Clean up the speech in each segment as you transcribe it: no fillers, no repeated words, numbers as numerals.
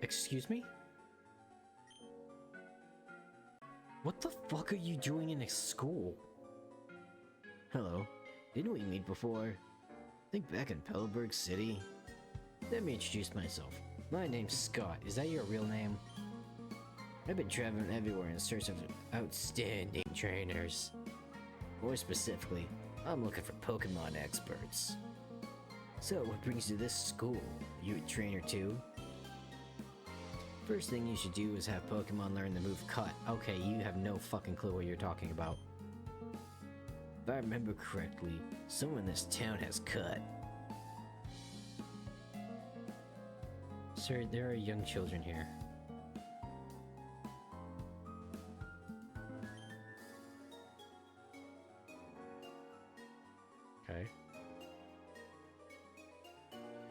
Excuse me? What the fuck are you doing in a school? Hello. Didn't we meet before? Think back in Pellberg City? Let me introduce myself. My name's Scott. Is that your real name? I've been traveling everywhere in search of outstanding trainers. More specifically, I'm looking for Pokemon experts. So, what brings you to this school? You a trainer too? First thing you should do is have Pokemon learn the move Cut. Okay, you have no fucking clue what you're talking about. If I remember correctly, someone in this town has Cut. Sir, there are young children here. Okay.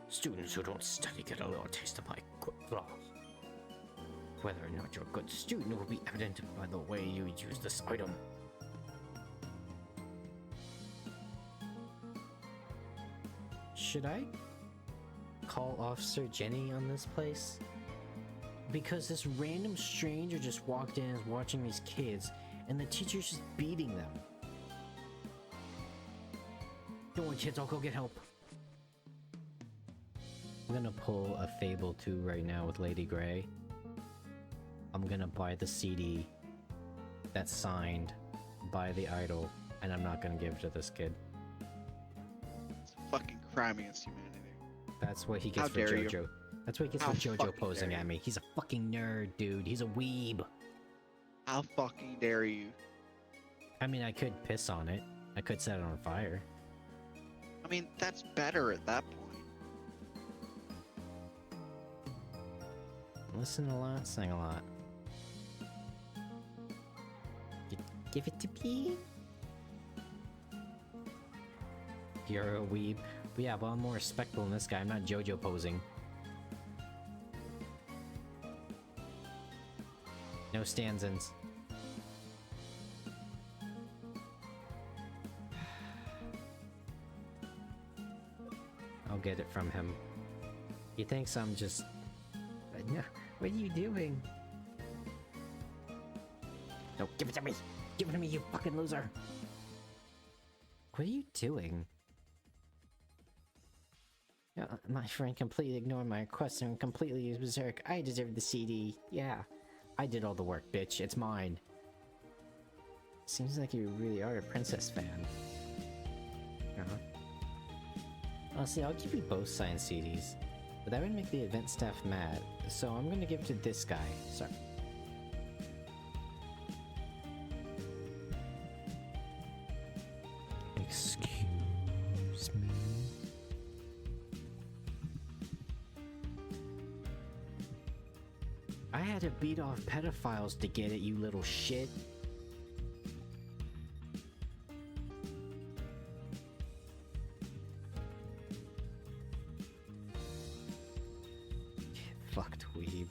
Students who don't study get a little taste of my good flaws. Whether or not you're a good student will be evident by the way you use this item. Should I call Officer Jenny on this place? Because this random stranger just walked in and is watching these kids, and the teacher's just beating them. Don't worry, kids, I'll go get help. I'm gonna pull a Fable 2 right now with Lady Grey. I'm gonna buy the CD that's signed by the idol, and I'm not gonna give it to this kid. It's a fucking crime against humanity. That's what he gets for JoJo. That's what he gets for JoJo posing at me. He's a fucking nerd, dude. He's a weeb. How fucking dare you? I mean, I could piss on it. I could set it on fire. I mean, that's better at that point. Listen a lot, sing a lot. Give it to me. You're a weeb. But yeah, but I'm more respectful than this guy. I'm not JoJo posing. No stanzas. I'll get it from him. He thinks I'm just... No, what are you doing? No, give it to me! Give it to me, you fucking loser! What are you doing? My friend completely ignored my request and completely used Berserk. I deserve the CD. Yeah, I did all the work, bitch. It's mine. Seems like you really are a princess fan. Honestly, I'll give you both signed CDs, but that would make the event staff mad. So I'm gonna give it to this guy. Sorry. Excuse me. I had to beat off pedophiles to get it, you little shit. Fucked weeb.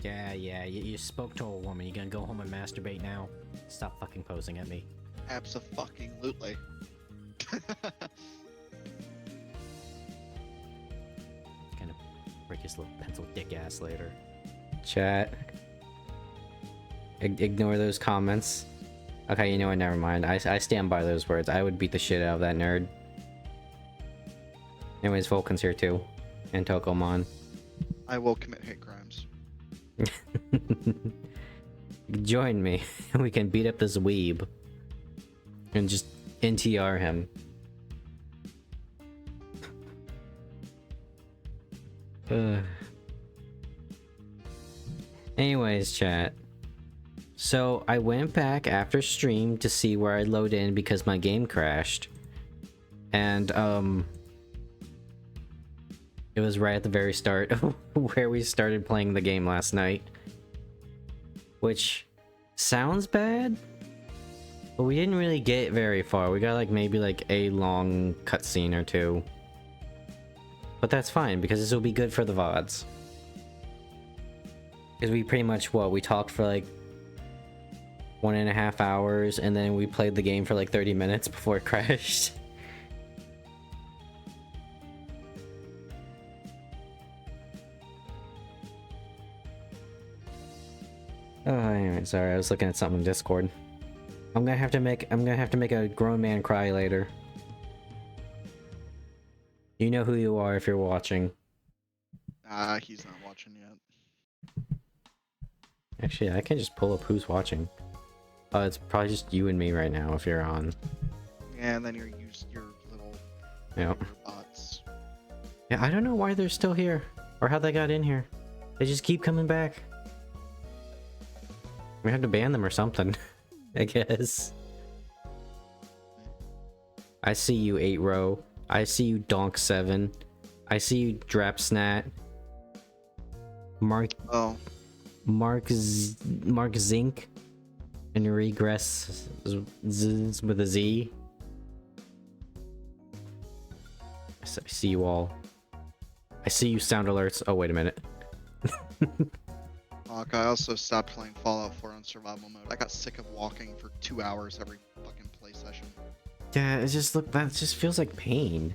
Yeah, you spoke to a woman. You gonna go home and masturbate now? Stop fucking posing at me. Abso-fucking-lutely. Gonna break his little pencil dick ass later. Chat. Ignore those comments. Okay, you know what, never mind. I stand by those words. I would beat the shit out of that nerd. Anyways, Vulcan's here too. And Tokomon. I will commit hate crimes. Join me. We can beat up this weeb. And just NTR him. Anyways, chat. So I went back after stream to see where I load in because my game crashed. And it was right at the very start of where we started playing the game last night. Which sounds bad, but we didn't really get very far. We got like maybe like a long cutscene or two. But that's fine because this will be good for the VODs. Because we pretty much, we talked for like 1.5 hours, and then we played the game for like 30 minutes before it crashed. Oh, anyway, sorry, I was looking at something in Discord. I'm gonna have to make a grown man cry later. You know who you are if you're watching. He's not watching yet. Actually, I can just pull up who's watching. Oh, it's probably just you and me right now if you're on. Yeah, and then your little Yep. bots. Yeah, I don't know why they're still here or how they got in here. They just keep coming back. We have to ban them or something, I guess. I see you, 8-row. I see you, Donk7. I see you, Drapsnat. Mark Zink. And Regress with a Z. I see you all. I see you, sound alerts. Oh, wait a minute. Hawke, I also stopped playing Fallout 4 on survival mode. I got sick of walking for 2 hours every fucking play session. Yeah, it just that just feels like pain.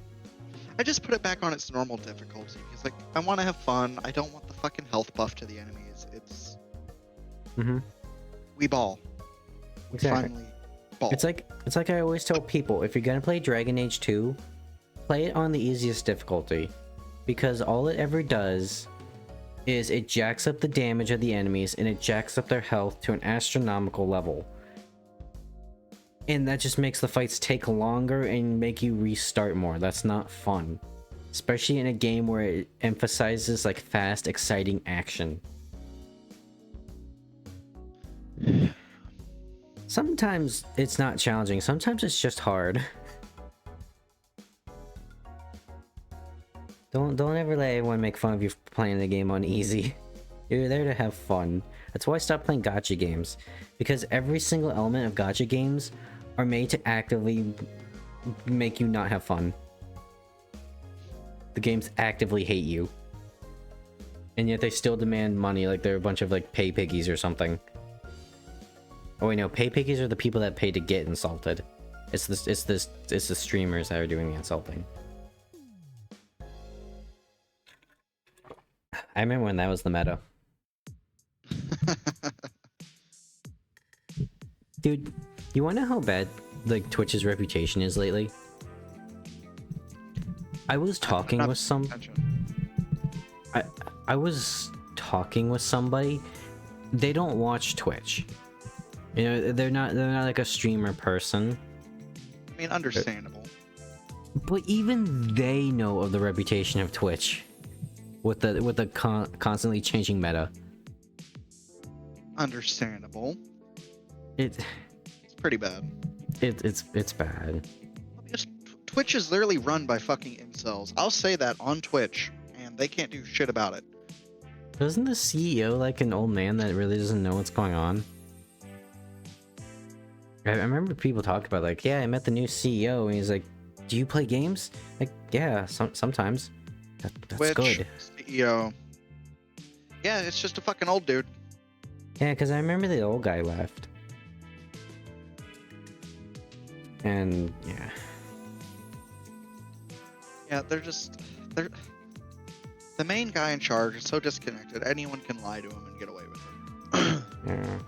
I just put it back on its normal difficulty. It's like, I want to have fun. I don't want the fucking health buff to the enemies. It's... We ball. We Exactly. finally ball. It's like I always tell people, if you're gonna play Dragon Age 2, play it on the easiest difficulty. Because all it ever does is it jacks up the damage of the enemies and it jacks up their health to an astronomical level. And that just makes the fights take longer and make you restart more. That's not fun. Especially in a game where it emphasizes like fast, exciting action. Sometimes it's not challenging, sometimes it's just hard. Don't ever let anyone make fun of you for playing the game on easy. You're there to have fun. That's why I stopped playing gacha games. Because every single element of gacha games are made to actively make you not have fun. The games actively hate you. And yet they still demand money like they're a bunch of like pay piggies or something. Oh wait, no, pay piggies are the people that pay to get insulted. It's the streamers that are doing the insulting. I remember when that was the meta. Dude, you wanna know how bad like Twitch's reputation is lately? I was talking with some I was talking with somebody. They don't watch Twitch. You know, they're not like a streamer person. I mean, understandable. But even they know of the reputation of Twitch with the constantly changing meta. Understandable. It's pretty bad. It's bad. Because Twitch is literally run by fucking incels. I'll say that on Twitch, and they can't do shit about it. Isn't the CEO like an old man that really doesn't know what's going on? I remember people talk about like, yeah, I met the new CEO, and he's like, "Do you play games?" Like, yeah, sometimes. That's Twitch, good. CEO. Yeah, it's just a fucking old dude. Yeah, because I remember the old guy left. And yeah. Yeah, they're the main guy in charge is so disconnected. Anyone can lie to him and get away with it. Yeah.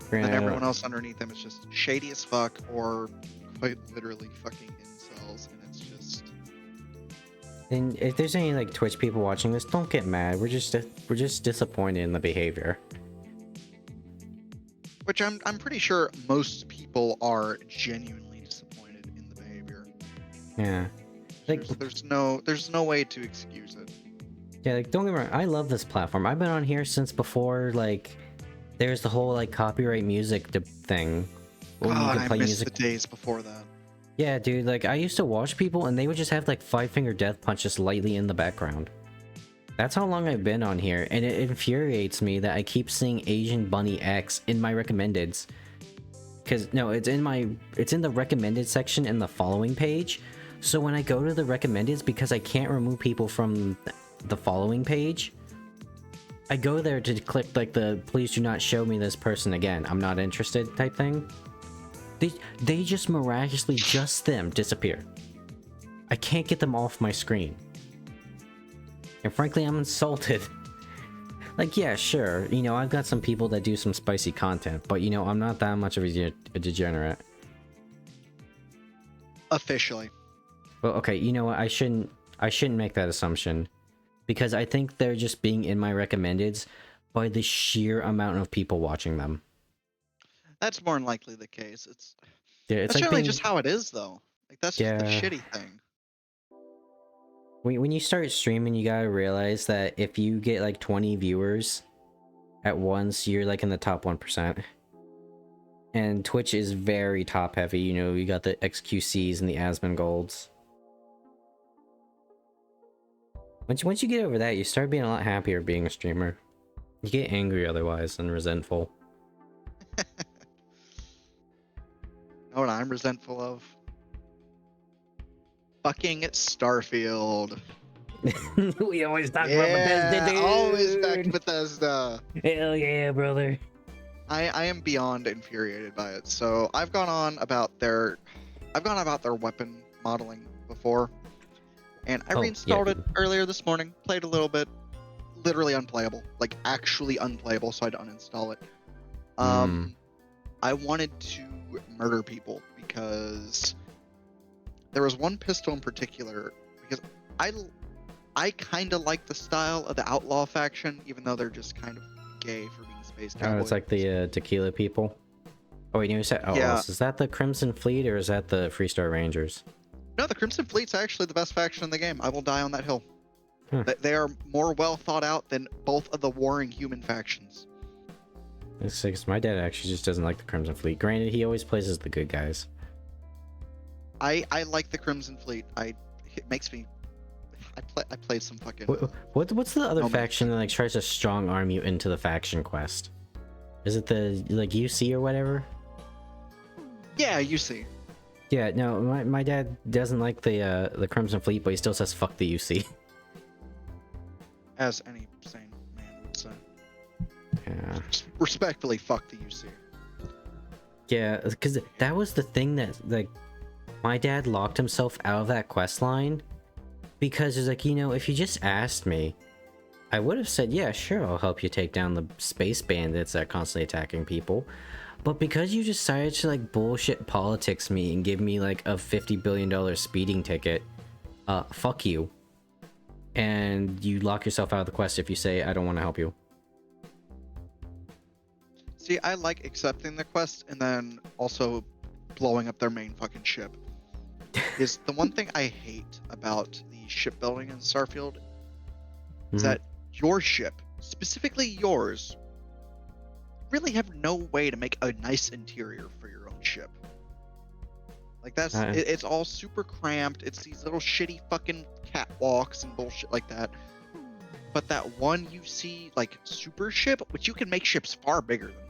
And everyone else underneath him is just shady as fuck, or quite literally fucking incels, and it's just. And if there's any like Twitch people watching this, don't get mad. We're just disappointed in the behavior. Which I'm pretty sure most people are genuinely disappointed in the behavior. Yeah. Like there's no way to excuse it. Yeah, like don't get me wrong, I love this platform. I've been on here since before like there's the whole like copyright music thing. God, I missed the days before that. Yeah, dude, like I used to watch people and they would just have like 5-finger death punch just lightly in the background. That's how long I've been on here, and it infuriates me that I keep seeing Asian Bunny X in my recommendeds. Cause no, it's in the recommended section in the following page. So when I go to the recommendeds, because I can't remove people from the following page, I go there to click like the please do not show me this person again. I'm not interested type thing. They just miraculously just them disappear. I can't get them off my screen. And frankly, I'm insulted. Like, yeah, sure, you know, I've got some people that do some spicy content, but you know, I'm not that much of a degenerate. Officially. Well, okay, you know what? I shouldn't make that assumption, because I think they're just being in my recommendeds by the sheer amount of people watching them. That's more than likely the case. Yeah, it's that's like generally being, just how it is, though. Like that's just the yeah. shitty thing. When you start streaming, you gotta realize that if you get like 20 viewers at once, you're like in the top 1%. And Twitch is very top heavy, you know, you got the XQCs and the Asmongold's. Once you get over that, you start being a lot happier being a streamer. You get angry otherwise and resentful. Know what I'm resentful of? Fucking Starfield. We always talk about Bethesda, dude. Always back to Bethesda. Hell yeah, brother. I am beyond infuriated by it. So I've gone about their weapon modeling before, and I reinstalled it earlier this morning. Played a little bit, literally unplayable, like actually unplayable. So I had to uninstall it. I wanted to murder people because there was one pistol in particular, because I kind of like the style of the outlaw faction, even though they're just kind of gay for being space cowboys. Oh, it's like the tequila people. Oh, wait, you said, yeah. Is that the Crimson Fleet or is that the Freestar Rangers? No, the Crimson Fleet's actually the best faction in the game. I will die on that hill. Huh. They are more well thought out than both of the warring human factions. It's because my dad actually just doesn't like the Crimson Fleet. Granted, he always plays as the good guys. I like the Crimson Fleet. It makes me. I played some fucking. What's the other faction that like tries to strong arm you into the faction quest? Is it the like UC or whatever? Yeah, UC. Yeah, no, my dad doesn't like the Crimson Fleet, but he still says fuck the UC. As any sane man would say. Yeah. Respectfully, fuck the UC. Yeah, because that was the thing that like my dad locked himself out of that quest line, because it's like, you know, if you just asked me, I would have said, yeah, sure, I'll help you take down the space bandits that are constantly attacking people. But because you decided to like bullshit politics me and give me like a $50 billion speeding ticket, fuck you. And you lock yourself out of the quest if you say, I don't want to help you. See, I like accepting the quest and then also blowing up their main fucking ship. Is the one thing I hate about the shipbuilding in Starfield is that your ship, specifically yours, really have no way to make a nice interior for your own ship. Like that's it's all super cramped. It's these little shitty fucking catwalks and bullshit like that. But that one you see like super ship, which you can make ships far bigger than that.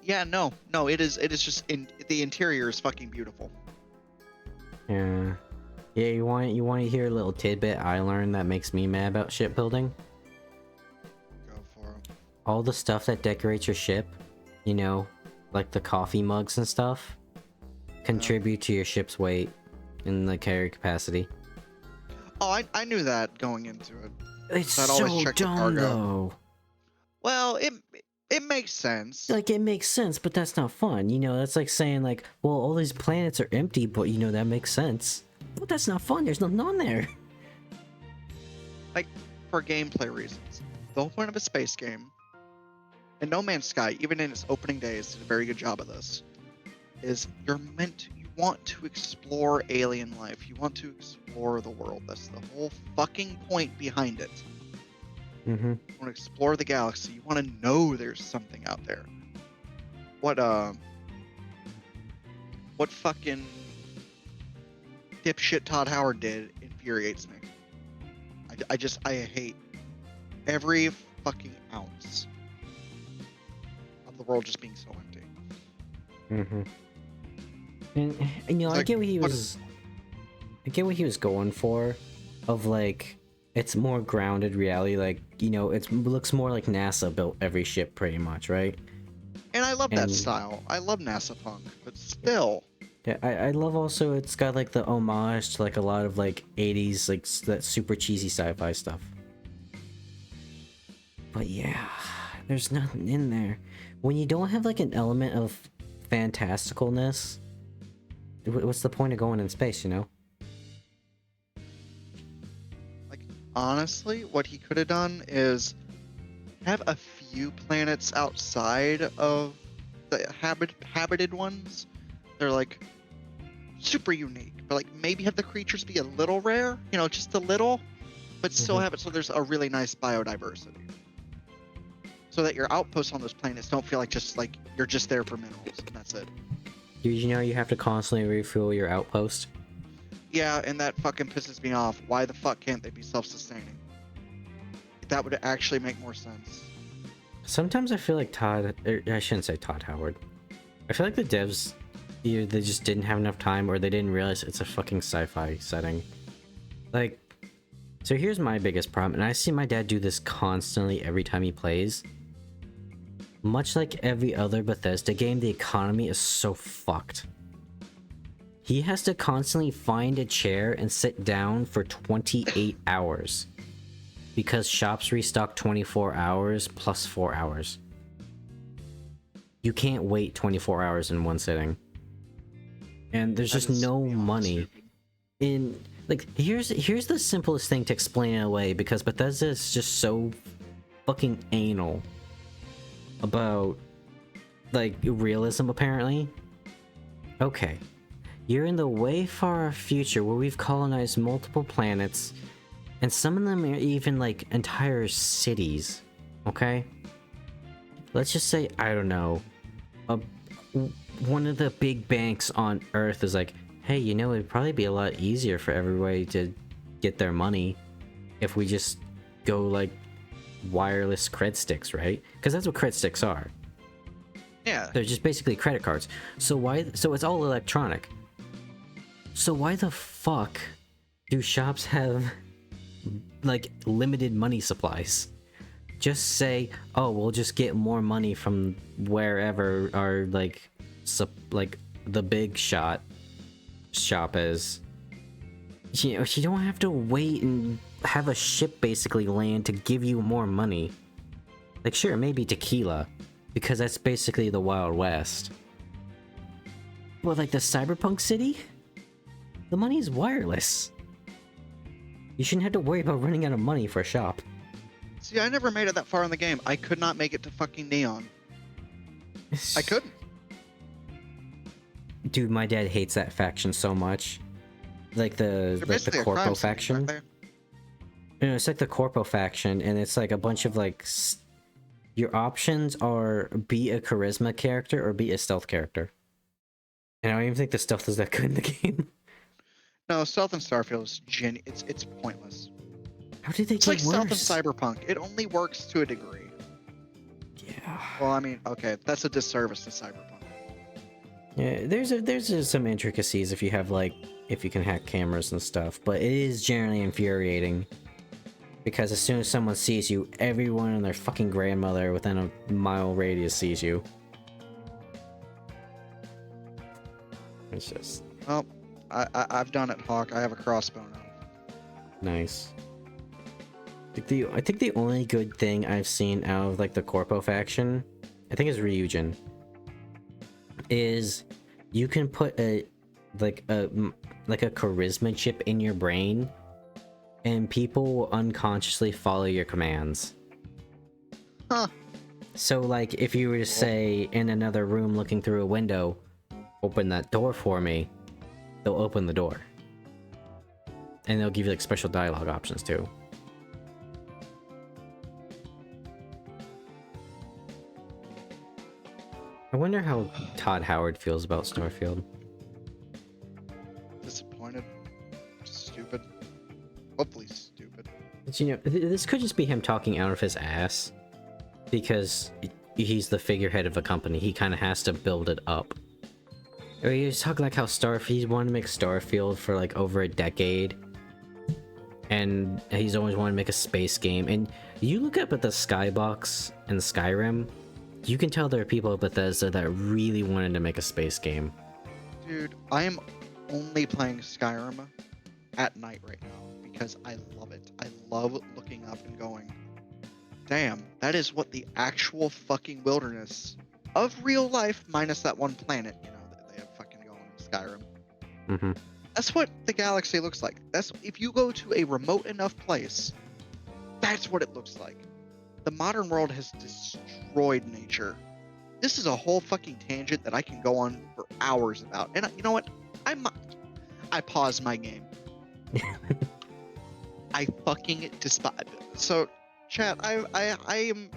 Yeah, no, it is just the interior is fucking beautiful. Yeah. Yeah, you want to hear a little tidbit I learned that makes me mad about shipbuilding? Go for it. All the stuff that decorates your ship, you know, like the coffee mugs and stuff, contribute to your ship's weight and the carry capacity. Oh, I knew that going into it. It's so dumb though. Well, it makes sense. Like, it makes sense, but that's not fun. You know, that's like saying like, well, all these planets are empty, but you know, that makes sense. But that's not fun. There's nothing on there. Like, for gameplay reasons. The whole point of a space game, and No Man's Sky, even in its opening days, did a very good job of this, is you want to explore alien life. You want to explore the world. That's the whole fucking point behind it. Mm-hmm. You want to explore the galaxy. You want to know there's something out there. What fucking dipshit Todd Howard did infuriates me. I hate every fucking ounce of the world just being so empty. Mm-hmm. And you know, I get what he was going for, of like, it's more grounded reality. Like, you know, it looks more like NASA built every ship pretty much, right? And I love that And- style. I love NASA punk, but still. Yeah, I love also it's got like the homage to like a lot of like 80s like that super cheesy sci-fi stuff. But yeah, there's nothing in there. When you don't have like an element of fantasticalness, what's the point of going in space, you know? Like, honestly, what he could have done is have a few planets outside of the habited ones. They're like super unique, but like maybe have the creatures be a little rare, you know, just a little, but still have it so there's a really nice biodiversity. So that your outposts on those planets don't feel like just like you're just there for minerals and that's it. Did you know you have to constantly refuel your outpost? Yeah, and that fucking pisses me off. Why the fuck can't they be self-sustaining? That would actually make more sense. Sometimes I feel like I shouldn't say Todd Howard. I feel like the devs, either they just didn't have enough time or they didn't realize it's a fucking sci-fi setting. Like, so here's my biggest problem, and I see my dad do this constantly every time he plays. Much like every other Bethesda game, the economy is so fucked. He has to constantly find a chair and sit down for 28 hours. Because shops restock 24 hours plus 4 hours. You can't wait 24 hours in one sitting. And there's just no money in like here's the simplest thing to explain it away, because Bethesda is just so fucking anal about like realism apparently. Okay. You're in the way far future where we've colonized multiple planets, and some of them are even like entire cities, okay? Let's just say, I don't know, one of the big banks on Earth is like, hey, you know, it'd probably be a lot easier for everybody to get their money if we just go like wireless cred sticks, right? Because that's what cred sticks are. Yeah. They're just basically credit cards. So it's all electronic. So why the fuck do shops have like limited money supplies? Just say, oh, we'll just get more money from wherever our like the big shop is. You know, you don't have to wait and have a ship basically land to give you more money. Like, sure, maybe tequila, because that's basically the Wild West. But like the Cyberpunk city, the money is wireless. You shouldn't have to worry about running out of money for a shop. See, I never made it that far in the game. I could not make it to fucking Neon. I couldn't. Dude, my dad hates that faction so much. Like the They're like the basically a Corpo crime scene, faction. aren't they? You know, it's like the Corpo faction, and it's like a bunch of like your options are be a charisma character or be a stealth character. And I don't even think the stealth is that good in the game. No, Stealth and Starfield is it's pointless. How did they It's get like Stealth and worse? Cyberpunk. It only works to a degree. Yeah. Well, I mean, okay, that's a disservice to Cyberpunk. Yeah, there's some intricacies if you have like if you can hack cameras and stuff, but it is generally infuriating because as soon as someone sees you, everyone and their fucking grandmother within a mile radius sees you. It's just Well, I've done it, Hawke. I have a crossbow now. nice. I think the only good thing I've seen out of like the Corpo faction, I think is Ryujin, is you can put a charisma chip in your brain, and people will unconsciously follow your commands. Huh. So like if you were to say in another room looking through a window, open that door for me, they'll open the door. And they'll give you like special dialogue options too. I wonder how Todd Howard feels about Starfield. Disappointed. Stupid. Hopefully stupid. But, you know, this could just be him talking out of his ass, because he's the figurehead of a company. He kind of has to build it up. Or he's talking like how he's wanted to make Starfield for like over a decade, and he's always wanted to make a space game. And you look up at the skybox in Skyrim, you can tell there are people at Bethesda that really wanted to make a space game. Dude, I am only playing Skyrim at night right now because I love it. I love looking up and going, damn, that is what the actual fucking wilderness of real life, minus that one planet, that they have fucking going in Skyrim. Mm-hmm. That's what the galaxy looks like. That's if you go to a remote enough place, that's what it looks like. The modern world has destroyed nature. This is a whole fucking tangent that I can go on for hours about. And you know what? I paused my game. I fucking despise. So, chat, I am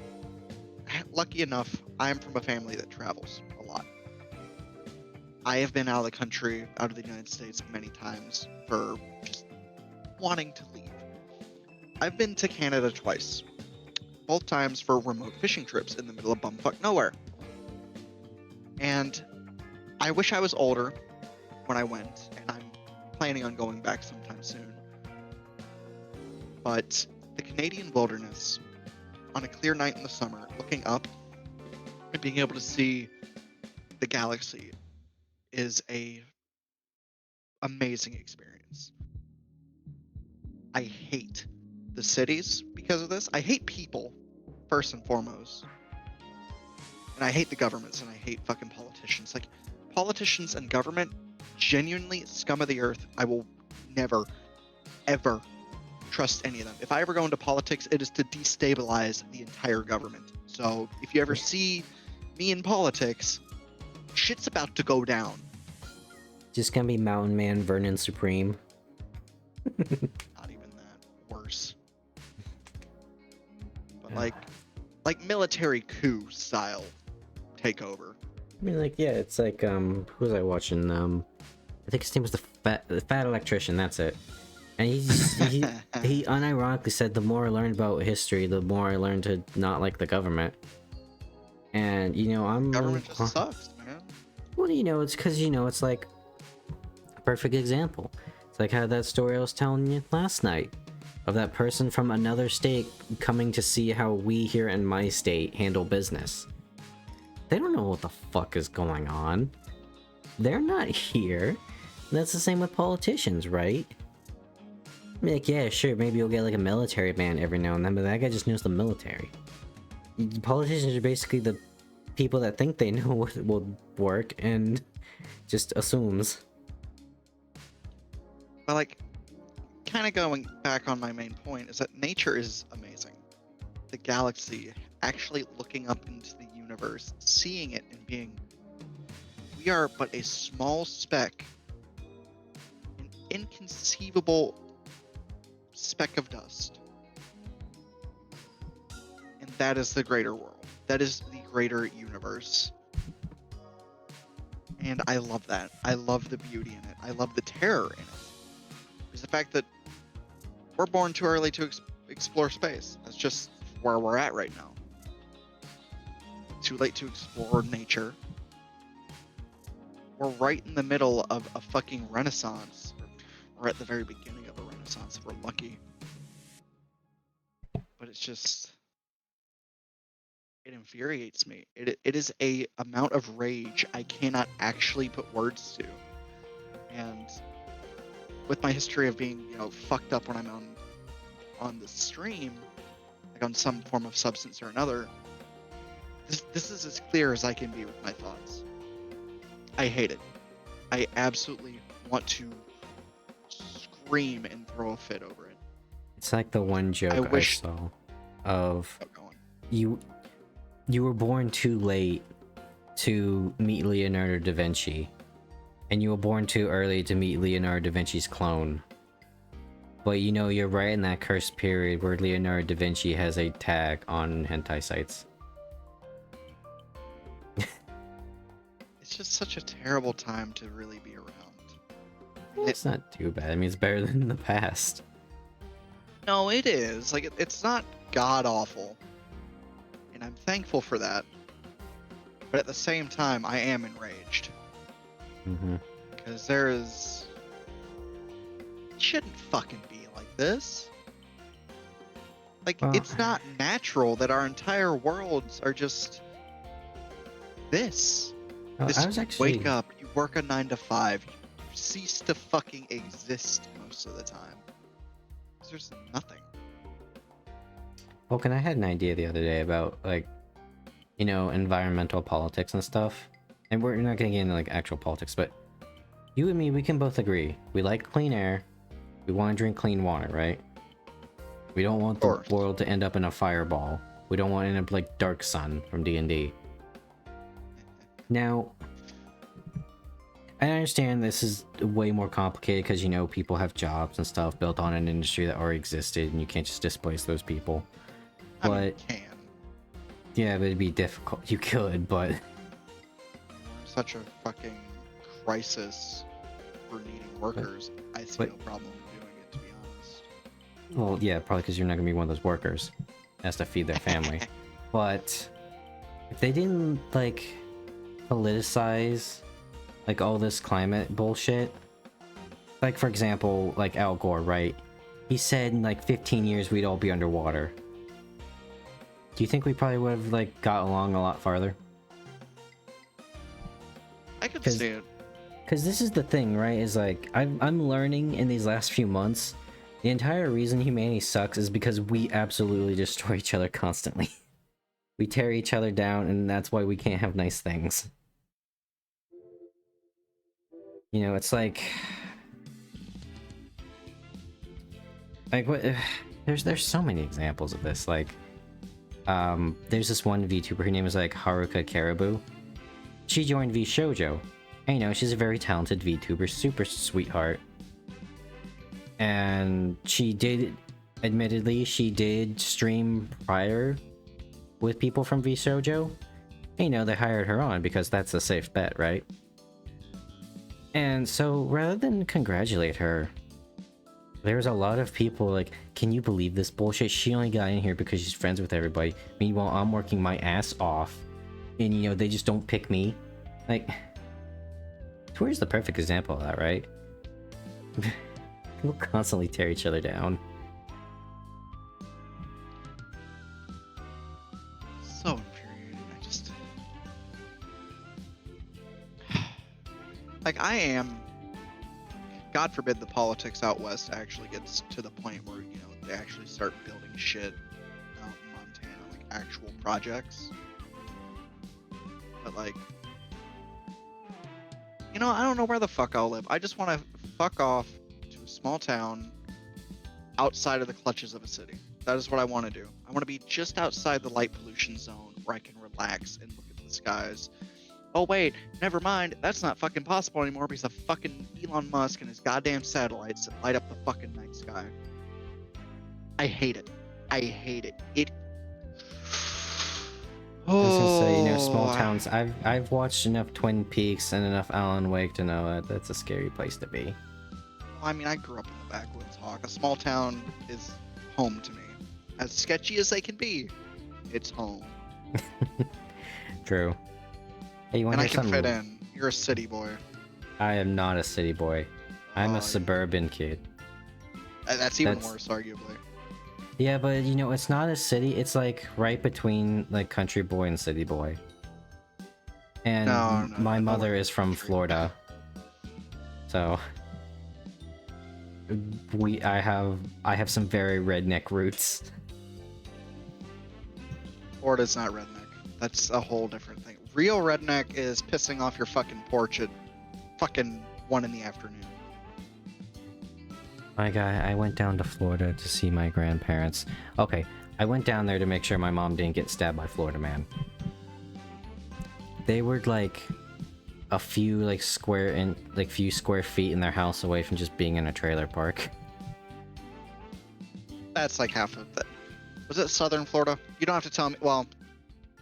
lucky enough. I am from a family that travels a lot. I have been out of the country, out of the United States many times for just wanting to leave. I've been to Canada twice, both times for remote fishing trips in the middle of bumfuck nowhere. And I wish I was older when I went, and I'm planning on going back sometime soon. But the Canadian wilderness, on a clear night in the summer, looking up and being able to see the galaxy is a amazing experience. I hate the cities because of this. I hate people, first and foremost. And I hate the governments, and I hate fucking politicians. Like, politicians and government, genuinely scum of the earth. I will never, ever trust any of them. If I ever go into politics, it is to destabilize the entire government. So if you ever see me in politics, shit's about to go down. Just gonna be Mountain Man Vernon Supreme. Not even that. Worse. But like military coup style takeover. I mean, like, yeah, it's like, who was I watching? I think his name was the fat electrician. That's it. And he unironically said, the more I learned about history, the more I learned to not like the government. And Government just sucks, man. Well, it's because it's like a perfect example. It's like how that story I was telling you last night of that person from another state coming to see how we here in my state handle business. They don't know what the fuck is going on. They're not here. And that's the same with politicians, right? I mean, like, yeah, sure, maybe you'll get like a military man every now and then, but that guy just knows the military. Politicians are basically the people that think they know what will work and just assumes. But like, kind of going back on my main point is that nature is amazing. The galaxy, actually looking up into the universe, seeing it and being, we are but a small speck, an inconceivable speck of dust. And that is the greater world. That is the greater universe. And I love that. I love the beauty in it. I love the terror in it. Is the fact that we're born too early to explore space. That's just where we're at right now. Too late to explore nature. We're right in the middle of a fucking renaissance. We're at the very beginning of a renaissance if we're lucky. But it's just, it infuriates me. It is a amount of rage I cannot actually put words to. And with my history of being, fucked up when I'm on the stream, like on some form of substance or another, this is as clear as I can be with my thoughts. I hate it. I absolutely want to scream and throw a fit over it. It's like the one joke I saw of you were born too late to meet Leonardo da Vinci, and you were born too early to meet Leonardo da Vinci's clone. But you're right in that cursed period where Leonardo da Vinci has a tag on hentai sites. It's just such a terrible time to really be around. It's not too bad. I mean, it's better than the past. No, it is. Like, it's not god-awful. And I'm thankful for that. But at the same time, I am enraged. Mm-hmm. Because there is... It shouldn't fucking be like this? Like, Well- it's not natural that our entire worlds are just this. This I was actually wake up, you work a 9 to 5, you cease to fucking exist most of the time. 'Cause there's nothing. Well, I had an idea the other day about, like, you know, environmental politics and stuff. And we're not gonna get into, like, actual politics, but you and me, we can both agree. We like clean air. We want to drink clean water, right? We don't want the Of course. world to end up in a fireball. We don't want to end up like Dark Sun from D&D. Now, I understand this is way more complicated because, you know, people have jobs and stuff built on an industry that already existed, and you can't just displace those people. I mean, But you can. yeah, but it'd be difficult. You could, but Such a fucking crisis for needing workers. I see but- no problem in doing it, to be honest. well, yeah, probably because you're not gonna be one of those workers that has to feed their family. But if they didn't like politicize like all this climate bullshit, like for example, like Al Gore, right? He said in like 15 years we'd all be underwater. Do you think we probably would have like got along a lot farther? I could 'Cause- see it. Because this is the thing, right? Is like I'm learning in these last few months, the entire reason humanity sucks is because we absolutely destroy each other constantly. We tear each other down, and that's why we can't have nice things. You know, it's like what? There's so many examples of this. Like, there's this one VTuber. Her name is like Haruka Caribou. She joined VShojo. And, you know, she's a very talented VTuber, super sweetheart. And she did, admittedly, she did stream prior with people from VShojo. And, you know, they hired her on because that's a safe bet, right? And so, rather than congratulate her, there's a lot of people like, can you believe this bullshit? She only got in here because she's friends with everybody. Meanwhile, I'm working my ass off. And, you know, they just don't pick me. Like, Twitter's the perfect example of that, right? People constantly tear each other down. So infuriating. I just like I am. God forbid the politics out west actually gets to the point where, you know, they actually start building shit out in Montana, like actual projects. But like, you know, I don't know where the fuck I'll live. I just want to fuck off to a small town outside of the clutches of a city. That is what I want to do. I want to be just outside the light pollution zone where I can relax and look at the skies. Oh wait, never mind. That's not fucking possible anymore because of fucking Elon Musk and his goddamn satellites that light up the fucking night sky. I hate it. I hate it. It. I was gonna say, you know, small Oh, towns. I've watched enough Twin Peaks and enough Alan Wake to know that that's a scary place to be. I mean, I grew up in the backwoods, Hawke. A small town is home to me. As sketchy as they can be, it's home. True. Hey, you want And to I hear can something? fit in. You're a city boy. I am not a city boy. I'm a Oh, suburban kid. That's even That's- worse, arguably. Yeah, but you know, it's not a city. It's like right between like country boy and city boy. And No, no, my no, mother we're is from country. Florida, so I have some very redneck roots. Florida's not redneck. That's a whole different thing. Real redneck is pissing off your fucking porch at fucking 1 in the afternoon. My guy, I went down to Florida to see my grandparents. Okay, I went down there to make sure my mom didn't get stabbed by Florida man. They were like a few few square feet in their house away from just being in a trailer park. That's like half of that. Was it southern Florida? You don't have to tell me. Well,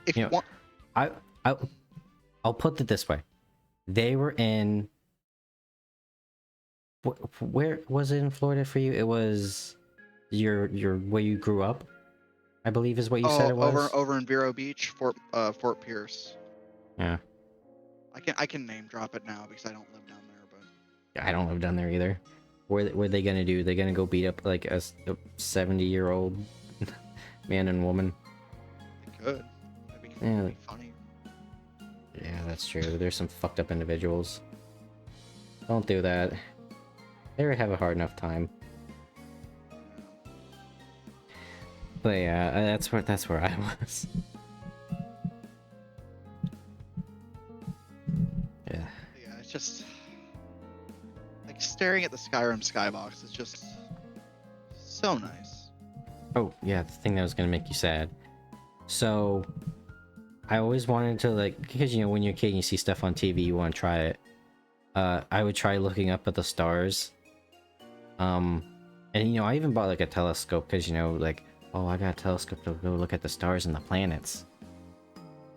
if You you know, want. I'll put it this way. They were in where was it in Florida for you? It was your where you grew up, I believe is what you said it was. over in Vero Beach, Fort Pierce. Yeah. I can name drop it now because I don't live down there, but I don't live down there either. What are they gonna do? They're gonna go beat up like a 70-year-old man and woman? They could. That'd be Yeah. really funny. Yeah, that's true. There's some fucked up individuals. Don't do that. They already have a hard enough time. But yeah, that's where I was. Yeah. Yeah, it's just like staring at the Skyrim skybox is just so nice. Oh, yeah, the thing that was gonna make you sad. So, I always wanted to, like, because, you know, when you're a kid and you see stuff on TV, you want to try it. I would try looking up at the stars. And, you know, I even bought, like, a telescope, because, you know, like, oh, I got a telescope to go look at the stars and the planets.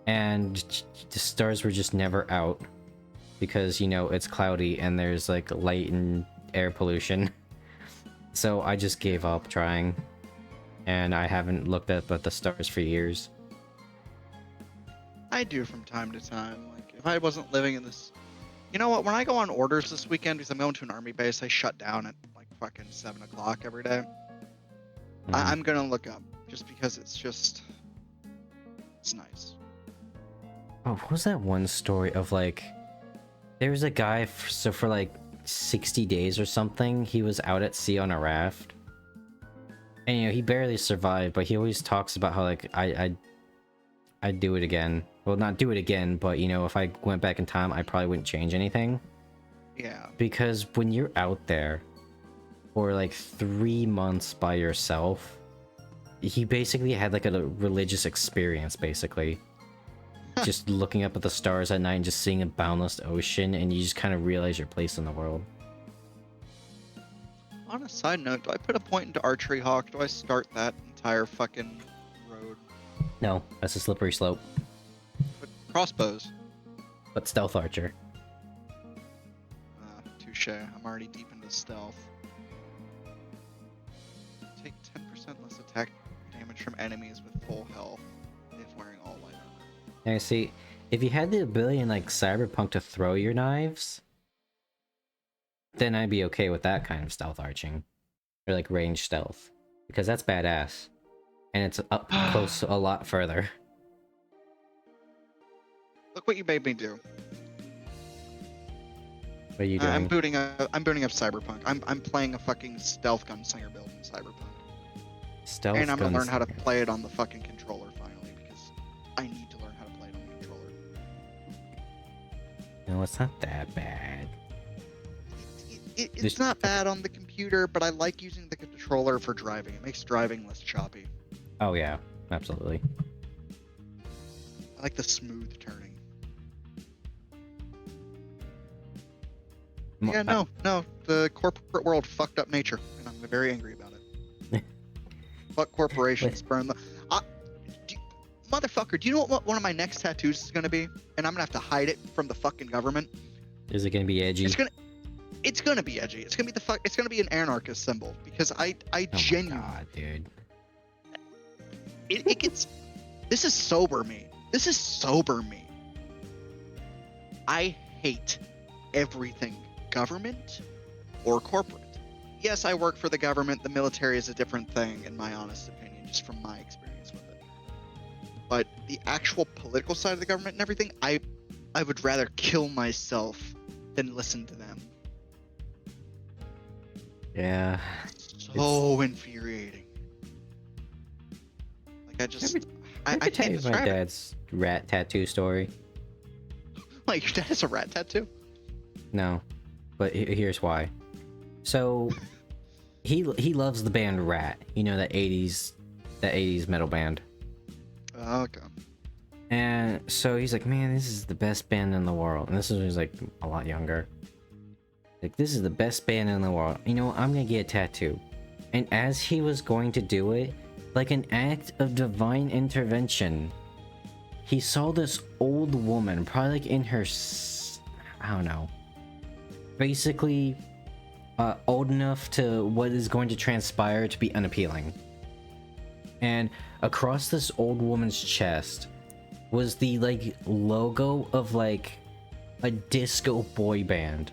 And the stars were just never out. Because, you know, it's cloudy and there's, like, light and air pollution. So I just gave up trying. And I haven't looked up at the stars for years. I do from time to time. Like if I wasn't living in this, you know what? When I go on orders this weekend because I'm going to an army base, I shut down at like fucking 7 o'clock every day. I'm gonna look up just because it's nice. Oh, what was that one story of, like, there was a guy, so for like 60 days or something, he was out at sea on a raft. And, you know, he barely survived, but he always talks about how, like, I'd do it again. Well, not do it again, but, you know, if I went back in time, I probably wouldn't change anything. Yeah. Because when you're out there for, like, 3 months by yourself, he basically had, like, a religious experience, basically. Just looking up at the stars at night and just seeing a boundless ocean, and you just kind of realize your place in the world. On a side note, do I put a point into archery, Hawke? Do I start that entire fucking road? No, that's a slippery slope. But crossbows. But stealth archer. Touche. I'm already deep into stealth. Take 10% less attack damage from enemies with full health if wearing all light armor. Now, see, if you had the ability in, like, Cyberpunk to throw your knives, then I'd be okay with that kind of stealth arching. Or, like, range stealth. Because that's badass. And it's up close a lot further. Look what you made me do. What are you doing? I'm booting up Cyberpunk. I'm playing a fucking stealth gunslinger build in Cyberpunk. Stealth And I'm gonna learn how to gunslinger. play it on the fucking controller finally because I need to learn how to play it on the controller. No, it's not that bad. It's Just- not bad on the computer, but I like using the controller for driving. It makes driving less choppy. Oh, yeah. Absolutely. I like the smooth turning. Yeah, no. The corporate world fucked up nature, and I'm very angry about it. Fuck corporations, burn them. Motherfucker, do you know what one of my next tattoos is gonna be? And I'm gonna have to hide it from the fucking government. Is it gonna be edgy? It's gonna be edgy. It's gonna be it's gonna be an anarchist symbol because I Oh genuinely. my god, dude. It gets. This is sober me. This is sober me. I hate everything government or corporate. Yes, I work for the government. The military is a different thing, in my honest opinion, just from my experience with it. But the actual political side of the government and everything, I would rather kill myself than listen to them. Yeah. So infuriating. Like I I could tell can't you my describe it. dad's rat tattoo story. Like your dad has a rat tattoo? No, but here's why. So, he loves the band Rat. You know, that 80s metal band. Okay. And so he's like, man, this is the best band in the world. And this is when he's like a lot younger. Like, this is the best band in the world. You know what? I'm gonna get a tattoo. And as he was going to do it, like an act of divine intervention, he saw this old woman, probably like in her, I don't know, basically old enough to what is going to transpire to be unappealing. And across this old woman's chest was the, like, logo of, like, a disco boy band.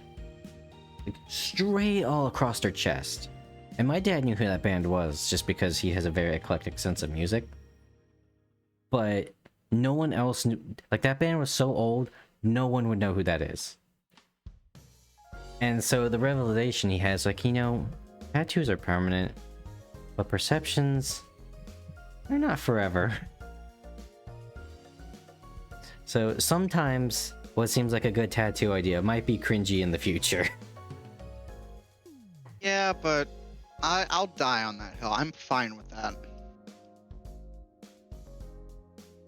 like, straight all across her chest. And my dad knew who that band was just because he has a very eclectic sense of music. But no one else knew. Like, that band was so old, no one would know who that is. And so the revelation he has, like, tattoos are permanent, but perceptions, they're not forever. So sometimes what seems like a good tattoo idea might be cringy in the future. Yeah, but I'll die on that hill. I'm fine with that.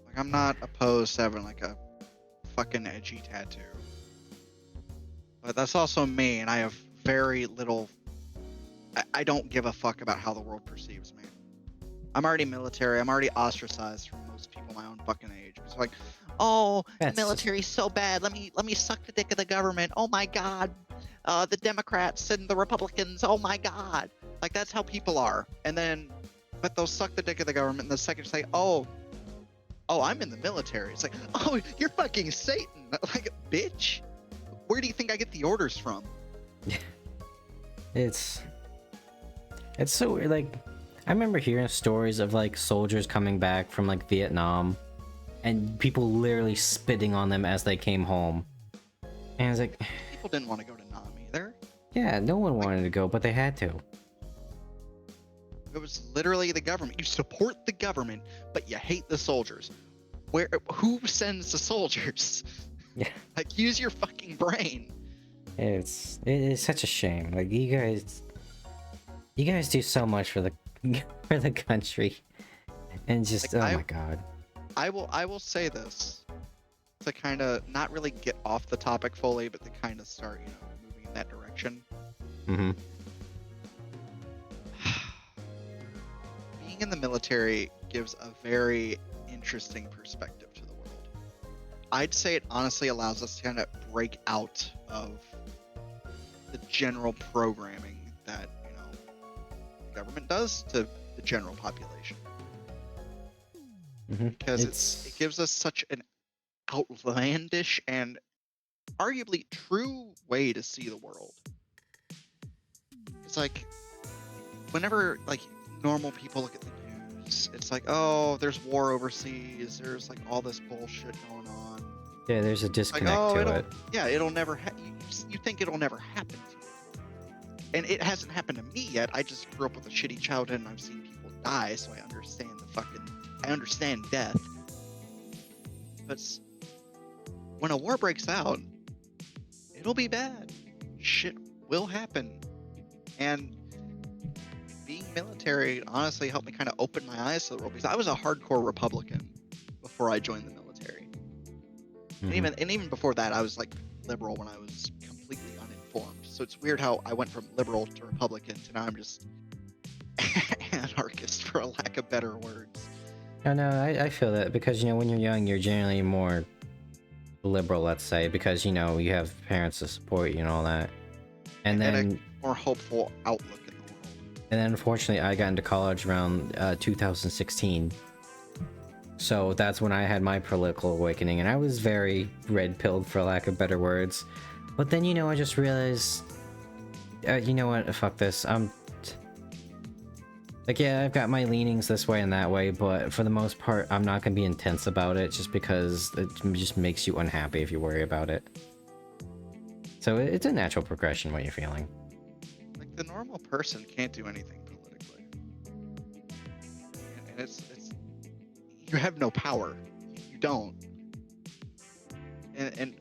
Like, I'm not opposed to having like a fucking edgy tattoo. But that's also me, and I have very little. I don't give a fuck about how the world perceives me. I'm already military. I'm already ostracized from most people my own fucking age. It's like, oh, That's the military's so bad. Let me suck the dick of the government. Oh my god, the Democrats and the Republicans. Oh my god, like that's how people are. And then, but they'll suck the dick of the government. And the second say, oh, I'm in the military. It's like, oh, you're fucking Satan. Like, bitch, where do you think I get the orders from? It's so weird. Like, I remember hearing stories of like soldiers coming back from like Vietnam and people literally spitting on them as they came home. And it's like, People didn't want to go to Nam either. yeah, no one wanted to go, but they had to. It was literally the government. You support the government, but you hate the soldiers. Who sends the soldiers? Yeah. Like, use your fucking brain. It is such a shame. Like, you guys do so much for the for the country, and just Like, oh my god. I will say this to kind of not really get off the topic fully, but to kind of start, moving in that direction. Mm-hmm. Being in the military gives a very interesting perspective to the world. I'd say it honestly allows us to kind of break out of the general programming that, the government does to the general population. Mm-hmm. Because it gives us such an outlandish and arguably true way to see the world. It's like, whenever like normal people look at the news, it's like, oh, there's war overseas, there's like all this bullshit going on. Yeah, there's a Like, disconnect oh, to it. yeah, it'll never you think it'll never happen to you. And it hasn't happened to me yet. I just grew up with a shitty childhood and I've seen people die, so I understand death. But when a war breaks out, it'll be bad. Shit will happen. And being military honestly helped me kind of open my eyes to the world, because I was a hardcore Republican before I joined the military. Mhm. And even before that, I was like liberal when I was completely uninformed. So it's weird how I went from liberal to Republican to now I'm just anarchist, for a lack of better words. No, I feel that because when you're young, you're generally more liberal, let's say, because you have parents to support you and all that. And then a more hopeful outlook in the world. And then unfortunately, I got into college around 2016. So that's when I had my political awakening, and I was very red-pilled, for lack of better words. But then, I just realized, you know what, fuck this. Yeah, I've got my leanings this way and that way, but for the most part, I'm not going to be intense about it, just because it just makes you unhappy if you worry about it. So it's a natural progression what you're feeling. Like, the normal person can't do anything politically. And it's you have no power. You don't. And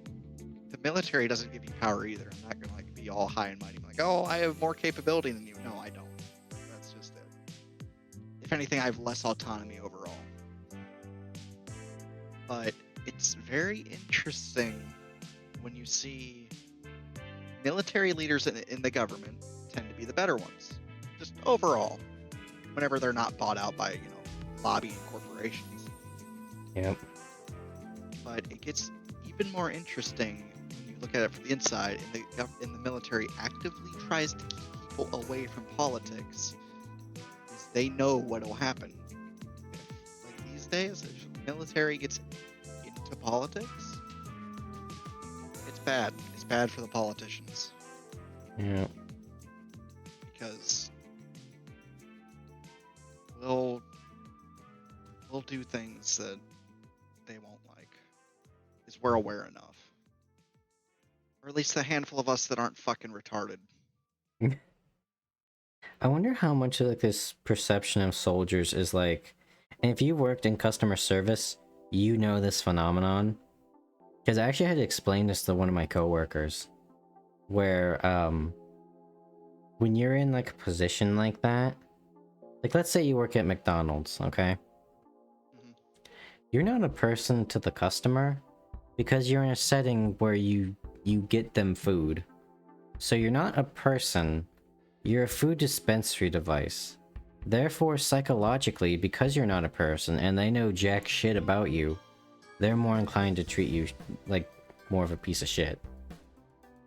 the military doesn't give you power either. I'm not gonna like be all high and mighty, like, oh, I have more capability than you. No, I don't. That's just it. If anything, I have less autonomy overall. But it's very interesting when you see military leaders in the government tend to be the better ones, just overall, whenever they're not bought out by lobbying corporations. Yep. But it gets even more interesting when you look at it from the inside. In the military actively tries to keep people away from politics, because they know what will happen. Like these days, if the military gets into politics, it's bad. It's bad for the politicians. Yeah. Because we'll do things that they won't like. Because we're aware enough. Or at least a handful of us that aren't fucking retarded. I wonder how much of like this perception of soldiers is like, and if you worked in customer service, you know this phenomenon. Because I actually had to explain this to one of my coworkers, where when you're in like a position like that, like let's say you work at McDonald's, okay? Mhm. You're not a person to the customer because you're in a setting where you get them food. So you're not a person, you're a food dispensary device. Therefore, psychologically, because you're not a person and they know jack shit about you, they're more inclined to treat you like more of a piece of shit.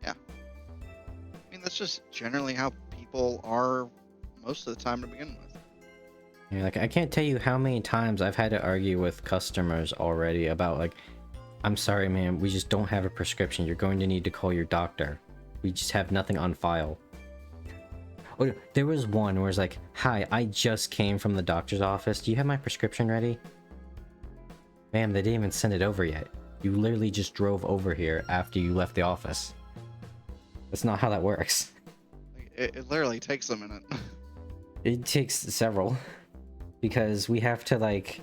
Yeah. I mean, that's just generally how people are most of the time to begin with. You're like, I can't tell you how many times I've had to argue with customers already about like, I'm sorry, man, we just don't have a prescription. You're going to need to call your doctor. We just have nothing on file. Oh, there was one where it's like, hi, I just came from the doctor's office. Do you have my prescription ready? Ma'am, they didn't even send it over yet. You literally just drove over here after you left the office. That's not how that works. Like, it literally takes a minute. It takes several. Because we have to, like,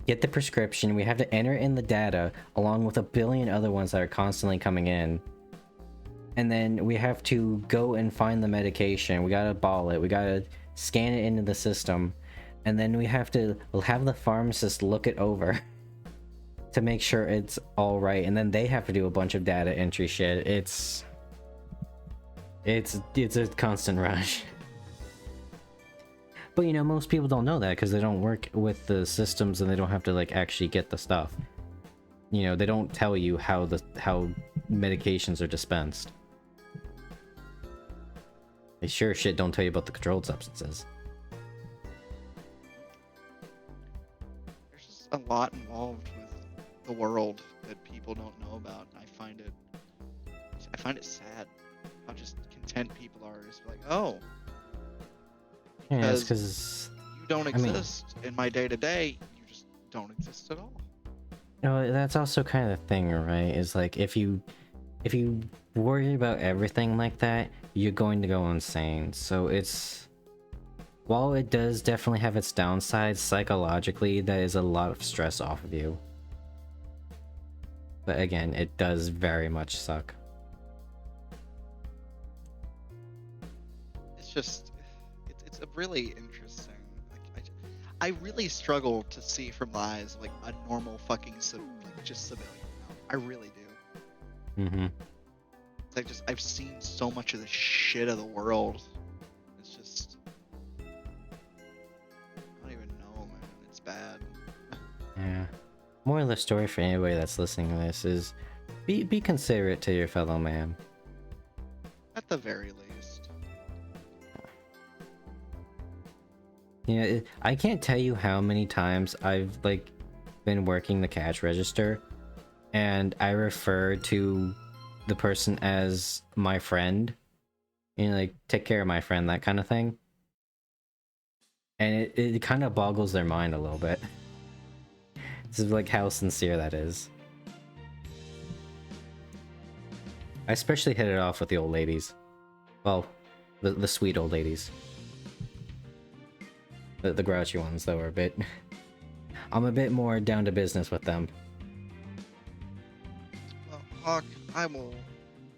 get the prescription, we have to enter in the data, along with a billion other ones that are constantly coming in. And then we have to go and find the medication, we gotta bottle it, we gotta scan it into the system, and then we have to have the pharmacist look it over to make sure it's all right, and then they have to do a bunch of data entry shit. It's a constant rush. But you know, most people don't know that because they don't work with the systems and they don't have to like actually get the stuff. You know, they don't tell you how medications are dispensed. They sure as shit don't tell you about the controlled substances. There's just a lot involved with the world that people don't know about. I find it sad how just content people are. Just like, oh, Yeah, it's because because you don't exist in my day to day. You just don't exist at all. you know, that's also kind of the thing, right? Is like if you worry about everything like that, you're going to go insane. So it's, while it does definitely have its downsides psychologically, that is a lot of stress off of you. But again, it does very much suck. It's just, it's a really interesting. Like, I really struggle to see from the eyes of like a normal fucking just civilian. I really do. Mm-hmm. It's like I've seen so much of the shit of the world. It's just, I don't even know, man. It's bad. Yeah. More of the story for anybody that's listening to this is be considerate to your fellow man. At the very least. You know, I can't tell you how many times I've like been working the cash register and I refer to the person as my friend. You know, like, take care of my friend, that kind of thing. And it kind of boggles their mind a little bit. This is like how sincere that is. I especially hit it off with the old ladies. Well, the sweet old ladies. The grouchy ones, though, are a bit... I'm a bit more down to business with them. Well, Hawk, I want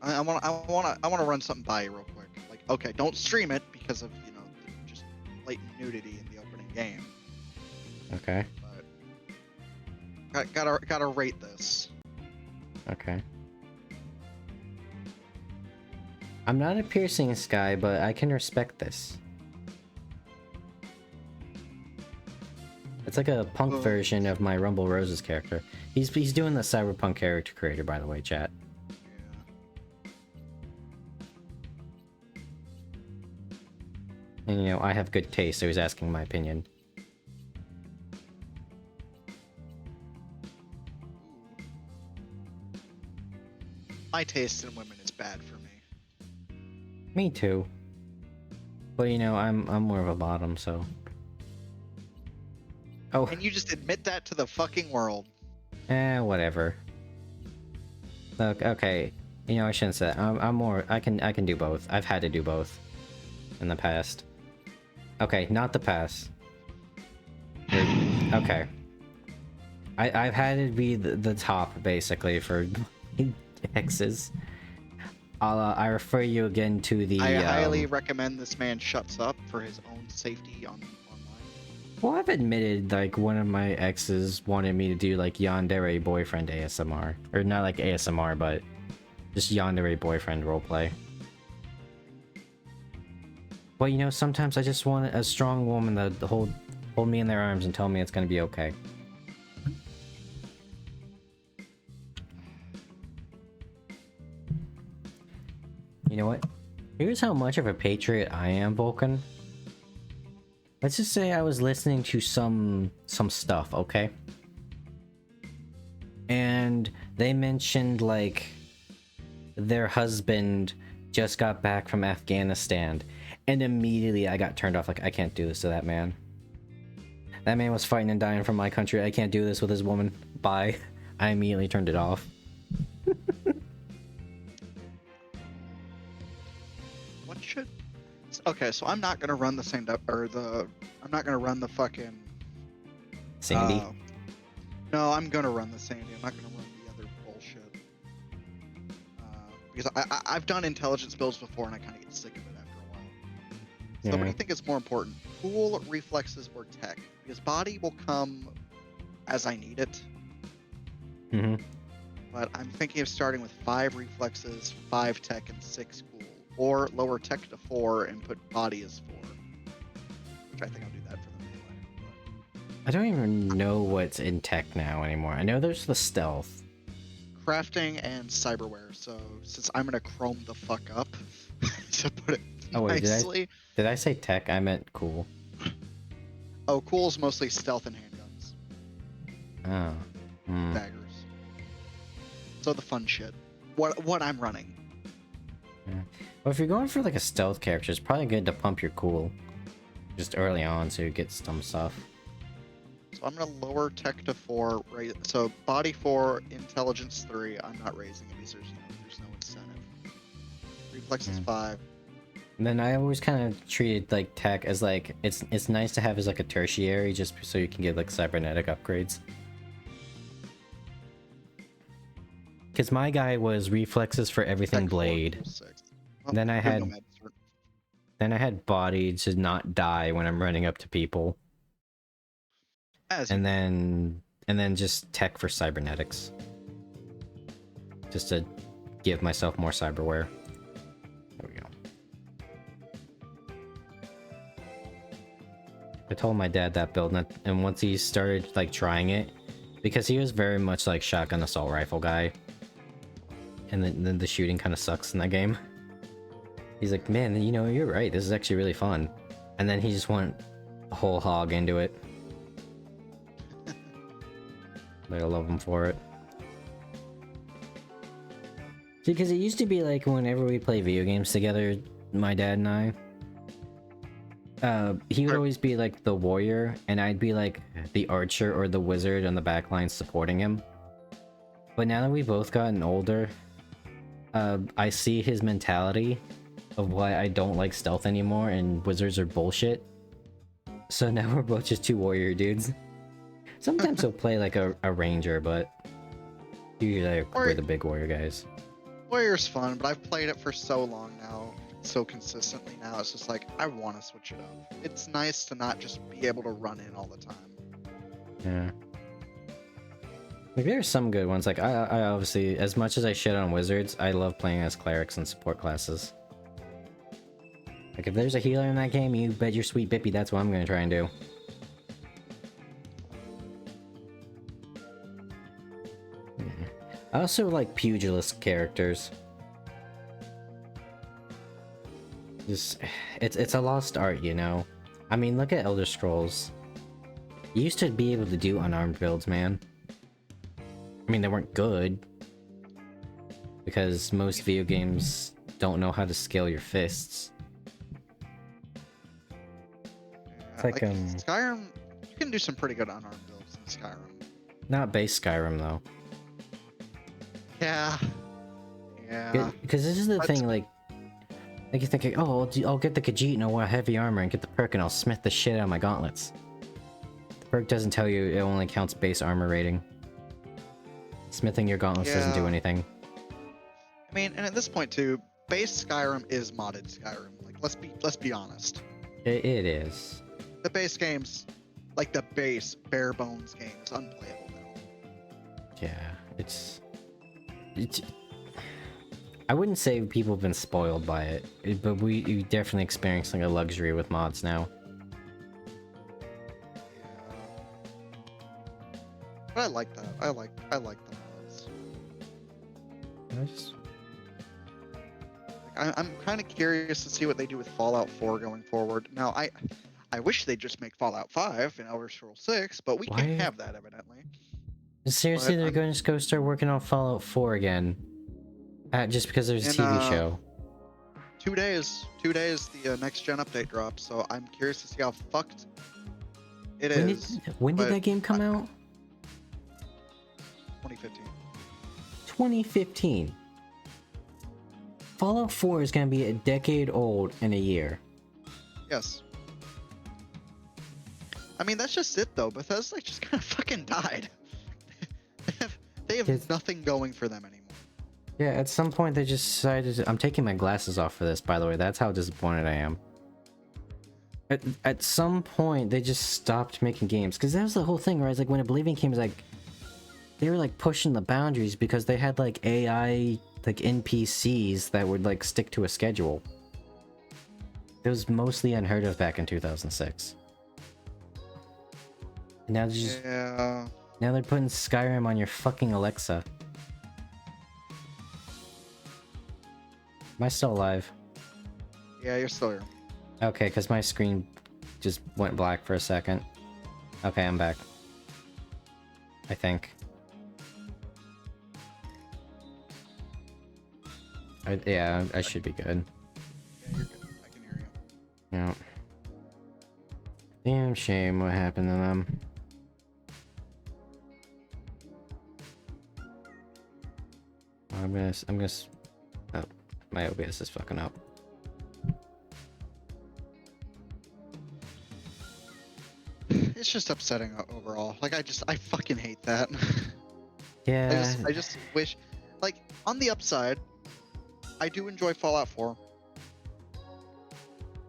to run something by you real quick. Like, okay, don't stream it because of, you know, just blatant nudity in the opening game. Okay. But gotta rate this. Okay. I'm not a piercing guy, but I can respect this. It's like a punk version of my Rumble Roses character. He's doing the cyberpunk character creator, by the way, chat. Yeah. And you know, I have good taste, so he's asking my opinion. My taste in women is bad for me. Me too. But you know, I'm more of a bottom, so. Oh, And you just admit that to the fucking world. whatever. Look, okay. You know, I shouldn't say that. I'm more. I can do both. I've had to do both in the past. Okay, not the past. Okay. I've had to be the top basically for exes. I refer you again to the. I highly recommend this man shuts up for his own safety online. Well, I've admitted like one of my exes wanted me to do like yandere boyfriend ASMR, or not like ASMR, but just yandere boyfriend roleplay. But you know, sometimes I just want a strong woman that hold me in their arms and tell me it's gonna be okay. You know what? Here's how much of a patriot I am, Vulcan. Let's just say I was listening to some stuff, okay? And they mentioned like their husband just got back from Afghanistan, and immediately I got turned off. Like, I can't do this to that man. That man was fighting and dying for my country. I can't do this with his woman. Bye. I immediately turned it off. What should? Okay, so I'm not gonna run the same I'm not gonna run the fucking. Sandy. No, I'm gonna run the Sandy. I'm not gonna run the other bullshit. Because I've done intelligence builds before, and I kind of get sick of it after a while. So what do you think is more important? Cool, reflexes, or tech? Because body will come as I need it. Mm-hmm. But I'm thinking of starting with 5 reflexes, 5 tech, and 6 cool. Or lower tech to 4 and put body as 4. Which I think I'll do that for the melee. I don't even know what's in tech now anymore. I know there's the stealth. Crafting and cyberware. So since I'm gonna chrome the fuck up to put it Wait, nicely. did I say tech? I meant cool. Oh, cool is mostly stealth and handguns. Oh. Hmm. Daggers. So the fun shit. What I'm running. Yeah. Well, if you're going for like a stealth character, it's probably good to pump your cool just early on so you get some stuff. So I'm gonna lower tech to 4, right? So body 4, intelligence 3. I'm not raising it because there's no incentive. Reflexes 5. And then I always kind of treated like tech as like it's nice to have as like a tertiary just so you can get like cybernetic upgrades. Because my guy was reflexes for everything Tech 4, blade. cool 6. Then I had no med cert. Then I had body to not die when I'm running up to people. And then just tech for cybernetics. Just to give myself more cyberware. There we go. I told my dad that build, and once he started like trying it, because he was very much like shotgun assault rifle guy, and then the shooting kind of sucks in that game. He's like, man, you know, you're right. This is actually really fun. And then he just went whole hog into it. But I love him for it. Because it used to be like whenever we play video games together, my dad and I, he would always be like the warrior, and I'd be like the archer or the wizard on the back line supporting him. But now that we've both gotten older, I see his mentality of why I don't like stealth anymore, and wizards are bullshit. So now we're both just 2 warrior dudes. Sometimes he'll play like a ranger, but usually we're the big warrior guys. Warrior's fun, but I've played it for so long now, so consistently now, it's just like, I want to switch it up. It's nice to not just be able to run in all the time. Yeah. Like, there's some good ones. Like, I obviously, as much as I shit on wizards, I love playing as clerics and support classes. Like, if there's a healer in that game, you bet your sweet bippy that's what I'm gonna try and do. Yeah. I also like pugilist characters. Just, it's a lost art, you know? I mean, look at Elder Scrolls. You used to be able to do unarmed builds, man. I mean, they weren't good, because most video games don't know how to scale your fists. It's like, Skyrim, you can do some pretty good unarmed builds in Skyrim. not base Skyrim though. Yeah. Yeah. Because this is the But- thing, like you think, oh, I'll get the Khajiit and I'll wear heavy armor and get the perk and I'll smith the shit out of my gauntlets. The perk doesn't tell you it only counts base armor rating. Smithing your gauntlets doesn't do Yeah. anything. I mean, and at this point too, base Skyrim is modded Skyrim. Like, let's be honest. It is. The base game's like the base bare bones game is unplayable now. Yeah, it's. I wouldn't say people have been spoiled by it, but we definitely experiencing a luxury with mods now. But I like that. I like the mods. I'm kind of curious to see what they do with Fallout 4 going forward. Now, I wish they'd just make Fallout 5 and Elder Scrolls 6, but we Why? can't have that evidently. Seriously, But they're I'm- going to go start working on Fallout 4 again, just because there's a And, TV show. 2 days, the next gen update drops. So I'm curious to see how fucked it is. When did but that game come out? 2015. 2015. Fallout 4 is going to be a decade old in a year. Yes. I mean, that's just it though. Bethesda just kind of fucking died. they have It's- nothing going for them anymore. Yeah, at some point they just decided I'm taking my glasses off for this, by the way. That's how disappointed I am. At some point they just stopped making games. Because that was the whole thing, right? It's like when Oblivion came, it was like they were like pushing the boundaries because they had like AI, like NPCs that would like stick to a schedule. It was mostly unheard of back in 2006. And now they're just Yeah. now they're putting Skyrim on your fucking Alexa. Am I still alive? Yeah, you're still here. Okay, because my screen just went black for a second. Okay, I'm back. I think. Yeah, I should be good. Yeah, you're good. I can hear you. Yeah. Damn shame what happened to them. Oh, my OBS is fucking up. It's just upsetting overall. Like, I fucking hate that. Yeah. I just wish, like, on the upside, I do enjoy Fallout 4.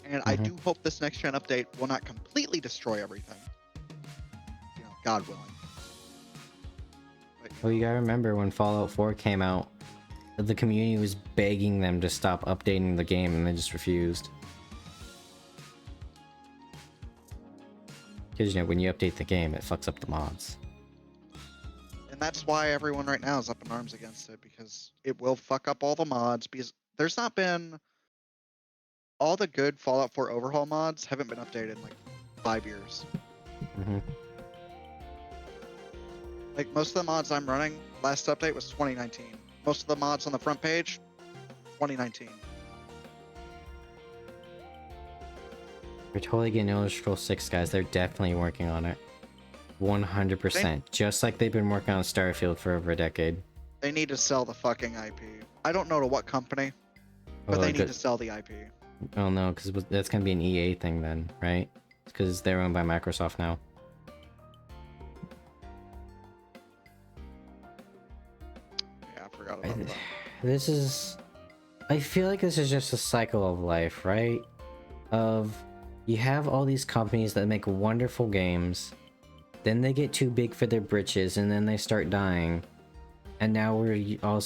And I Mhm. do hope this next gen update will not completely destroy everything. You know, God willing. But, Well, you gotta remember when Fallout 4 came out, the community was begging them to stop updating the game and they just refused. Because, you know, when you update the game, it fucks up the mods. and that's why everyone right now is up in arms against it, because it will fuck up all the mods, because there's not been... All the good Fallout 4 overhaul mods haven't been updated in like 5 years. Mm-hmm. Like, most of the mods I'm running, last update was 2019. Most of the mods on the front page, 2019. We're totally getting Elder Scrolls 6, guys. They're definitely working on it. 100%. Just like they've been working on Starfield for over a decade. They need to sell the fucking IP. I don't know to what company, but Oh, they need good. to sell the IP. Oh no, because that's gonna be an EA thing then, right? Because they're owned by Microsoft now. Yeah, I forgot about that. This is... I feel like this is just a cycle of life, right? Of... You have all these companies that make wonderful games, then they get too big for their britches, and then they start dying. And now we're all...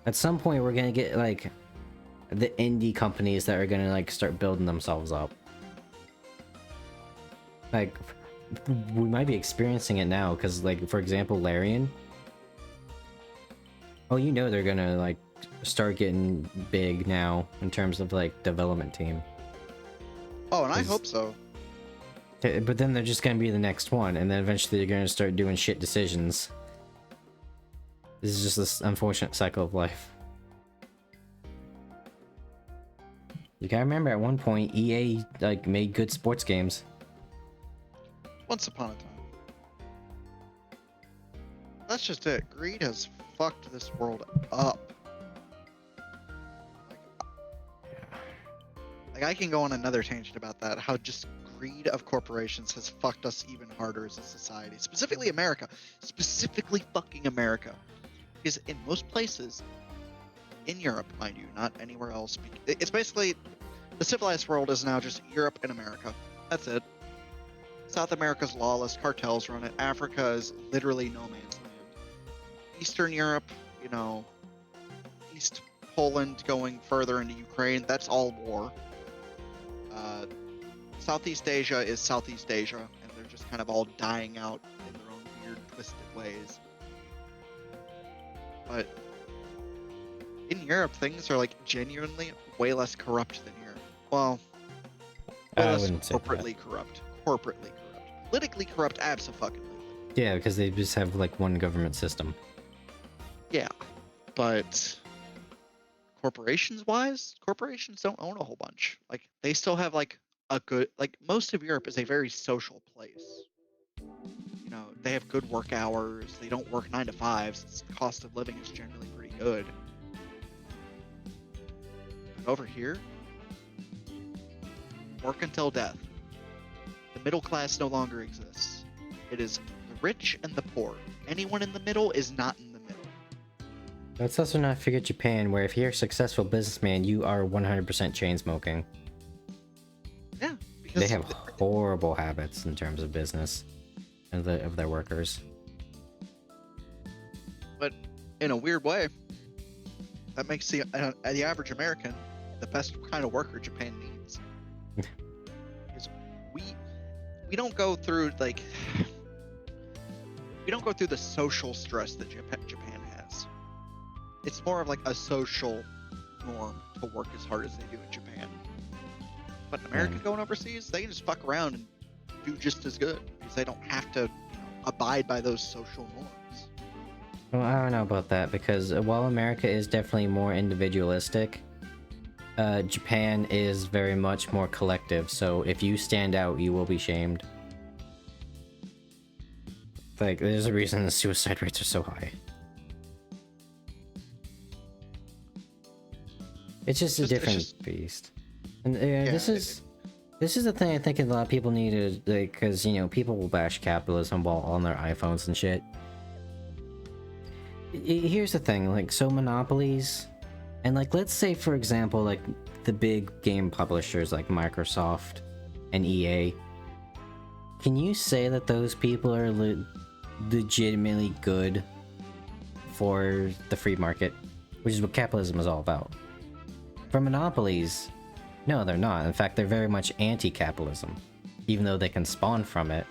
At some point, we're gonna get, like... the indie companies that are gonna, like, start building themselves up. Like... We might be experiencing it now, because, like, for example, Larian... Oh, you know they're gonna, like, start getting big now in terms of, like, development team. Oh, and I Is- hope so. But then they're just gonna be the next one, and then eventually they're gonna start doing shit decisions. This is just this unfortunate cycle of life. You gotta remember, at one point, EA like made good sports games. Once upon a time. That's just it. Greed has fucked this world up. Like I can go on another tangent about that. How just greed of corporations has fucked us even harder as a society. Specifically America. Specifically fucking America. Because in most places, in Europe, mind you, not anywhere else. It's basically, the civilized world is now just Europe and America. That's it. South America's lawless, cartels run it. Africa is literally no man's land. Eastern Europe, you know, East Poland going further into Ukraine, that's all war. Southeast Asia is Southeast Asia, and they're just kind of all dying out in their own weird, twisted ways. But in Europe, things are like genuinely way less corrupt than here. Well, way I less wouldn't say that. corporately corrupt. Corporately corrupt. Politically corrupt, absolutely. Yeah, because they just have like one government system. Yeah, but corporations-wise, corporations don't own a whole bunch. Like, they still have like a good, like most of Europe is a very social place. You know, they have good work hours. They don't work 9 to 5s. The cost of living is generally pretty good. But over here, work until death. The middle class no longer exists. It is the rich and the poor. Anyone in the middle is not in the middle. Let's also not forget Japan, where if you're a successful businessman, you are 100% chain smoking. Yeah, because They have horrible habits in terms of business and of their workers. But in a weird way, that makes the average American the best kind of worker Japan needs. Because we don't go through like we don't go through the social stress that Japan has. It's more of like a social norm to work as hard as they do in Japan. But in America going overseas, they can just fuck around and do just as good because they don't have to, abide by those social norms. Well, I don't know about that, because while America is definitely more individualistic, Japan is very much more collective, so if you stand out, you will be shamed. Like, there's a reason the suicide rates are so high. It's just a different beast. And this is the thing I think a lot of people need to, like, because, people will bash capitalism while on their iPhones and shit. Here's the thing, like, so monopolies, and like, let's say for example, like, the big game publishers like Microsoft and EA, can you say that those people are legitimately good for the free market, which is what capitalism is all about? For monopolies, no, they're not. In fact, they're very much anti-capitalism, even though they can spawn from it,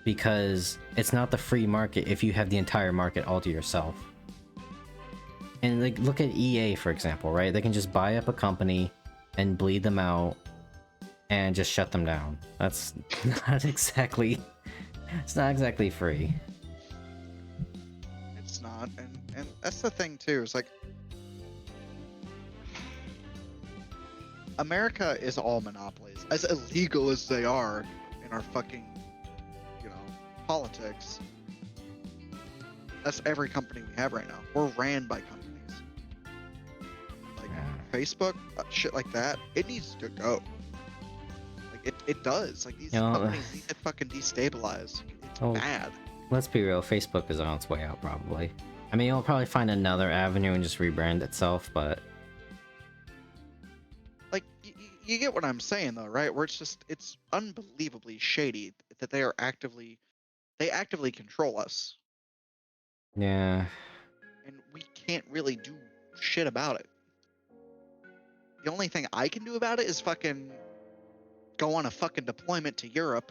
because it's not the free market if you have the entire market all to yourself. And like, look at EA, for example, right? They can just buy up a company and bleed them out and just shut them down. That's not exactly... It's not exactly free. It's not, and that's the thing too, is like, America is all monopolies. As illegal as they are in our fucking, politics, that's every company we have right now. We're ran by companies. Like, Facebook, shit like that, it needs to go. Like, it does. Like, these companies need to fucking destabilize. It's bad. Let's be real, Facebook is on its way out, probably. I mean, it'll probably find another avenue and just rebrand itself, but... Like, you get what I'm saying, though, right? Where it's unbelievably shady that they actively control us. Yeah. And we can't really do shit about it. The only thing I can do about it is fucking go on a fucking deployment to Europe,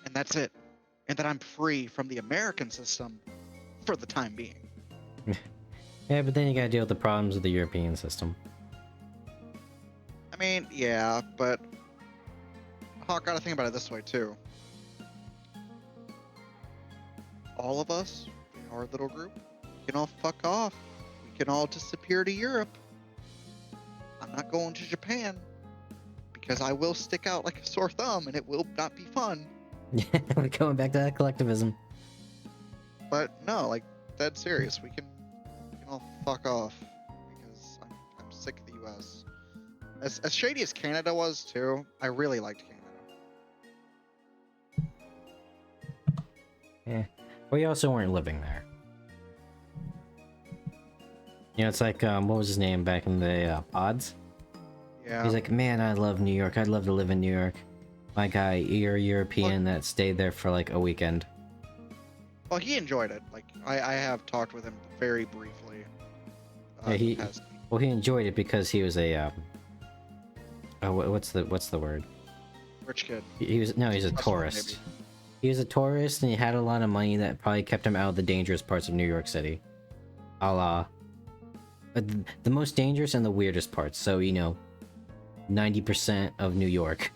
and that's it. And then I'm free from the American system for the time being. Yeah, but then you gotta deal with the problems of the European system. I mean, yeah, but Hawke, gotta think about it this way too. All of us, in our little group, we can all fuck off. We can all disappear to Europe. I'm not going to Japan because I will stick out like a sore thumb and it will not be fun. Yeah, we're going back to that collectivism. But no, like, dead serious. We can all fuck off because I'm sick of the U.S. As shady as Canada was too, I really liked Canada. Yeah. We also weren't living there. You know, it's like, what was his name back in the Pods? Yeah. He's like, man, I love New York. I'd love to live in New York. My guy, you're a European that stayed there for like a weekend. Well, he enjoyed it. Like, I have talked with him very briefly. Yeah, in the past. well, he enjoyed it because he was a, what's the word? Rich kid. He's a Hustler, tourist. maybe. He was a tourist and he had a lot of money that probably kept him out of the dangerous parts of New York City. A la the most dangerous and the weirdest parts. So, you know, 90% of New York.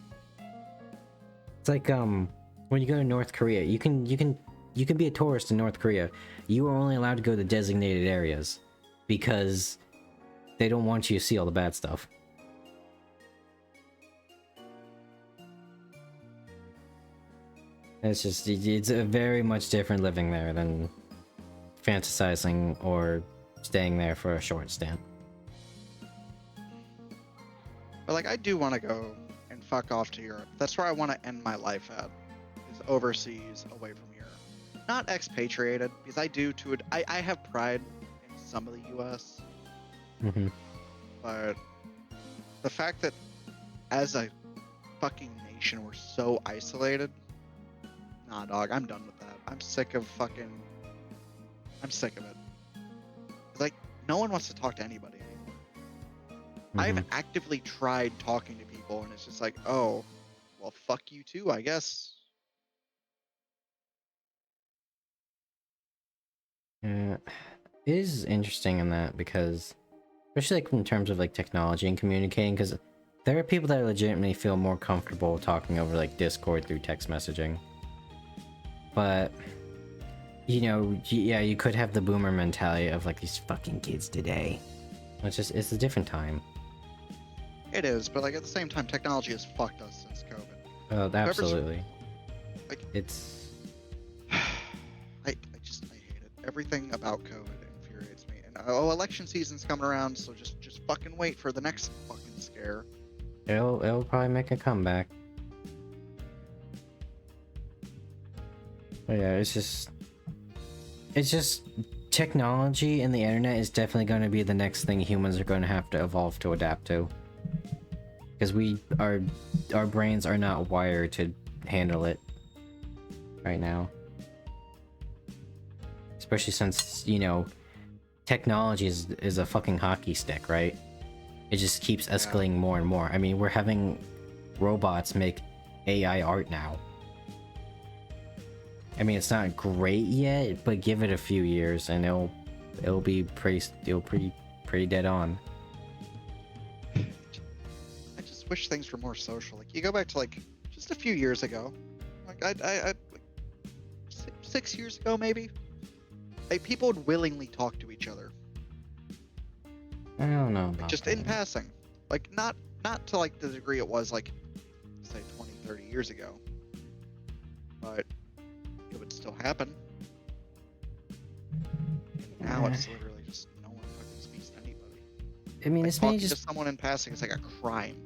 It's like when you go to North Korea, you can be a tourist in North Korea. You are only allowed to go to designated areas because they don't want you to see all the bad stuff. It's a very much different living there than fantasizing or staying there for a short stint. But like, I do want to go and fuck off to Europe. That's where I want to end my life at. Is overseas, away from Europe. Not expatriated, because I have pride in some of the U.S. Mm-hmm. But the fact that as a fucking nation we're so isolated, nah, dog, I'm done with that. I'm sick of it. It's like, no one wants to talk to anybody anymore. I've actively tried talking to people, and it's just like, oh, well, fuck you too, I guess. Yeah, it is interesting in that because, especially like in terms of like technology and communicating, because there are people that legitimately feel more comfortable talking over like Discord through text messaging. But, you know, yeah, you could have the boomer mentality of like these fucking kids today. It's a different time. It is, but like at the same time, technology has fucked us since COVID. Oh, absolutely. Like, It's I hate it. Everything about COVID infuriates me. And election season's coming around, so just fucking wait for the next fucking scare. it'll probably make a comeback. But yeah, it's just technology and the internet is definitely going to be the next thing humans are going to have to evolve to adapt to. Because our brains are not wired to handle it right now. Especially since, you know, technology is a fucking hockey stick, right? It just keeps escalating more and more. I mean, we're having robots make AI art now. I mean, it's not great yet, but give it a few years and it'll be pretty dead on. I just wish things were more social. Like, you go back to like just a few years ago, like I like 6 years ago maybe, like people would willingly talk to each other. I don't know. Like, just in passing, like not to like the degree it was like say 20, 30 years ago, but it would still happen. And now it's literally just no one fucking speaks to anybody. I mean, Like, it's talking mainly just. to someone in passing is like a crime.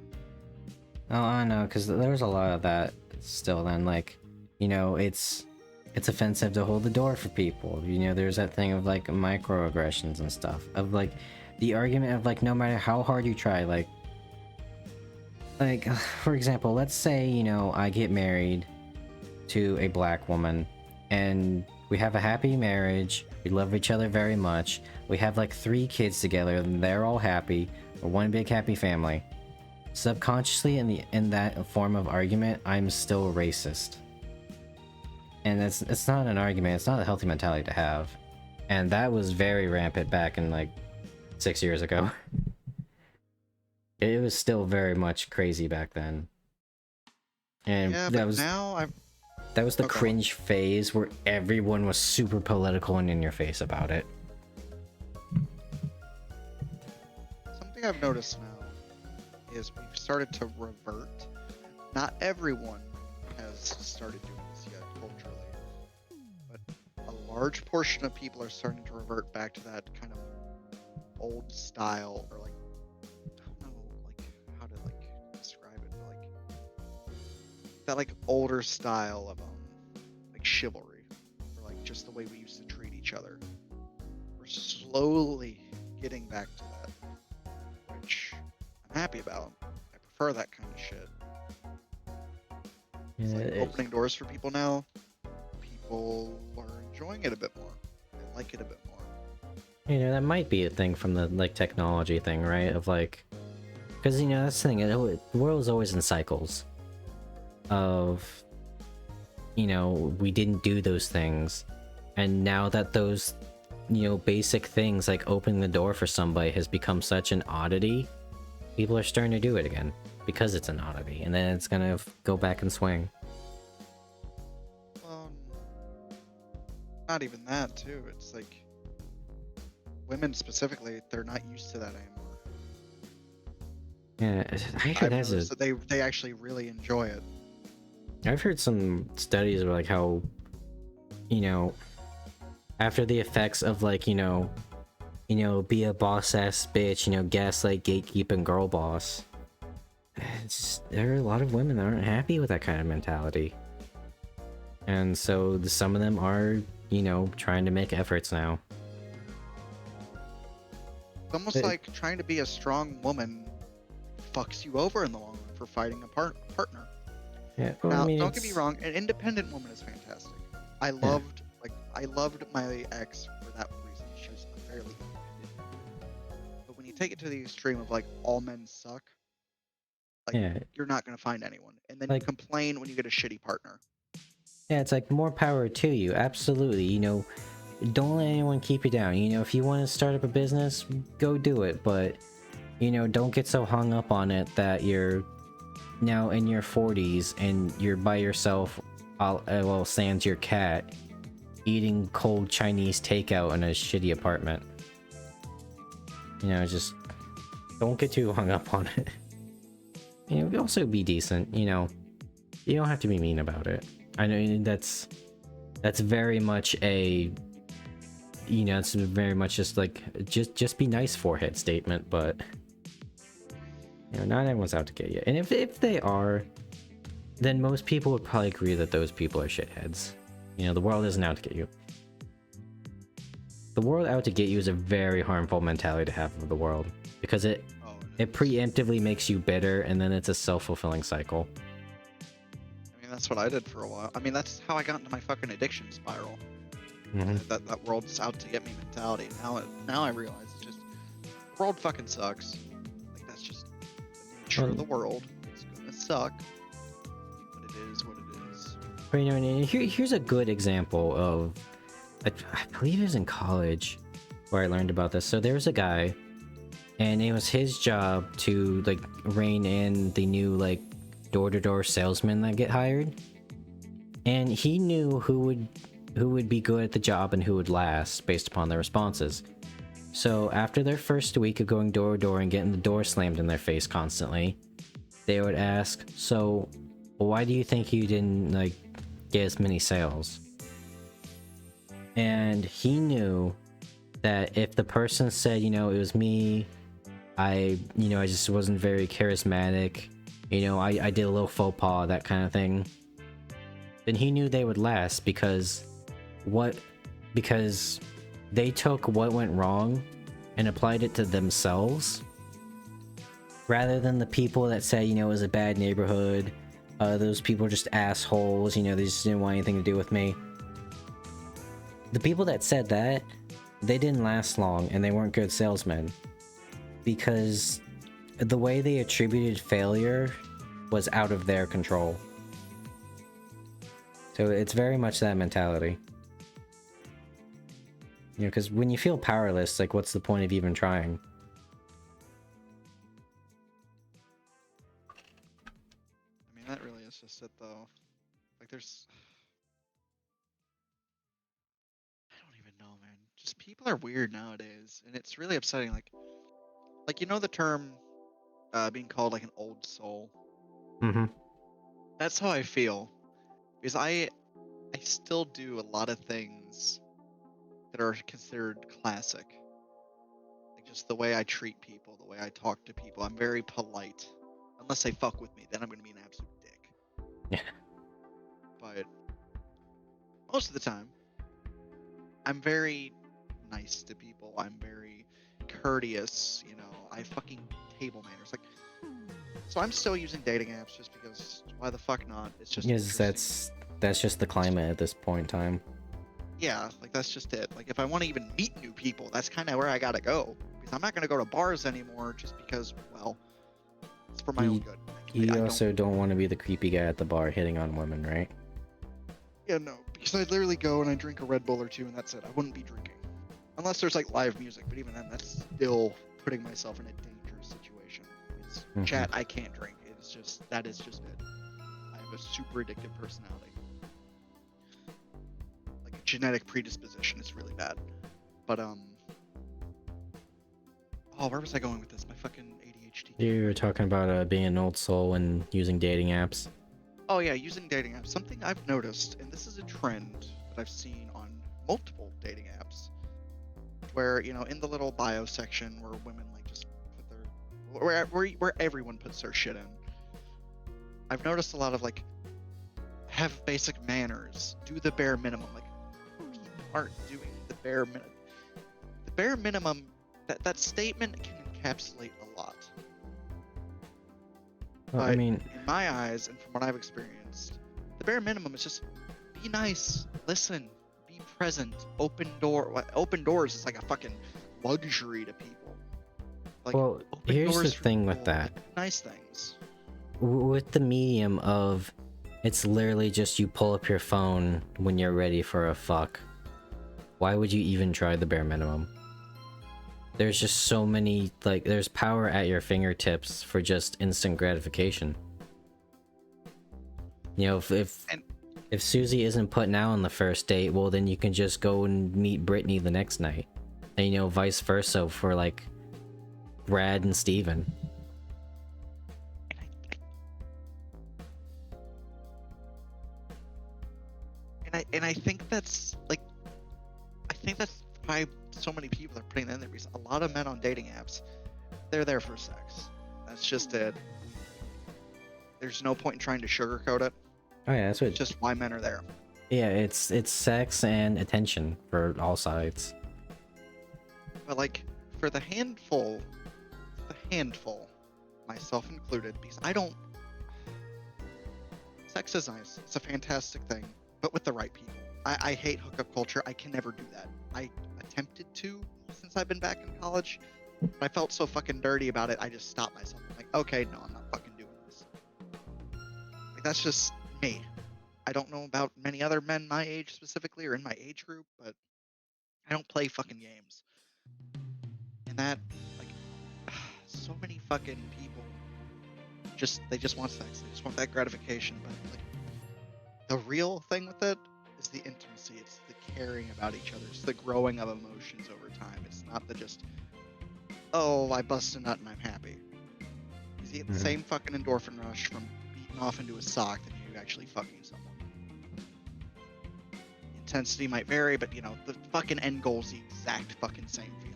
Oh, I know, because there's a lot of that still. Then, like, you know, it's offensive to hold the door for people. You know, there's that thing of like microaggressions and stuff. Of like the argument of like no matter how hard you try, like for example, let's say, you know, I get married to a black woman and we have a happy marriage, we love each other very much, we have like 3 kids together and they're all happy, we're one big happy family. Subconsciously in that form of argument, I'm still racist. And it's not an argument, it's not a healthy mentality to have. And that was very rampant back in like 6 years ago. It was still very much crazy back then. And Yeah, that but was now that was the Okay. cringe phase where everyone was super political and in your face about it. something I've noticed now is we've started to revert. Not everyone has started doing this yet culturally, but a large portion of people are starting to revert back to that kind of old style, or like, I don't know, like how to like describe it, but like that like older style of like chivalry, or like just the way we used to treat each other. We're slowly getting back to that, which I'm happy about. I prefer that kind of shit. It's like opening doors for people now. People are enjoying it a bit more. They like it a bit more. You know, that might be a thing from the like technology thing, right? Of like, because you know that's the thing. The world is always in cycles. Of, you know, we didn't do those things, and now that those, you know, basic things like opening the door for somebody has become such an oddity, people are starting to do it again because it's an oddity, and then it's gonna go back and swing. Not even that too. It's like women specifically, they're not used to that anymore. Yeah, I heard I've noticed that they actually really enjoy it. I've heard some studies of like how, you know, after the effects of like, you know, be a boss ass bitch, you know, gaslight, gatekeep, and girl boss. There are a lot of women that aren't happy with that kind of mentality, and so some of them are, you know, trying to make efforts now. It's almost like trying to be a strong woman fucks you over in the long run for fighting a partner. Yeah, well, now, I mean, don't get me wrong, an independent woman is fantastic. I loved my ex for that reason. She was fairly independent. But when you take it to the extreme of like all men suck, like you're not gonna find anyone. And then like, you complain when you get a shitty partner. Yeah, it's like more power to you. Absolutely. You know, don't let anyone keep you down. You know, if you want to start up a business, go do it. But, you know, don't get so hung up on it that you're now in your 40s and you're by yourself, well, sans your cat, eating cold Chinese takeout in a shitty apartment. You know, just don't get too hung up on it. You know, also be decent. You know, you don't have to be mean about it. I know that's very much a, you know, it's very much just like just be nice forehead statement, but you know, not everyone's out to get you. And if they are, then most people would probably agree that those people are shitheads. You know, the world isn't out to get you. The world out to get you is a very harmful mentality to have of the world, because it preemptively makes you bitter, and then it's a self-fulfilling cycle. I mean, that's what I did for a while. I mean, that's how I got into my fucking addiction spiral. That world's out to get me mentality. Now I realize it's just the world fucking sucks. Like that's just the nature of the world. It's gonna suck, but it is what it is. But you know, and here's a good example of, I believe it was in college where I learned about this. So there was a guy, and it was his job to like rein in the new like door-to-door salesmen that get hired, and he knew who would be good at the job and who would last based upon their responses. So after their first week of going door to door and getting the door slammed in their face constantly, they would ask, so why do you think you didn't like get as many sales? And he knew that if the person said, you know, it was me, I just wasn't very charismatic, you know, I did a little faux pas, that kind of thing, then he knew they would last, because they took what went wrong and applied it to themselves, rather than the people that said, you know, it was a bad neighborhood, those people are just assholes, you know, they just didn't want anything to do with me. The people that said that, they didn't last long, and they weren't good salesmen, because the way they attributed failure was out of their control. So it's very much that mentality. You know, because when you feel powerless, like, what's the point of even trying? I mean, that really is just it, though. Like, I don't even know, man. Just people are weird nowadays, and it's really upsetting. Like you know the term being called like an old soul. Mm-hmm. That's how I feel, because I still do a lot of things that are considered classic. Like just the way I treat people, the way I talk to people. I'm very polite. Unless they fuck with me, then I'm gonna be an absolute dick. Yeah. But most of the time, I'm very nice to people. I'm very courteous. You know, I fucking table manners. Like, so I'm still using dating apps just because. Why the fuck not? It's just Yes, interesting. that's just the climate at this point in time. Yeah, like that's just it. Like if I want to even meet new people, that's kind of where I gotta go. Because I'm not gonna go to bars anymore just because, well, it's for my own You, good. you I also don't want to be the creepy guy at the bar hitting on women, right? Yeah, no, because I literally go and I drink a Red Bull or two, and that's it. I wouldn't be drinking unless there's like live music. But even then, that's still putting myself in a dangerous situation. It's Mhm. chat. I can't drink. It's just that is just it. I have a super addictive personality. Like a genetic predisposition is really bad. But oh, where was I going with this? My fucking ADHD. You were talking about being an old soul and using dating apps. Oh yeah, using dating apps. Something I've noticed, and this is a trend that I've seen on multiple dating apps, where you know, in the little bio section where women like just put their where everyone puts their shit in. I've noticed a lot of like have basic manners, do the bare minimum. Like people aren't doing the bare minimum. The bare minimum. That statement can encapsulate a lot. Well, But I mean, in my eyes, and from what I've experienced, the bare minimum is just be nice, listen, be present, open door. Open doors is like a fucking luxury to people. Like, well, open here's the doors for thing with people, that. like, nice things. With the medium of, it's literally just you pull up your phone when you're ready for a fuck. Why would you even try the bare minimum? There's just so many, like, there's power at your fingertips for just instant gratification. You know, And if Susie isn't putting out on the first date, well, then you can just go and meet Brittany the next night. And, you know, vice versa for, like, Brad and Steven. I think that's like, I think that's why so many people are putting that in there, because a lot of men on dating apps, they're there for sex. That's just it. There's no point in trying to sugarcoat it. Oh yeah, that's what. It's just why men are there. Yeah, it's sex and attention for all sides. But like for the handful, myself included, because I don't. Sex is nice. It's a fantastic thing, but with the right people. I hate hookup culture. I can never do that. I attempted to since I've been back in college, but I felt so fucking dirty about it. I just stopped myself. I'm like, okay, no, I'm not fucking doing this. Like that's just me. I don't know about many other men my age specifically or in my age group, but I don't play fucking games. And that, like, so many fucking people they just want sex. They just want that gratification. But like, the real thing with it is the intimacy. It's the caring about each other. It's the growing of emotions over time. It's not the just, oh, I bust a nut and I'm happy. You get the same fucking endorphin rush from beating off into a sock than you actually fucking someone. The intensity might vary, but you know, the fucking end goal is the exact fucking same feeling.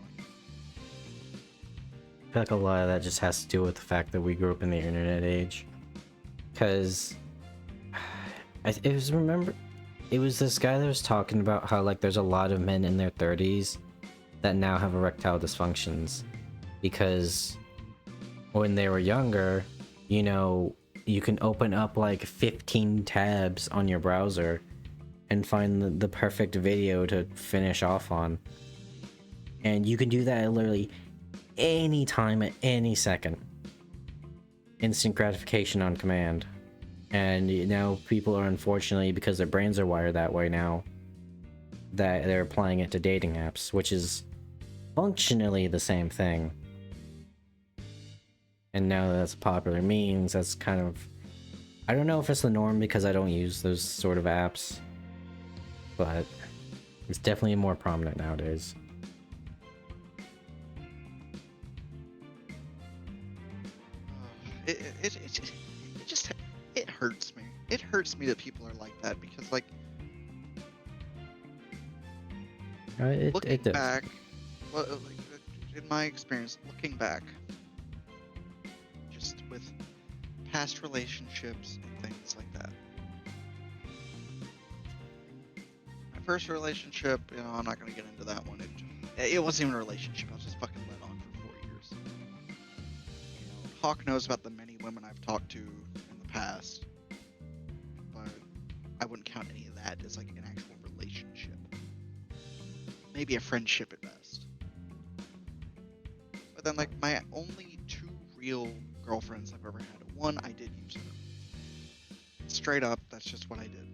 I feel like a lot of that just has to do with the fact that we grew up in the internet age. Because it was this guy that was talking about how like there's a lot of men in their 30s that now have erectile dysfunctions because when they were younger, you know, you can open up like 15 tabs on your browser and find the perfect video to finish off on. And you can do that at literally any time at any second. Instant gratification on command. And now people are, unfortunately, because their brains are wired that way now, that they're applying it to dating apps, which is functionally the same thing. And now that that's a popular means, that's kind of, I don't know if it's the norm because I don't use those sort of apps, but it's definitely more prominent nowadays. it just it hurts me. It hurts me that people are like that because like looking it does. back, well, like, in my experience, looking back, just with past relationships and things like that. My first relationship, I'm not gonna get into that one. It wasn't even a relationship. I was just fucking let on for 4 years. Hawke knows about the many women I've talked to in the past, but I wouldn't count any of that as like an actual relationship. Maybe a friendship at best. But then, like, my only 2 real girlfriends I've ever had. One, I did use her. Straight up, that's just what I did.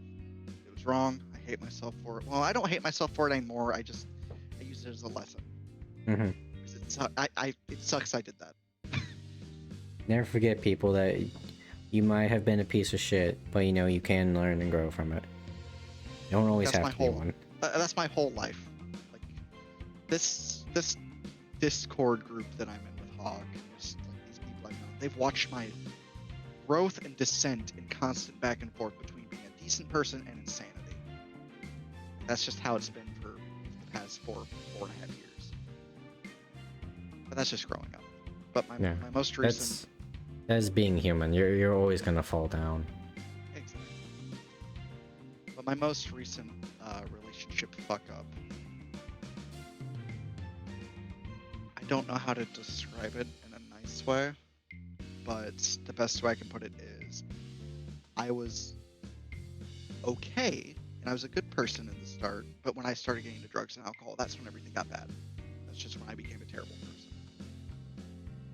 It was wrong. I hate myself for it. Well, I don't hate myself for it anymore. I used it as a lesson. Mm-hmm. It sucks I did that. Never forget, people, that you might have been a piece of shit, but you can learn and grow from it. You don't always That's have to be one. That's my whole life. Like, this Discord group that I'm in with Hawke, just like these people I've known, they've watched my growth and descent in constant back and forth between being a decent person and insanity. That's just how it's been for the past 4.5 years. But that's just growing up. But my most recent... That's being human. You're always gonna fall down. Exactly. But my most recent relationship fuck up, I don't know how to describe it in a nice way, but the best way I can put it is I was okay and I was a good person in the start, but when I started getting into drugs and alcohol, that's when everything got bad. That's just when I became a terrible person.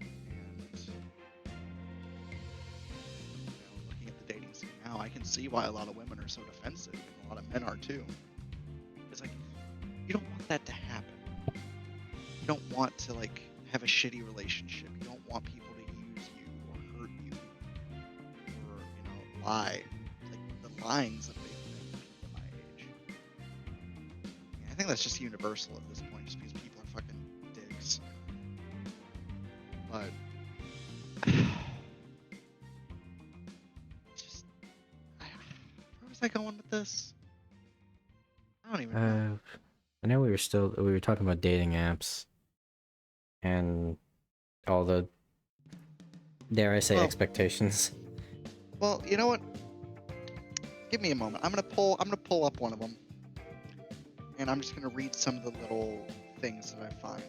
And looking at the dating scene now, I can see why a lot of women are so defensive, and a lot of men are too. It's like, you don't want that to happen. You don't want to like have a shitty relationship. You don't want people to use you or hurt you or lie. Like the lying's a big thing at my age. I think that's just universal at this point, just because people are fucking dicks. But just where was I going with this? I don't even know. I know we were talking about dating apps and all the, dare I say, expectations. Well, you know what? Give me a moment. I'm gonna pull up one of them, and I'm just gonna read some of the little things that I find.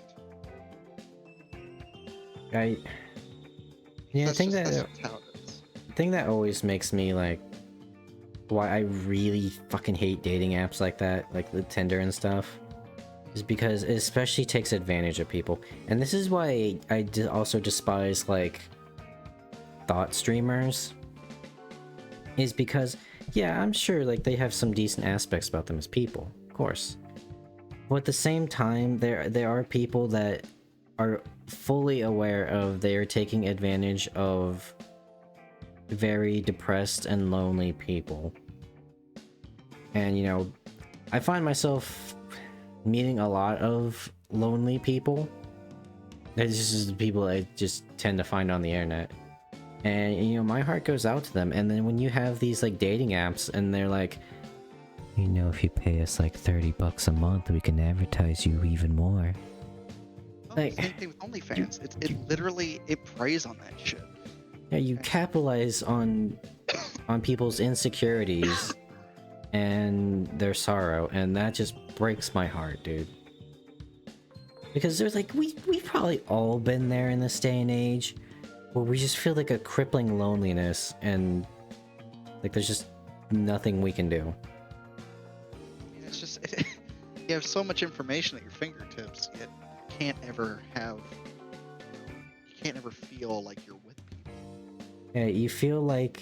I think that's just how it is. the thing that always makes me like, why I really fucking hate dating apps like that, like the Tinder and stuff, is because it especially takes advantage of people. And this is why I also despise like thought streamers, is because yeah, I'm sure like they have some decent aspects about them as people, of course, but at the same time there are people that are fully aware of they are taking advantage of very depressed and lonely people. And I find myself meeting a lot of lonely people. It's just the people I just tend to find on the internet. And my heart goes out to them. And then when you have these like dating apps and they're like, if you pay us like $30 a month, we can advertise you even more. Like, same thing with OnlyFans. It literally preys on that shit. Yeah, you capitalize on people's insecurities and their sorrow, and that just breaks my heart, dude. Because there's like we've probably all been there in this day and age, where we just feel like a crippling loneliness, and like there's just nothing we can do. It's just you have so much information at your fingertips, yet you can't ever feel like you're with people. Yeah, you feel like,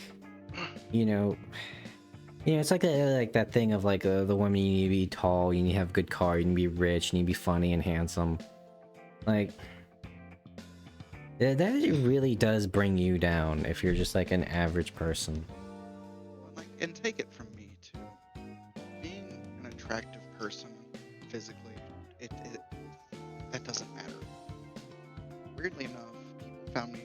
it's like that thing of like the woman, you need to be tall, you need to have a good car, you need to be rich, you need to be funny and handsome. Like, that really does bring you down if you're just like an average person. Like, and take it from me too. Being an attractive person physically, that doesn't matter. Weirdly enough, people found me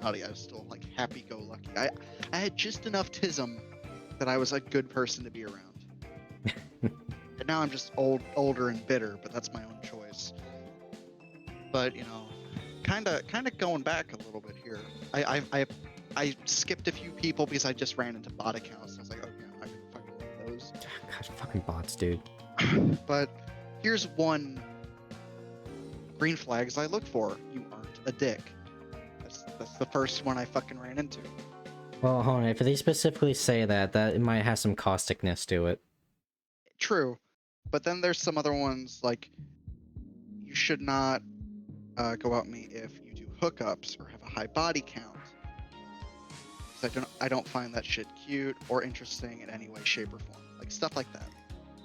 personality. I was still like happy-go-lucky. I had just enough tism that I was a good person to be around. And now I'm just older and bitter, but that's my own choice. But you know, kind of going back a little bit here. I skipped a few people because I just ran into bot accounts. I was like, okay, I'm not gonna fucking do those. God, fucking bots, dude. But here's one green flags I look for. You aren't a dick. That's the first one I fucking ran into. Well, hold on. If they specifically say that, it might have some causticness to it. True, but then there's some other ones like you should not go out me if you do hookups or have a high body count. I don't find that shit cute or interesting in any way, shape, or form. Like stuff like that.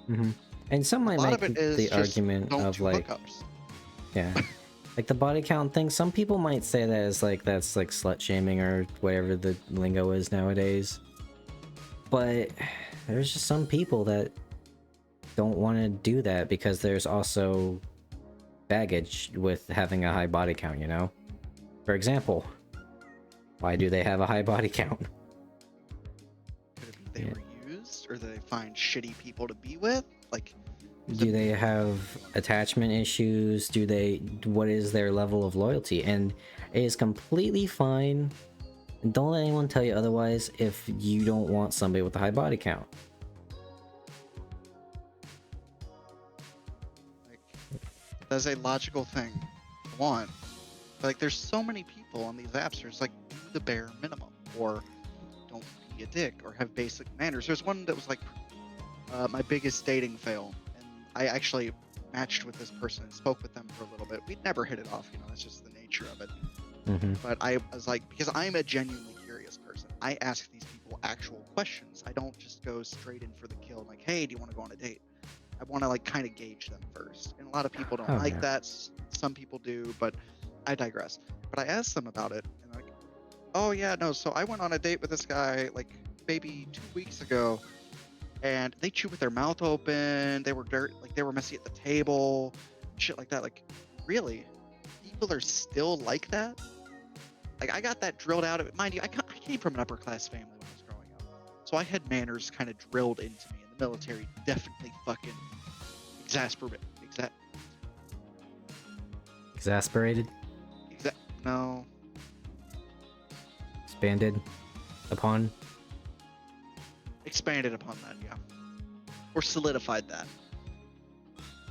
Mm-hmm. And some might A lot make of it is the just argument don't of do like, hookups. yeah, like the body count thing. Some people might say that as like that's like slut shaming or whatever the lingo is nowadays. But there's just some people that don't want to do that because there's also baggage with having a high body count. You know, for example. Why do they have a high body count? Could it be they were used, or do they find shitty people to be with? Like, do they have attachment issues? What is their level of loyalty? And it is completely fine. And don't let anyone tell you otherwise if you don't want somebody with a high body count. like that's a logical thing to want. But, like, there's so many people on these apps. There's like do the bare minimum, or don't be a dick, or have basic manners. There's one that was like my biggest dating fail, and I actually matched with this person and spoke with them for a little bit. We'd never hit it off, you know, that's just the nature of it. Mm-hmm. But I was like, because I'm a genuinely curious person, I ask these people actual questions. I don't just go straight in for the kill, like, hey, do you want to go on a date? I want to like kind of gauge them first. And a lot of people don't like that. Some people do, but I digress. But I asked them about it, and like, oh yeah, no, so I went on a date with this guy like maybe 2 weeks ago, and they chewed with their mouth open. They were like they were messy at the table, shit like that. Like, really? People are still like that? Like, I got that drilled out of it. Mind you, I came from an upper class family when I was growing up, so I had manners kind of drilled into me. And the military definitely fucking exasperated. No. Expanded upon that, yeah. Or solidified that.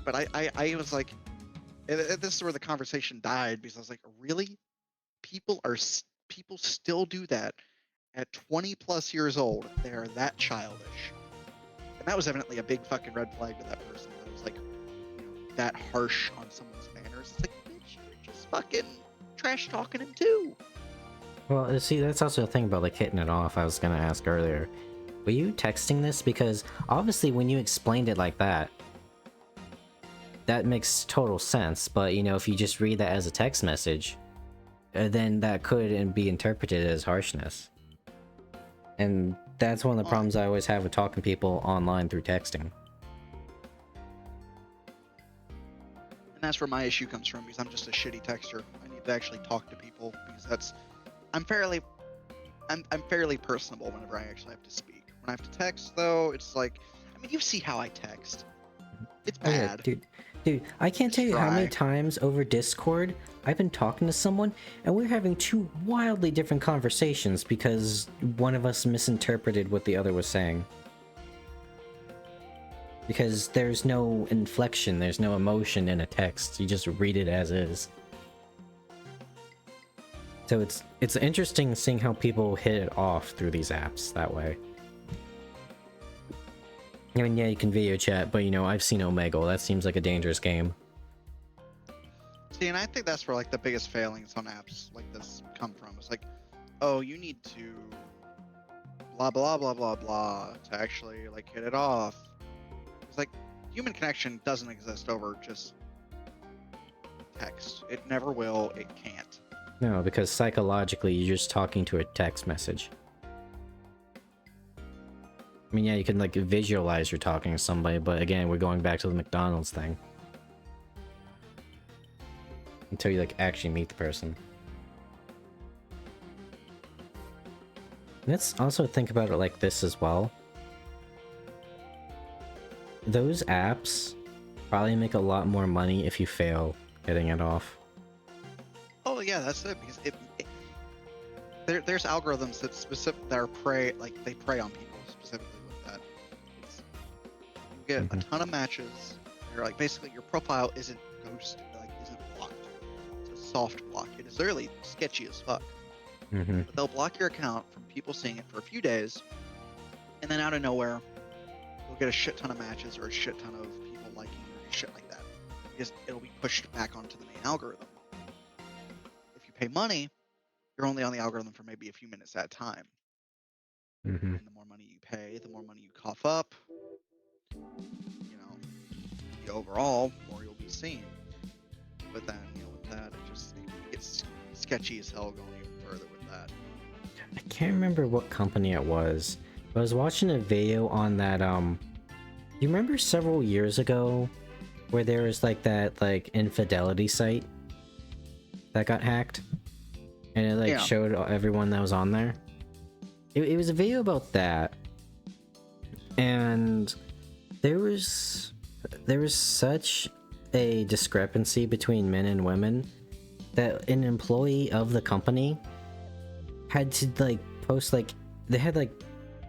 But I was like, this is where the conversation died, because I was like, really? People still do that at 20 plus years old. They are that childish. And that was evidently a big fucking red flag to that person. That was like, you know, that harsh on someone's manners. It's like, bitch, you're just fucking trash talking him too. Well, see, that's also the thing about like hitting it off. I was gonna ask earlier. Were you texting this? Because obviously when you explained it like that, that makes total sense. But you know, if you just read that as a text message, then that could be interpreted as harshness. And that's one of the problems I always have with talking to people online through texting. And that's where my issue comes from, because I'm just a shitty texter. I need to actually talk to people, because I'm fairly personable whenever I actually have to speak. When I have to text, though, it's like, I mean, you see how I text. It's bad. Oh, yeah, dude, I can't tell you how many times over Discord I've been talking to someone and we're having two wildly different conversations because one of us misinterpreted what the other was saying. Because there's no inflection, there's no emotion in a text. You just read it as is. So it's interesting seeing how people hit it off through these apps that way. I mean, yeah, you can video chat, but you know, I've seen Omegle. That seems like a dangerous game. See, and I think that's where like the biggest failings on apps like this come from. It's like, oh, you need to blah blah blah blah blah to actually like hit it off. It's like human connection doesn't exist over just text. It never will. It can't. No, because psychologically, you're just talking to a text message. I mean, yeah, you can like visualize you're talking to somebody, but again, we're going back to the McDonald's thing. Until you like actually meet the person. Let's also think about it like this as well. Those apps probably make a lot more money if you fail getting it off. Oh yeah, that's it. Because there's algorithms that are they prey on people specifically with that. You get a ton of matches. You're like basically your profile isn't ghosted, isn't blocked. It's a soft block. It is literally sketchy as fuck. Mm-hmm. But they'll block your account from people seeing it for a few days, and then out of nowhere, you'll get a shit ton of matches or a shit ton of people liking you or shit like that. Because it'll be pushed back onto the main algorithm. If you pay money, you're only on the algorithm for maybe a few minutes at a time. Mm-hmm. And the more money you pay, the more money you cough up. You know, the overall, more you'll be seen. But then, with that, it gets sketchy as hell going even further with that. I can't remember what company it was, but I was watching a video on that, you remember several years ago where there was that infidelity site that got hacked? And it showed everyone that was on there? It was a video about that. And there was such a discrepancy between men and women that an employee of the company had to post they had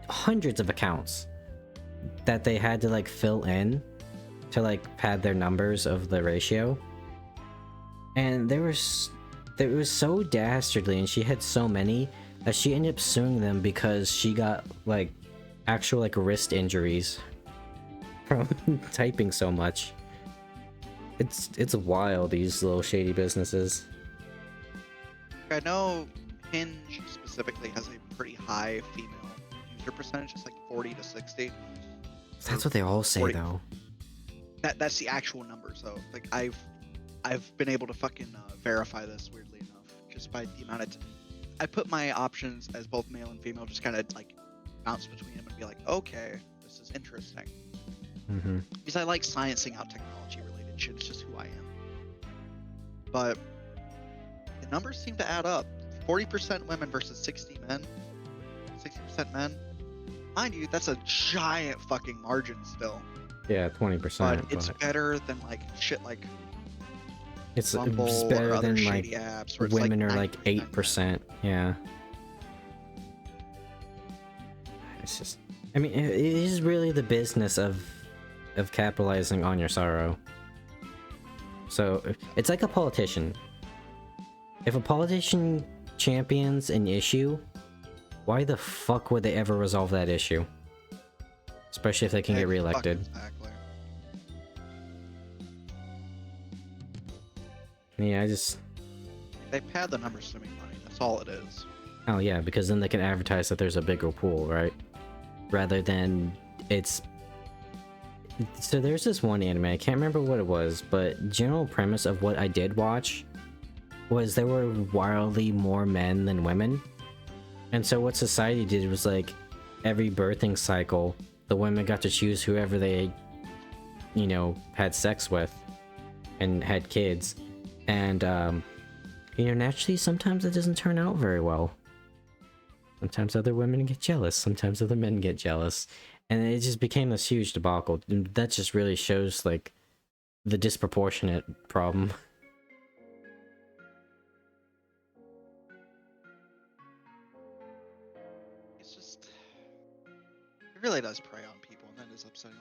hundreds of accounts that they had to fill in to pad their numbers of the ratio, and it was so dastardly, and she had so many that she ended up suing them because she got actual wrist injuries from typing so much. It's wild, these little shady businesses. I know Hinge specifically has a pretty high female user percentage. It's 40 to 60. That's what they all say 40. though. That's the actual number. So I've been able to fucking verify this weirdly enough just by the amount of I put my options as both male and female, just kind of bounce between them and be like, okay, this is interesting. Mm-hmm. Because I like sciencing out technology related shit. It's just who I am. But the numbers seem to add up. 40% women versus 60 men. 60% men. Mind you, that's a giant fucking margin still. Yeah, 20%. But it's better than shit like it's Bumble better or other than shady apps where women it's are 90% 8%. Yeah. It's just, I mean, it is really the business of capitalizing on your sorrow. So it's like a politician. If a politician champions an issue, why the fuck would they ever resolve that issue? Especially if they can get reelected. Exactly. Yeah, I just... They pad the numbers to make money. That's all it is. Oh yeah, because then they can advertise that there's a bigger pool, right? Rather than it's... So there's this one anime, I can't remember what it was, but general premise of what I did watch was there were wildly more men than women. And so what society did was every birthing cycle, the women got to choose whoever they, had sex with and had kids. And, naturally, sometimes it doesn't turn out very well. Sometimes other women get jealous, sometimes other men get jealous. And it just became this huge debacle. And that just really shows, the disproportionate problem. It's just... It really does prey on people, and that is upsetting.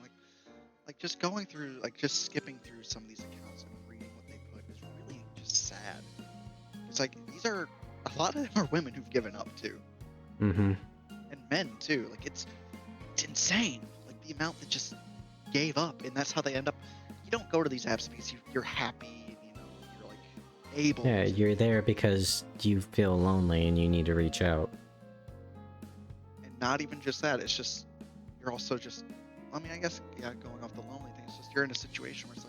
Just going through, just skipping through some of these accounts and reading what they put is really just sad. It's these are... A lot of them are women who've given up, too. Mm-hmm. And men, too. It's insane. The amount that just gave up, and that's how they end up... You don't go to these apps because you're happy, and, you're, able Yeah, to... you're there because you feel lonely and you need to reach out. And not even just that, it's just... You're also just... I mean, I guess, yeah, going off the lonely thing, it's just you're in a situation where it's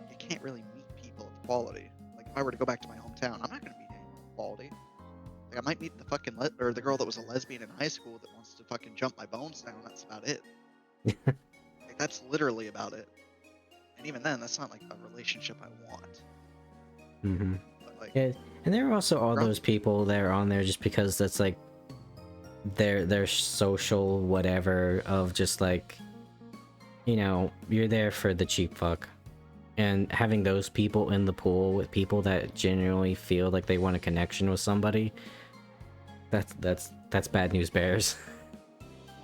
you can't really meet people of quality. If I were to go back to my hometown, I'm not going to meet anyone of quality. I might meet the fucking or the girl that was a lesbian in high school that wants to fucking jump my bones down. That's about it. That's literally about it. And even then, that's not a relationship I want. Mm-hmm. But Yeah, and there are also all those people that are on there just because that's their social whatever of just like, you know, you're there for the cheap fuck. And having those people in the pool with people that genuinely feel like they want a connection with somebody, that's bad news bears.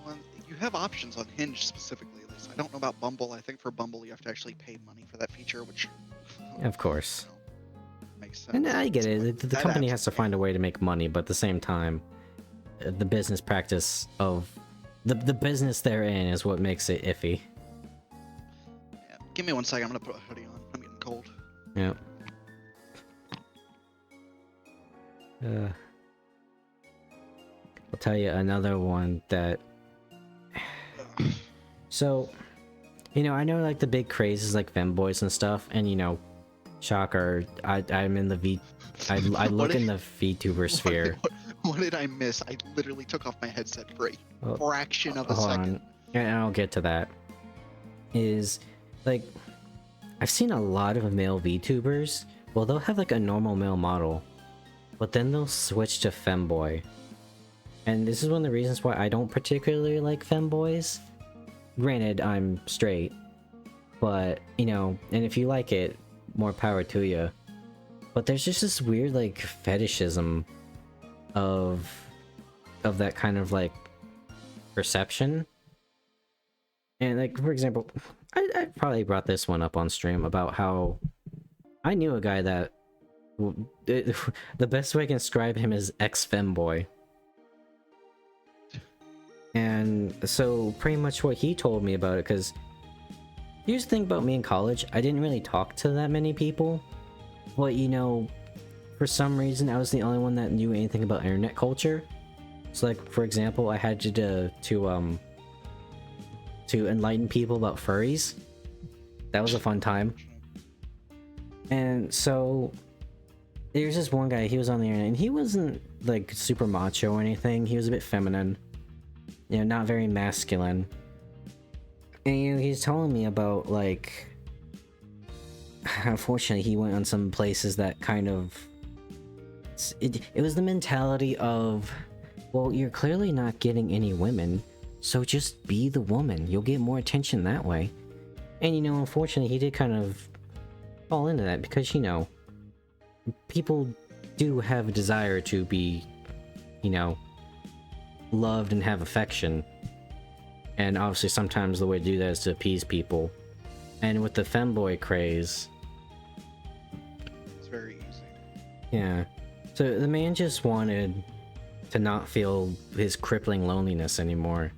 Well, you have options on Hinge specifically, at least. I don't know about Bumble. I think for Bumble you have to actually pay money for that feature, which Of course. you know, makes sense. And I get it. But The that company app's has to find a way to make money, but at the same time, the business practice of the business they're in is what makes it iffy. Yeah. Give me 1 second. I'm gonna put a hoodie on. I'm getting cold. Yeah. I'll tell you another one that. So, you know, I know like the big craze is like femboys and stuff, and you know, shocker, I'm in the V. I look in the VTuber sphere. What did I miss? I literally took off my headset for a Well, fraction of a hold second. on, and I'll get to that. Is like, I've seen a lot of male VTubers. Well, they'll have like a normal male model, but then they'll switch to femboy. And this is one of the reasons why I don't particularly like femboys. Granted, I'm straight, but you know, and if you like it, more power to you. But there's just this weird like fetishism of that kind of like perception. And like, for example, I probably brought this one up on stream about how I knew a guy that the best way I can describe him is ex-femboy. And so pretty much what he told me about it, because here's the thing about me in college, I didn't really talk to that many people. But you know, for some reason I was the only one that knew anything about internet culture. So like, for example, I had to enlighten people about furries. That was a fun time. And so there's this one guy, he was on the internet, and he wasn't like super macho or anything. He was a bit feminine, you know, not very masculine. And you know, he's telling me about like, unfortunately he went on some places that kind of, it was the mentality of, well, you're clearly not getting any women, so just be the woman, you'll get more attention that way. And you know, unfortunately he did kind of fall into that, because you know, people do have a desire to be, you know, loved and have affection. And obviously sometimes the way to do that is to appease people. And with the femboy craze, It's very easy. yeah. So the man just wanted to not feel his crippling loneliness anymore.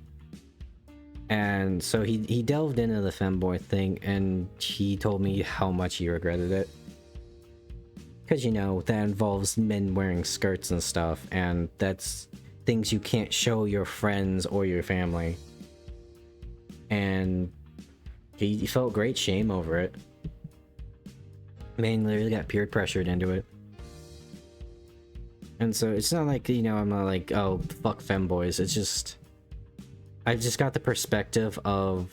And so he delved into the femboy thing, and he told me how much he regretted it. Because, you know, that involves men wearing skirts and stuff, and that's things you can't show your friends or your family. And he felt great shame over it. Man literally got peer pressured into it. And so it's not like, you know, I'm not like, oh, fuck femboys. It's just, I just got the perspective of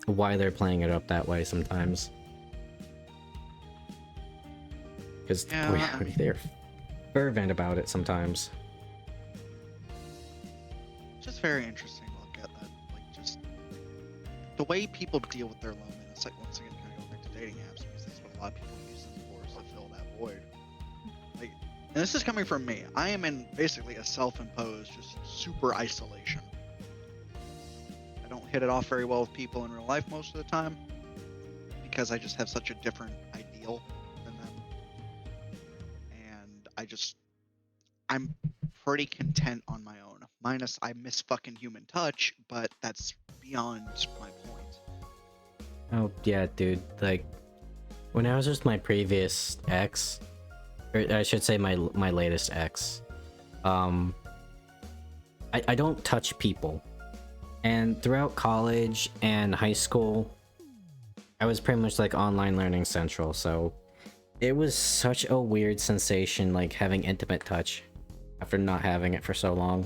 why they're playing it up that way sometimes. Because Yeah. they're fervent about it sometimes. It's just very interesting to look at that. Like, just the way people deal with their loneliness. Like, once again, kind of going back to dating apps, because that's what a lot of people use them for, is to fill that void. Like, and this is coming from me. I am in basically a self-imposed, just super isolation. I don't hit it off very well with people in real life most of the time, because I just have such a different ideal than them. And I'm pretty content on my own. Minus, I miss fucking human touch, but that's beyond my point. Oh, yeah, dude. Like, when I was with my previous ex, or I should say my latest ex, I don't touch people. And throughout college and high school, I was pretty much like online learning central, so it was such a weird sensation, like having intimate touch after not having it for so long.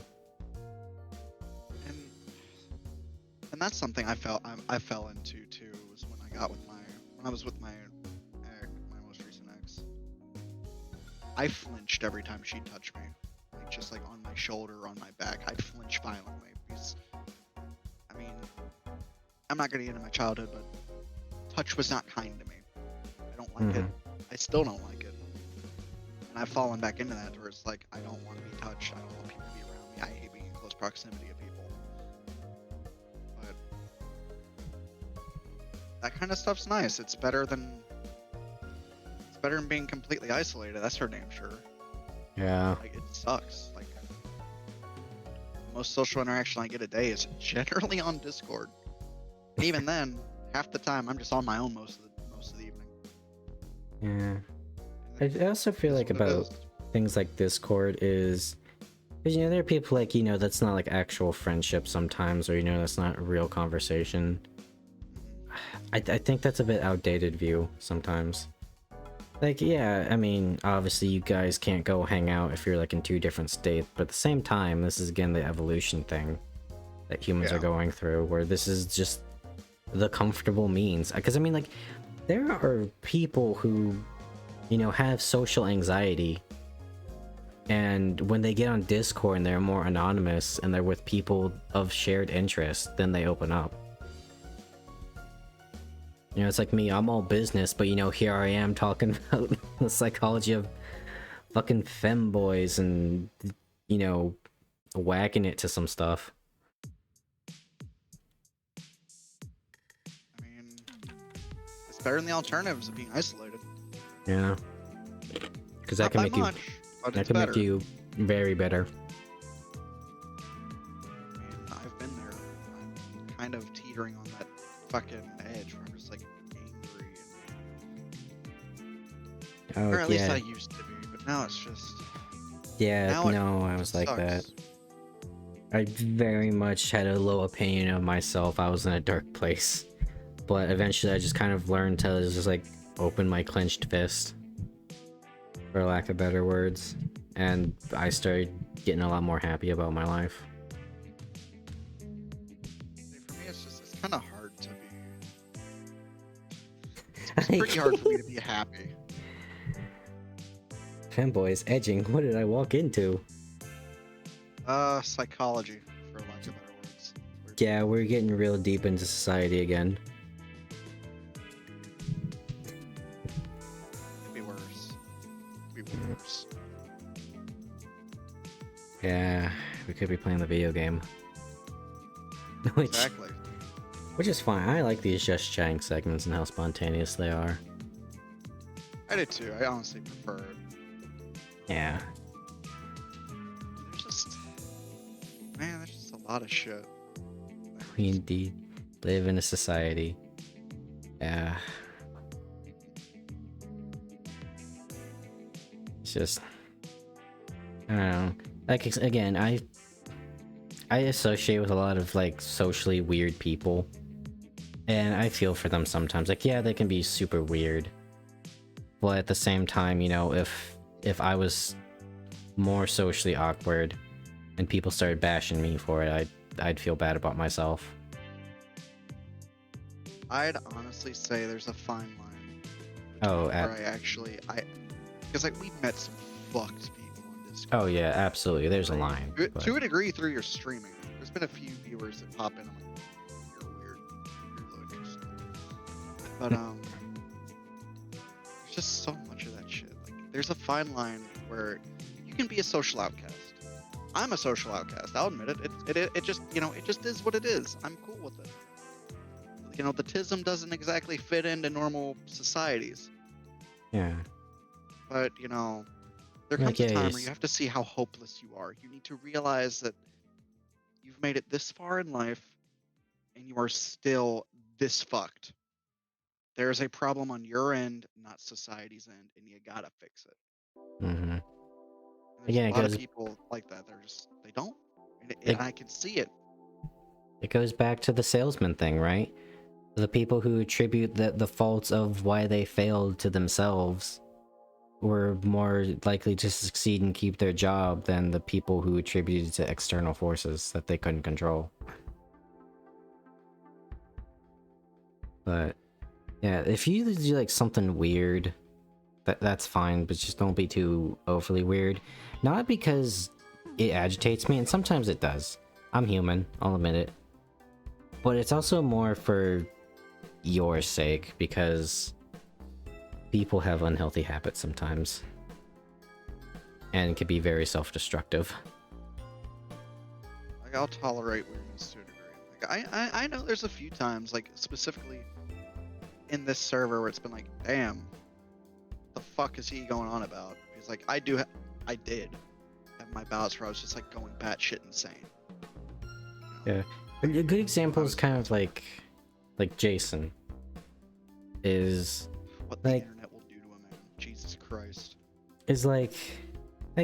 And that's something I fell into too, was when I was with my most recent ex. I flinched every time she touched me, like just like on my shoulder or on my back, I'd flinch violently. Because, I mean, I'm not going to get into my childhood, but touch was not kind to me. I don't like it. I still don't like it. And I've fallen back into that where it's like, I don't want to be touched. I don't want people to be around me. I hate being in close proximity of people. But that kind of stuff's nice. It's better than being completely isolated. That's for damn sure. Yeah. Like, it sucks. Like, the most social interaction I get a day is generally on Discord. And even then, half the time I'm just on my own most of the evening. Yeah. I also feel like about things like Discord is, because, you know, there are people like, you know, that's not like actual friendship sometimes, or, you know, that's not a real conversation. I think that's a bit outdated view sometimes. Like, yeah, I mean, obviously you guys can't go hang out if you're like in two different states, but at the same time, this is again the evolution thing that humans are going through, where this is just the comfortable means. Because, I mean, like, there are people who, you know, have social anxiety, and when they get on Discord and they're more anonymous and they're with people of shared interest, then they open up. You know, it's like me, I'm all business, but, you know, here I am talking about the psychology of fucking femboys and, you know, whacking it to some stuff. I mean, it's better than the alternatives of being isolated. Yeah. Because that Not can by make you, much, but that it's can better. make you very bitter. I mean, I've been there. I'm kind of teetering on that fucking edge where I'm just like angry. Oh, Or at least yeah. I used to be, but now it's just. Yeah, now no, I was like sucks. that. I very much had a low opinion of myself. I was in a dark place. But eventually I just kind of learned to just like open my clenched fist, for lack of better words. And I started getting a lot more happy about my life. For me, it's kind of hard to be. It's pretty hard for me to be happy. Fanboys edging, what did I walk into? Psychology, for lack of better words. Yeah, we're getting real deep into society again. Could be worse. Could be worse. Yeah, we could be playing the video game. Exactly. Which is fine. I like these just chatting segments and how spontaneous they are. I did too. I honestly prefer it. Yeah. There's just a lot of shit. We indeed live in a society. Yeah. It's just, I don't know. Like, again, I associate with a lot of like socially weird people, and I feel for them sometimes. Like, yeah, they can be super weird, but at the same time, you know, if I was more socially awkward and people started bashing me for it, I'd feel bad about myself. I'd honestly say there's a fine line. Oh, because like we've met some fucked people on Discord. Oh yeah, absolutely. There's a line. To but- a degree, through your streaming, there's been a few viewers that pop in. I'm like, you're weird. You're low interesting. But there's just so much of that shit. Like, there's a fine line where you can be a social outcast. I'm a social outcast. I'll admit it. It just, you know, it just is what it is. I'm cool with it. You know, the tism doesn't exactly fit into normal societies. Yeah. But, you know, there Like, comes a yeah, time yes. where you have to see how hopeless you are. You need to realize that you've made it this far in life and you are still this fucked. There's a problem on your end, not society's end, and you gotta fix it. Mm-hmm. And there's Again, a it lot of goes- people like that. They don't. And Like- I can see it. It goes back to the salesman thing, right? The people who attribute the faults of why they failed to themselves were more likely to succeed and keep their job than the people who attributed to external forces that they couldn't control. But yeah, if you do like something weird, that's fine, but just don't be too overly weird. Not because it agitates me, and sometimes it does. I'm human, I'll admit it. But it's also more for your sake, because people have unhealthy habits sometimes. And can be very self-destructive. Like, I'll tolerate weirdness to a degree. Like, I know there's a few times, like, specifically in this server where it's been like, damn, the fuck is he going on about? Because, like, I did have my bouts where I was just, like, going batshit insane. You know? Yeah. A good example is kind of like Jason. Is What the like internet will do to a man. Jesus Christ. is like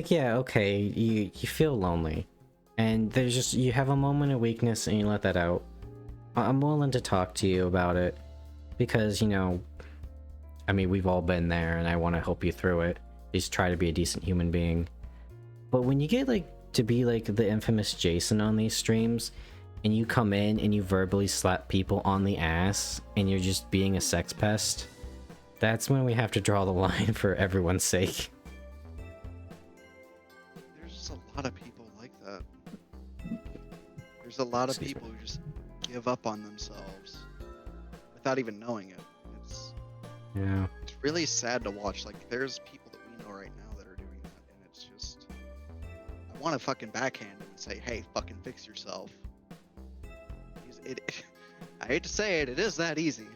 yeah, okay, you feel lonely, and there's just, you have a moment of weakness and you let that out. I'm willing to talk to you about it, because, you know, I mean, we've all been there, and I want to help you through it. Just try to be a decent human being. But when you get like to be like the infamous Jason on these streams, and you come in and you verbally slap people on the ass, and you're just being a sex pest, that's when we have to draw the line for everyone's sake. There's just a lot of people like that. There's a lot of people who just give up on themselves without even knowing it. Yeah. It's really sad to watch. Like, there's people that we know right now that are doing that, and it's just, I want to fucking backhand them and say, hey, fucking fix yourself. I hate to say it, it is that easy.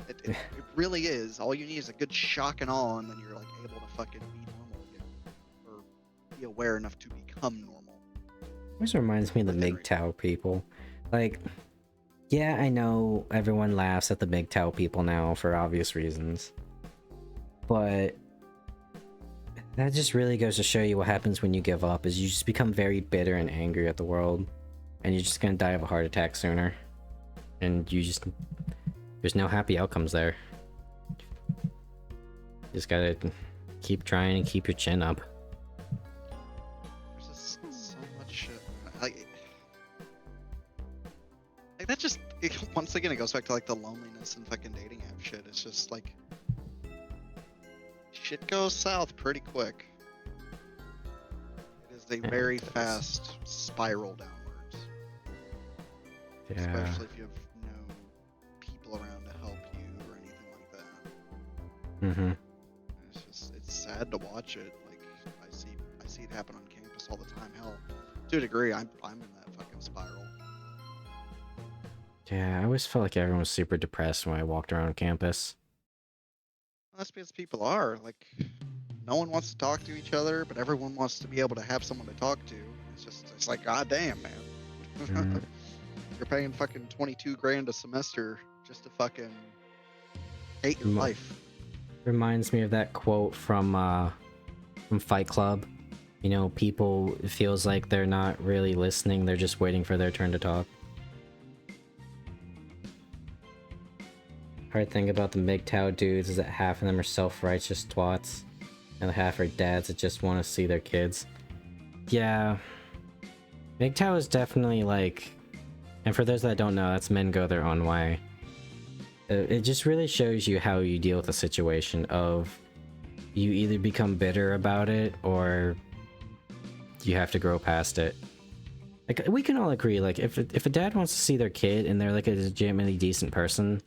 It really is. All you need is a good shock and awe, and then you're like able to fucking be normal again, or be aware enough to become normal. This reminds me of the MGTOW people. Like, yeah, I know everyone laughs at the MGTOW people now for obvious reasons, but that just really goes to show you what happens when you give up, is you just become very bitter and angry at the world, and you're just gonna die of a heart attack sooner. And there's no happy outcomes there. Just gotta keep trying and keep your chin up. There's just so much shit. Like that just, once again, it goes back to like the loneliness and fucking dating app shit. It's just like, shit goes south pretty quick. It is a very fast spiral downwards. Yeah. Especially if you have no people around to help you or anything like that. Mm-hmm. It's sad to watch it. Like, I see it happen on campus all the time. Hell, to a degree, I'm in that fucking spiral. Yeah, I always felt like everyone was super depressed when I walked around campus. That's because people are like, no one wants to talk to each other, but everyone wants to be able to have someone to talk to. It's like, god damn, man. Mm. You're paying fucking 22 grand a semester just to fucking hate your life. Reminds me of that quote from Fight Club. You know, people, it feels like they're not really listening, they're just waiting for their turn to talk. Hard thing about the MGTOW dudes is that half of them are self-righteous twats, and the half are dads that just want to see their kids. Yeah, MGTOW is definitely like, and for those that don't know, that's men go their own way. It just really shows you how you deal with a situation of, you either become bitter about it or you have to grow past it. Like, we can all agree, like, if a dad wants to see their kid and they're like a legitimately decent person,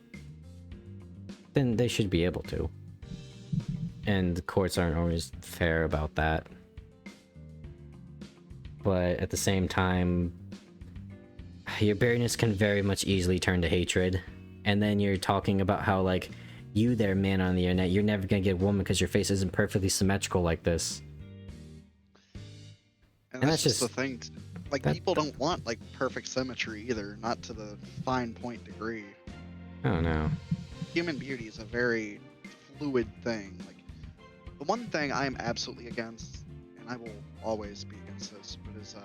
then they should be able to. And the courts aren't always fair about that. But at the same time, your bitterness can very much easily turn to hatred. And then you're talking about how, like, you there, man, on the internet, you're never gonna get a woman because your face isn't perfectly symmetrical like this. And that's just the thing. Like, people don't want, like, perfect symmetry either, not to the fine point degree. I don't know. Human beauty is a very fluid thing. Like, the one thing I am absolutely against, and I will always be against this, but is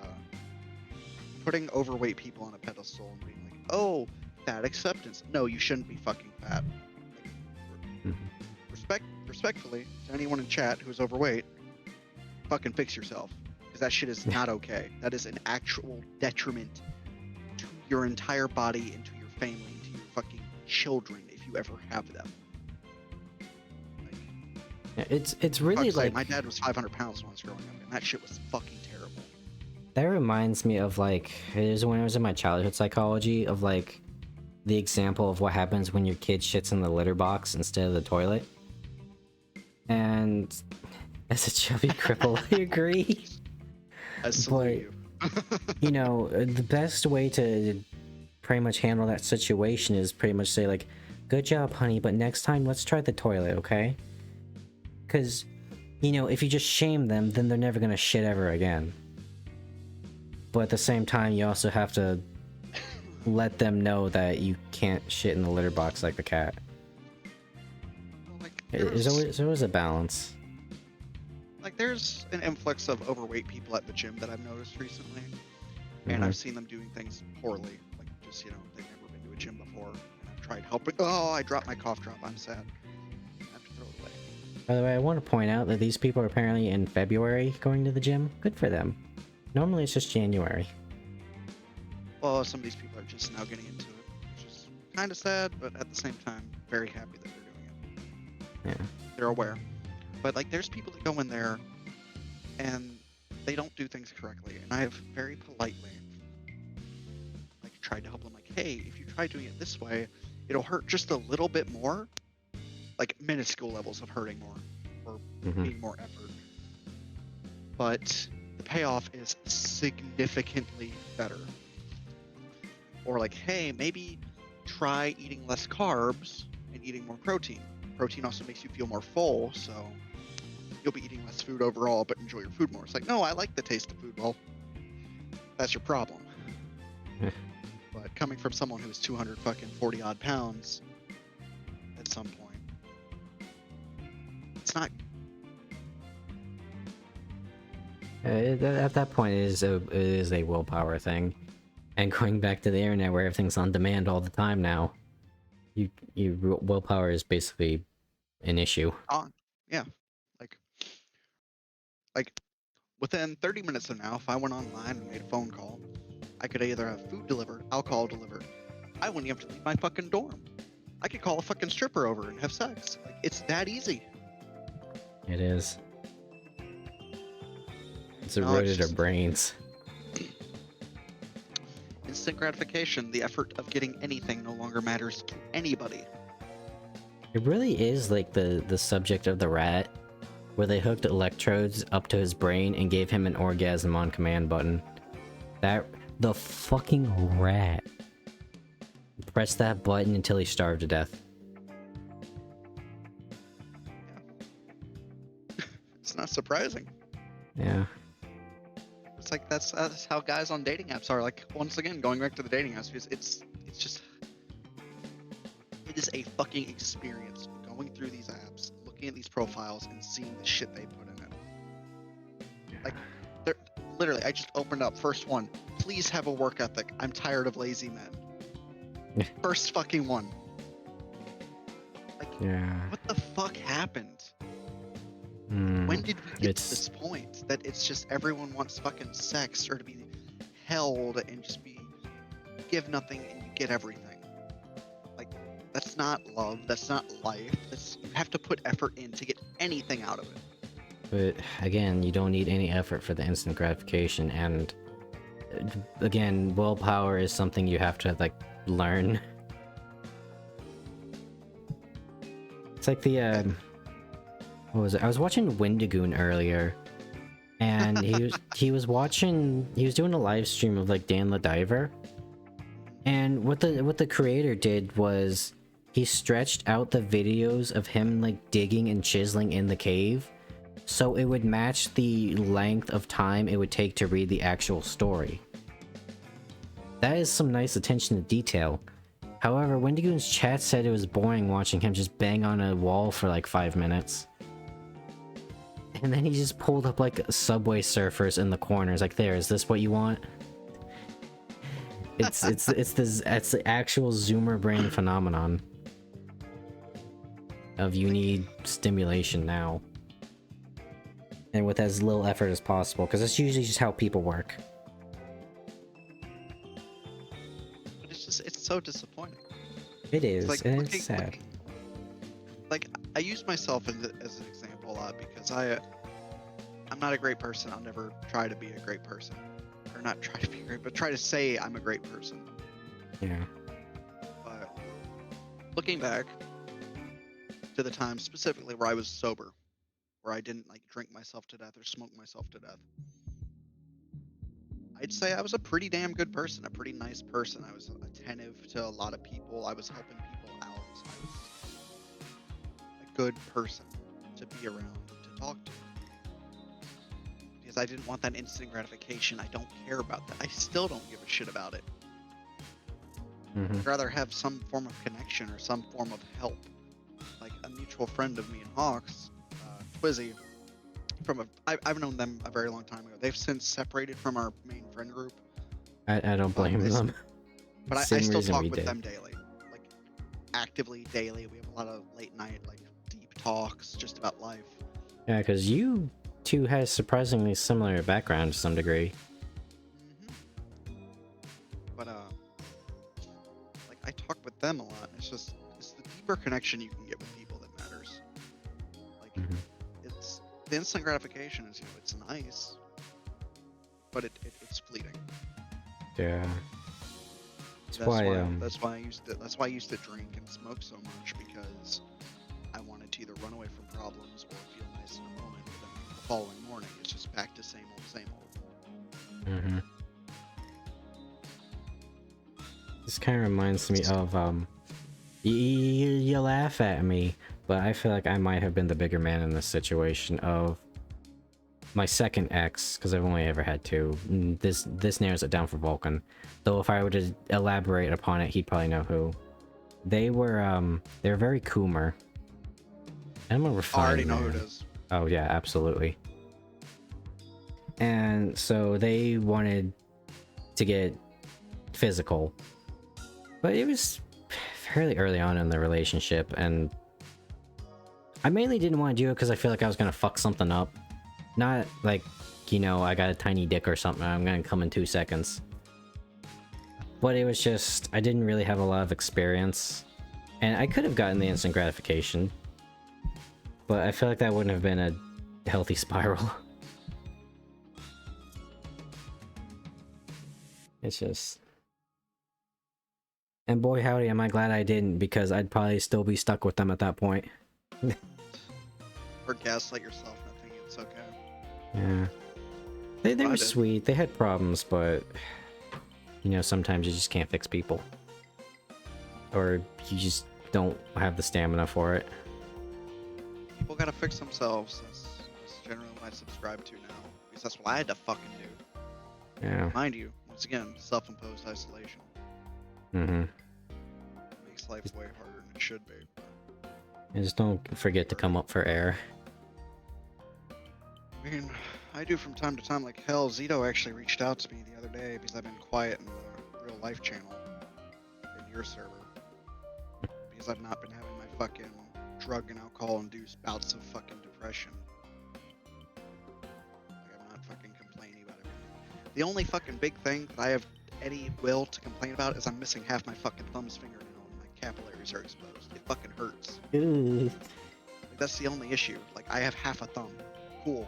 putting overweight people on a pedestal and being like, oh, fat acceptance. No, you shouldn't be fucking fat. Like, respectfully to anyone in chat who's overweight, fucking fix yourself, because that shit is not okay. That is an actual detriment to your entire body and to your family and to your fucking children if you ever have them. Like, it's really like, my dad was 500 pounds when I was growing up, and that shit was fucking terrible. That reminds me of like, it is when I was in my childhood psychology of like the example of what happens when your kid shits in the litter box instead of the toilet. And as a chubby cripple, I agree. I salute you. You know, the best way to pretty much handle that situation is pretty much say like, good job, honey, but next time let's try the toilet, okay? Because, you know, if you just shame them, then they're never gonna shit ever again. But at the same time, you also have to let them know that you can't shit in the litter box like the cat. Like, There's always a balance. like there's an influx of overweight people at the gym that I've noticed recently, and Mhm. I've seen them doing things poorly. Like just they've never been to a gym before, and I've tried helping. Oh, I dropped my cough drop. I'm sad. I have to throw it away. By the way, I want to point out that these people are apparently in February going to the gym. Good for them. Normally it's just January. Well, some of these people are just now getting into it, which is kind of sad, but at the same time, very happy that they're doing it. Yeah. They're aware. But like, there's people that go in there and they don't do things correctly, and I have very politely like tried to help them. Like, hey, if you try doing it this way, it'll hurt just a little bit more, like minuscule levels of hurting more or Mhm. being more effort. But the payoff is significantly better. Or like, hey, maybe try eating less carbs and eating more protein. Protein also makes you feel more full, so you'll be eating less food overall, but enjoy your food more. It's like, no, I like the taste of food. Well, that's your problem. But coming from someone who's 240 odd pounds, at some point, it's not. At that point, it is a willpower thing. And going back to the internet where everything's on demand all the time now, your willpower is basically an issue. Yeah, like within 30 minutes of now, if I went online and made a phone call, I could either have food delivered, alcohol delivered. I wouldn't even have to leave my fucking dorm. I could call a fucking stripper over and have sex. Like, it's that easy. It is. It's No, eroded it's our just brains. instant gratification. The effort of getting anything no longer matters to anybody. It really is like the subject of the rat, where they hooked electrodes up to his brain and gave him an orgasm on command button. The fucking rat. Press that button until he starved to death. It's not surprising. Yeah. It's like that's how guys on dating apps are. Like, once again, going back to the dating apps, because it's just it is a fucking experience going through these apps, looking at these profiles, and seeing the shit they put in it. Like, they're literally, I just opened up first one. Please have a work ethic. I'm tired of lazy men. First fucking one. Like, Yeah. what the fuck happened? Mm, When did we get to this point that it's just everyone wants fucking sex or to be held and just be give nothing and you get everything? Like, that's not love. That's not life. You have to put effort in to get anything out of it. But again, you don't need any effort for the instant gratification, and again, willpower is something you have to like learn. It's like the what was it? I was watching Wendigoon earlier, and he was doing a live stream of like Dan the Diver, and what the creator did was he stretched out the videos of him like digging and chiseling in the cave, so it would match the length of time it would take to read the actual story. That is some nice attention to detail. However, Wendigoon's chat said it was boring watching him just bang on a wall for like 5 minutes. And then he just pulled up like Subway Surfers in the corners. Like, there, is this what you want? It's the actual Zoomer brain phenomenon of you need stimulation now, and with as little effort as possible, because that's usually just how people work. But it's so disappointing. It is, Like, and it's sad. Like, I use myself as an example a lot because I'm not a great person. I'll never try to be a great person. or not try to be great, but try to say I'm a great person. Yeah. But looking back to the time specifically where I was sober, where I didn't like drink myself to death or smoke myself to death, I'd say I was a pretty damn good person, a pretty nice person. I was attentive to a lot of people. I was helping people out. I was a good person to be around and to talk to. Because I didn't want that instant gratification. I don't care about that. I still don't give a shit about it. Mm-hmm. I'd rather have some form of connection or some form of help. Like a mutual friend of me and Hawke's, Twizzy, I've known them a very long time ago. They've since separated from our main friend group. I don't blame them. But I Same still reason talk we with did. them daily. Like, actively daily. We have a lot of late night, like, deep talks just about life. Yeah, because you two had surprisingly similar background to some degree. But, like, I talk with them a lot. It's the deeper connection you can get with people that matters. Like, Mhm. it's, the instant gratification is, it's nice, but it's fleeting. Yeah. That's why I used to drink and smoke so much, because I wanted to either run away from problems or feel nice in a moment, but then the following morning it's just back to same old. Mm-hmm. This kind of reminds me of you laugh at me, but I feel like I might have been the bigger man in this situation of my second ex, because I've only ever had two. This narrows it down for Vulcan, though if I were to elaborate upon it, he'd probably know who. They were very Coomer. I'm a I refined already know man. who it is. Oh yeah, absolutely. And so they wanted to get physical, but it was fairly early on in the relationship, and I mainly didn't want to do it because I feel like I was gonna fuck something up. Not like, I got a tiny dick or something, I'm gonna come in 2 seconds. But it was just, I didn't really have a lot of experience, and I could have gotten the instant gratification, but I feel like that wouldn't have been a healthy spiral. It's just... And boy howdy, am I glad I didn't, because I'd probably still be stuck with them at that point. Or gaslight yourself and think it's okay. Yeah. They I were did. sweet, they had problems, but... sometimes you just can't fix people. Or you just don't have the stamina for it. People gotta fix themselves. That's generally what I subscribe to now, because that's what I had to fucking do. Yeah. Mind you, once again, self-imposed isolation. Mm-hmm. Makes life way harder than it should be. And just don't forget to come up for air. I mean, I do from time to time. Like, hell, Zito actually reached out to me the other day because I've been quiet in the real life channel in your server. Because I've not been having my fucking drug and alcohol induced bouts of fucking depression. Like, I'm not fucking complaining about everything. The only fucking big thing that I have any will to complain about is I'm missing half my fucking thumb's fingernail and my capillaries are exposed. It fucking hurts. Ooh. Like, that's the only issue. Like, I have half a thumb. Cool.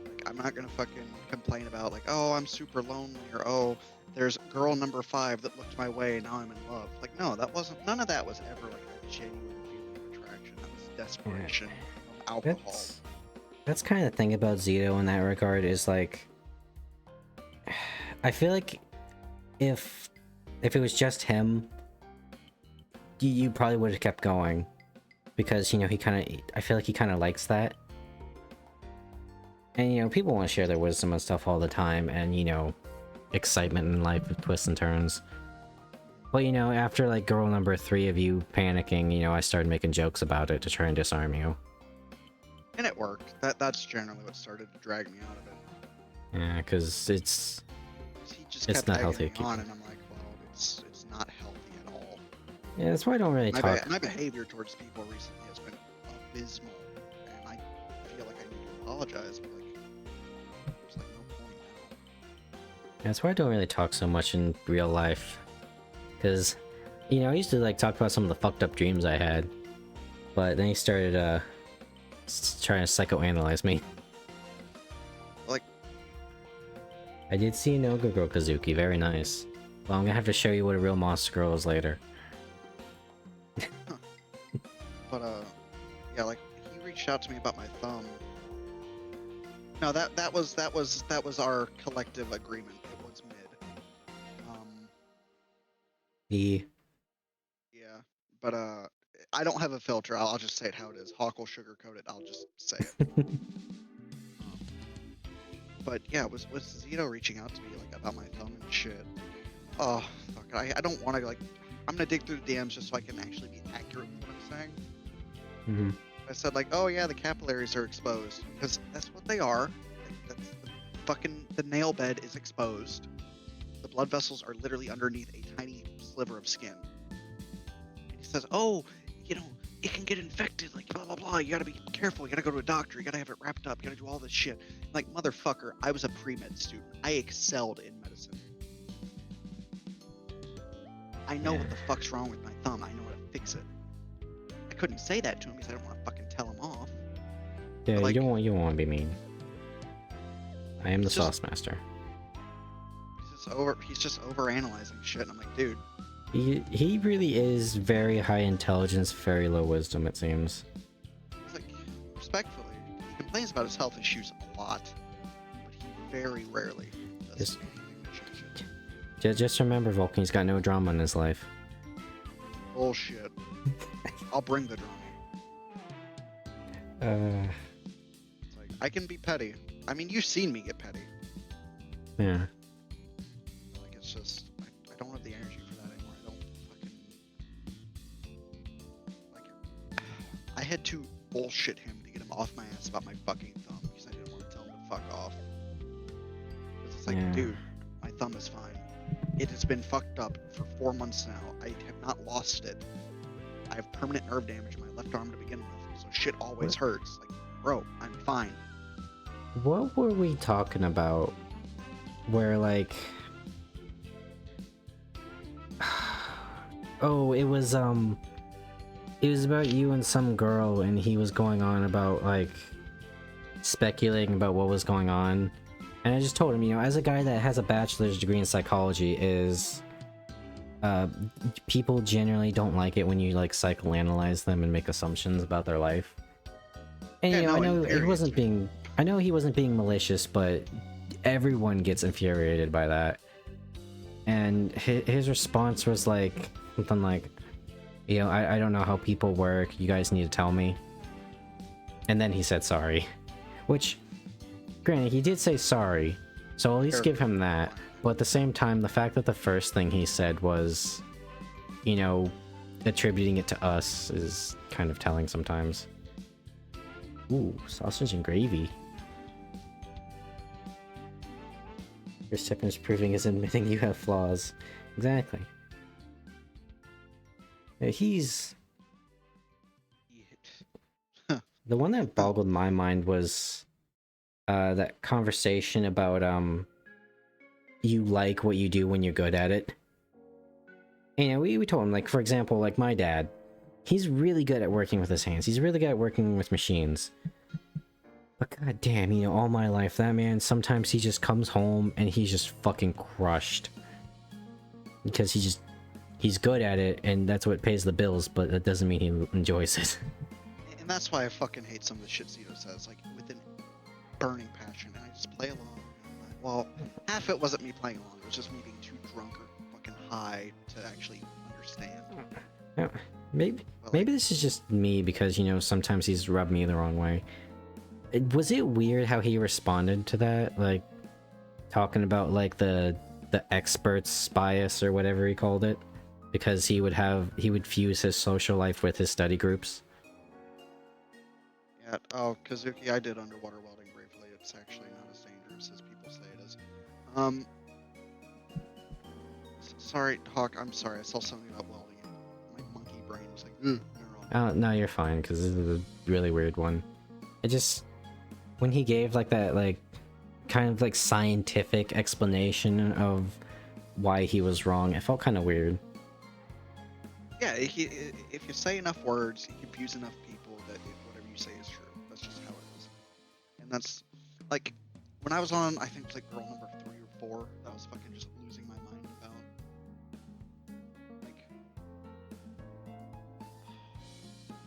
Like, I'm not gonna fucking complain about, like, oh, I'm super lonely, or oh, there's girl number 5 that looked my way, now I'm in love. Like, no, none of that was ever, like, a genuine feeling of attraction. That was desperation of alcohol. That's kind of the thing about Zito in that regard, is like... I feel like if it was just him, you probably would have kept going, because he I feel like he kind of likes that, and people want to share their wisdom and stuff all the time, and excitement in life with twists and turns. But after like girl number 3 of you panicking, I started making jokes about it to try and disarm you. And it worked. That's generally what started to drag me out of it. Yeah, because He just It's kept not egging healthy me to keep on, it. and I'm like, well, it's not healthy at all. yeah, that's why I don't really talk. My behavior towards people recently has been abysmal, and I feel like I need to apologize, but like, there's like no point now. That's why I don't really talk so much in real life, because I used to like talk about some of the fucked up dreams I had, but then he started trying to psychoanalyze me. Like, I did see an Ogre Girl Kazuki, very nice. Well, I'm gonna have to show you what a real monster girl is later. But yeah, like he reached out to me about my thumb. No, that was our collective agreement. It was mid. The Yeah, but I don't have a filter. I'll just say it how it is. Hawke will sugarcoat it. I'll just say it. But yeah, was Zito reaching out to me like about my thumb and shit? Oh fuck! I don't want to like. I'm gonna dig through the DMs just so I can actually be accurate with what I'm saying. mm-hmm. I said like, oh yeah, the capillaries are exposed because that's what they are. Like, that's the nail bed is exposed. The blood vessels are literally underneath a tiny sliver of skin. And he says, oh, you know, it can get infected, like blah blah blah. You gotta be careful. You gotta go to a doctor. You gotta have it wrapped up. You gotta do all this shit. Like motherfucker, I was a pre-med student. I excelled in medicine. I know what the fuck's wrong with my thumb. I know how to fix it. I couldn't say that to him because I don't want to fucking tell him off. Yeah, like, you don't want to be mean. I am the it's just- sauce master. He's just over analyzing shit. And I'm like, dude, He really is very high intelligence, very low wisdom, it seems. it's like respectfully, he complains about his health issues a lot, but he very rarely does Just- anything that shit. Just remember, Vulcan, he's got no drama in his life. Bullshit. I'll bring the drama. It's like I can be petty. I mean, you've seen me get petty. Yeah. Like it's just I don't have the energy for that anymore. I don't fucking like. I had to bullshit him to get him off my ass about my fucking thumb because I didn't want to tell him to fuck off. Because it's like, Yeah. dude, my thumb is fine. It has been fucked up for 4 months now. I have not lost it. I have permanent nerve damage in my left arm to begin with, so shit always hurts. Like, bro, I'm fine. What were we talking about? Where, like... Oh, it was about you and some girl, and he was going on about, like, speculating about what was going on. And I just told him, you know, as a guy that has a bachelor's degree in psychology, people generally don't like it when you, like, psychoanalyze them and make assumptions about their life. And, Yeah, you know, no, I know infuriates he wasn't me. being... I know he wasn't being malicious, but everyone gets infuriated by that. And his response was like something like, you know, I don't know how people work, you guys need to tell me. And then he said sorry. Which, granted, he did say sorry, so I'll at least give him that. But at the same time, the fact that the first thing he said was, you know, attributing it to us is kind of telling sometimes. Ooh, sausage and gravy. Your step is proving is admitting you have flaws. Exactly. Yeah, he's... The one that boggled my mind was that conversation about you like what you do when you're good at it. And, you know, we told him, like, for example, like my dad, he's really good at working with his hands. He's really good at working with machines. But god damn, you know, all my life, that man, sometimes he just comes home and he's just fucking crushed. Because he's good at it, and that's what pays the bills, but that doesn't mean he enjoys it. And that's why I fucking hate some of the shit Zito says, like, with an burning passion, and I just play along. And I'm like, well, half it wasn't me playing along, it was just me being too drunk or fucking high to actually understand. Yeah, maybe this is just me, because, you know, sometimes he's rubbed me the wrong way. Was it weird how he responded to that? Like, talking about, like, the expert's bias or whatever he called it? Because he would fuse his social life with his study groups. Yeah, oh, Kazuki, I did underwater welding briefly. It's actually not as dangerous as people say it is. Sorry, Hawke, I'm sorry. I saw something about welding and my monkey brain was like, neuron. Oh, no, you're fine, because this is a really weird one. It just... When he gave, like, that, like, kind of, like, scientific explanation of why he was wrong, it felt kind of weird. Yeah, if you say enough words, you confuse enough people that whatever you say is true. That's just how it is. And that's, like, when I was on, I think it was, like, girl number 3 or before that I was fucking just losing my mind about.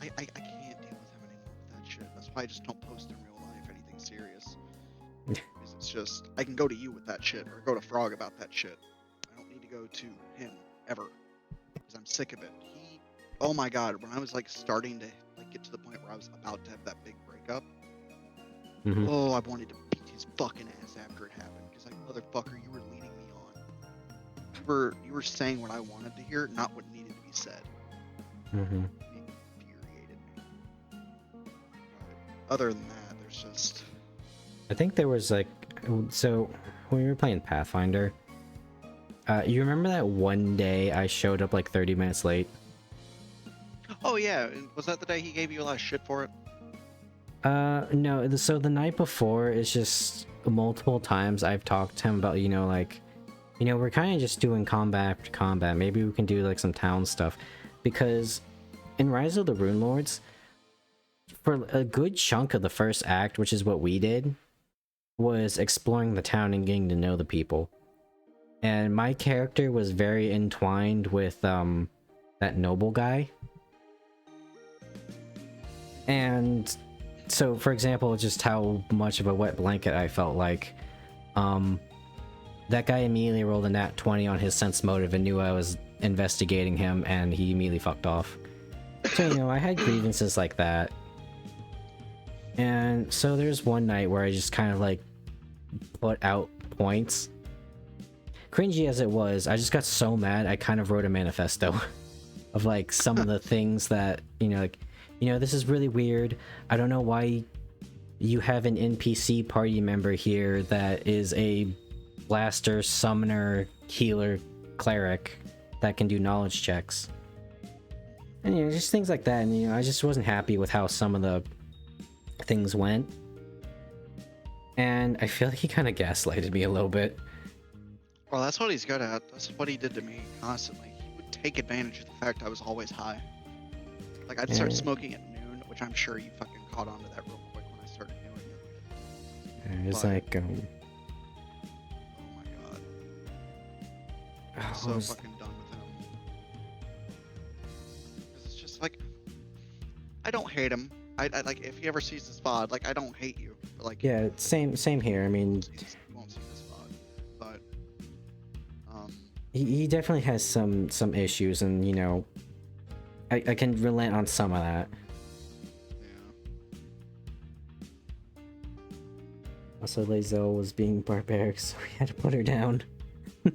Like, I can't deal with him anymore with that shit. That's why I just don't post in real life anything serious. Because it's just, I can go to you with that shit, or go to Frog about that shit. I don't need to go to him ever, because I'm sick of it. Oh my god, when I was like starting to like get to the point where I was about to have that big breakup, oh, I wanted to beat his fucking ass after it happened, because like, motherfucker, you were leading me on. You were saying what I wanted to hear, not what needed to be said. It infuriated me. But other than that, there's just... I think there was like, so when we were playing Pathfinder, you remember that one day I showed up like 30 minutes late? Oh yeah, was that the day he gave you a lot of shit for it? No, so the night before, it's just multiple times I've talked to him about, like, we're kind of just doing combat after combat. Maybe we can do like some town stuff. Because in Rise of the Rune Lords, for a good chunk of the first act, which is what we did, was exploring the town and getting to know the people. And my character was very entwined with that noble guy. And so, for example, just how much of a wet blanket I felt like. That guy immediately rolled a nat 20 on his sense motive and knew I was investigating him, and he immediately fucked off. So, I had grievances like that. And so there's one night where I just kind of like put out points. Cringy as it was, I just got so mad I kind of wrote a manifesto of like some of the things that, this is really weird. I don't know why you have an NPC party member here that is a blaster, summoner, healer, cleric that can do knowledge checks. And just things like that. And I just wasn't happy with how some of the things went. And I feel like he kind of gaslighted me a little bit. Well, that's what he's good at. That's what he did to me constantly. He would take advantage of the fact I was always high. Like, I'd start smoking at noon, which I'm sure you fucking caught on to that real quick when I started doing it. It's but, like, oh my god. I'm so fucking done with him. Because it's just like, I don't hate him. I like, if he ever sees this VOD, like, I don't hate you. But, like, yeah, same here. I mean, he won't see this VOD. But, he definitely has some issues, and I can relent on some of that. yeah. Also, Lae'zel was being barbaric, so we had to put her down. Yeah,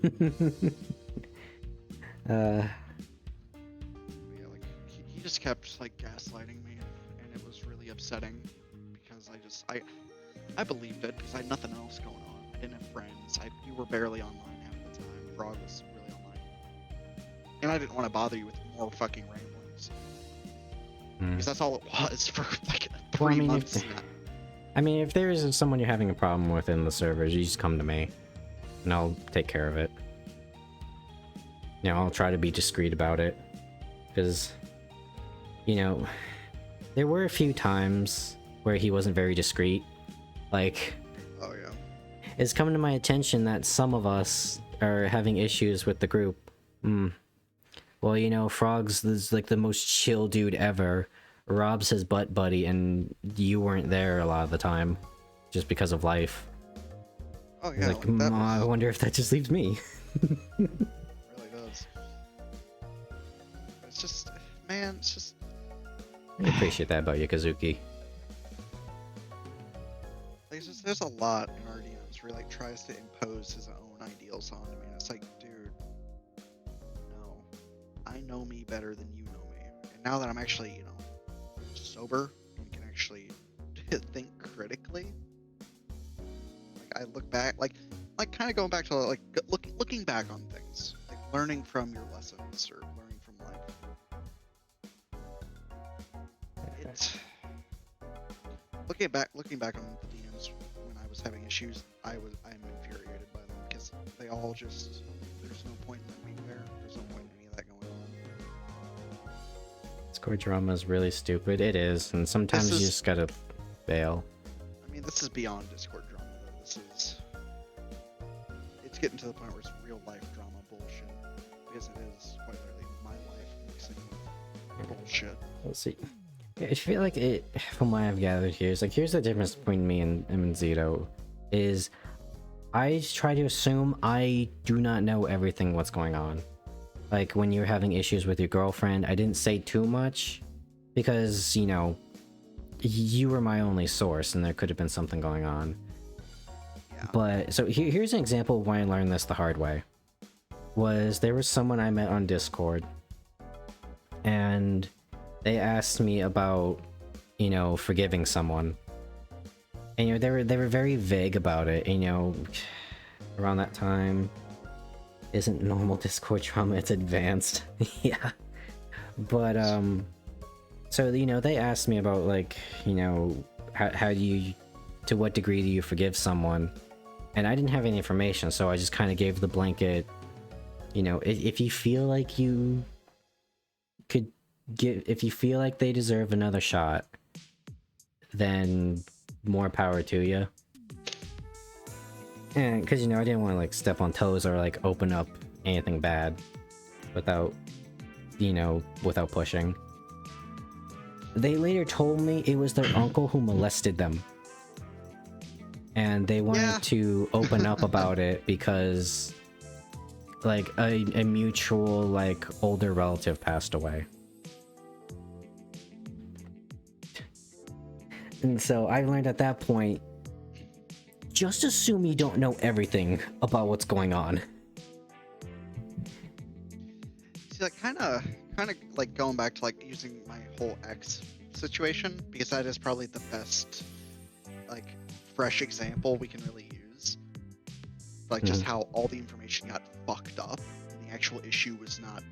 like, he just kept like gaslighting me, and it was really upsetting because I believed it because I had nothing else going on. I didn't have friends. You were barely online half the time. Frog was really online, and I didn't want to bother you with more fucking ramblings because that's all it was for like 3 months. If there is someone you're having a problem with in the servers, you just come to me, and I'll take care of it. I'll try to be discreet about it, because, there were a few times where he wasn't very discreet. Like, Oh yeah. it's coming to my attention that some of us are having issues with the group. Well, Frog's is like the most chill dude ever. Rob's his butt buddy, and you weren't there a lot of the time, just because of life. Oh yeah. Like, I wonder if that just leaves me. Really does. It's just, man. It's just. I appreciate that about you, Kazuki. There's a lot in RDMs where he like tries to impose his own ideals onto me. And it's like, dude, no, I know me better than you know me. And now that I'm actually, sober and can actually think critically, like I look back, like kind of going back to like looking back on things, like learning from your lessons or learning from life. It's looking back on the DMs when I was having issues, I'm infuriated by them because they all just, there's no point in them being there. There's no point in any of that going on. Discord drama is really stupid. It is, and sometimes you just gotta bail. I mean, this is beyond Discord drama, though. This is, getting to the point where it's real life drama bullshit. Because it is, quite literally, my life mixing with bullshit. Let's see. I feel like it, from what I've gathered here, is like, here's the difference between me and Zito, is I try to assume I do not know everything what's going on. Like, when you're having issues with your girlfriend, I didn't say too much, because, you know, you were my only source, and there could have been something going on. Yeah. But, so here's an example of why I learned this the hard way. There was someone I met on Discord, and they asked me about, you know, forgiving someone. And, you know, they were very vague about it, and, you know, around that time, isn't normal Discord trauma, it's advanced. Yeah. But, so, you know, they asked me about, like, you know, how do you, to what degree do you forgive someone? And I didn't have any information, so I just kind of gave the blanket, you know, if you feel like you could if you feel like they deserve another shot, then more power to you. And because, you know, I didn't want to like step on toes or like open up anything bad without, you know, without pushing. They later told me it was their uncle who molested them, and they wanted to open up about it because like a mutual like older relative passed away. And so I learned at that point, just assume you don't know everything about what's going on. See, like, kind of like going back to like using my whole ex situation, because that is probably the best, like, fresh example we can really use. Like, just how all the information got fucked up and the actual issue was not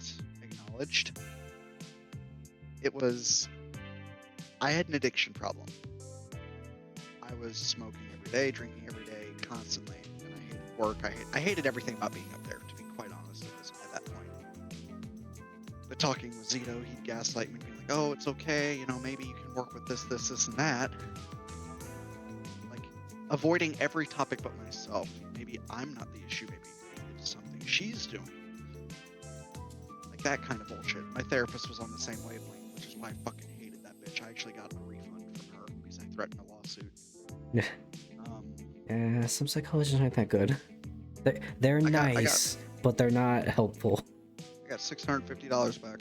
acknowledged. It was, I had an addiction problem. I was smoking every day, drinking every day, constantly, and I hated work. I hated everything about being up there, to be quite honest at that point. But talking with Zito, he'd gaslight me, being like, "Oh, it's okay, you know, maybe you can work with this, and that." Like, avoiding every topic but myself. Maybe I'm not the issue, maybe it's something she's doing. Like, that kind of bullshit. My therapist was on the same wavelength, which is why I fucking hated that bitch. I actually got a refund from her because I threatened a lawsuit. Yeah, some psychologists aren't that good. They're nice, but they're not helpful. I got $650 back.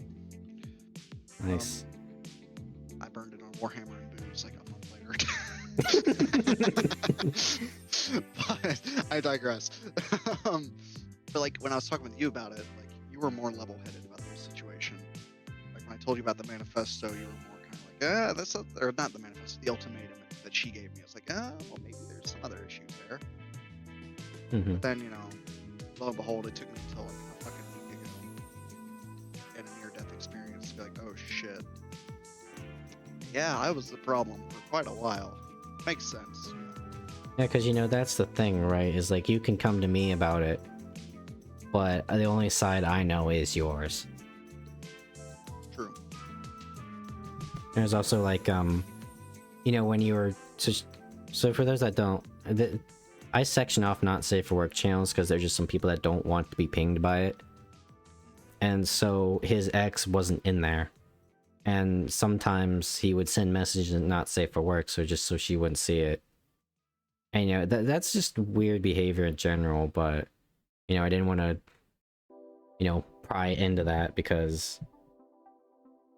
Nice. I burned it on Warhammer and booze like a month later. But I digress. But like, when I was talking with you about it, like, you were more level-headed about the whole situation. Like, when I told you about the manifesto, you were more kind of like, that's or not the manifesto, the ultimatum that she gave me. I was like, well, maybe there's some other issues there. But then, you know, lo and behold, it took me until like a fucking week ago and a near-death experience to be like, oh shit. Yeah, I was the problem for quite a while. Makes sense. You know? Yeah, because, you know, that's the thing, right? Is like, you can come to me about it, but the only side I know is yours. True. There's also like, you know, when you were so for those that don't, I section off not safe for work channels because there's just some people that don't want to be pinged by it. And so his ex wasn't in there. And sometimes he would send messages not safe for work, so just so she wouldn't see it. And, you know, that's just weird behavior in general, but, you know, I didn't want to, you know, pry into that because,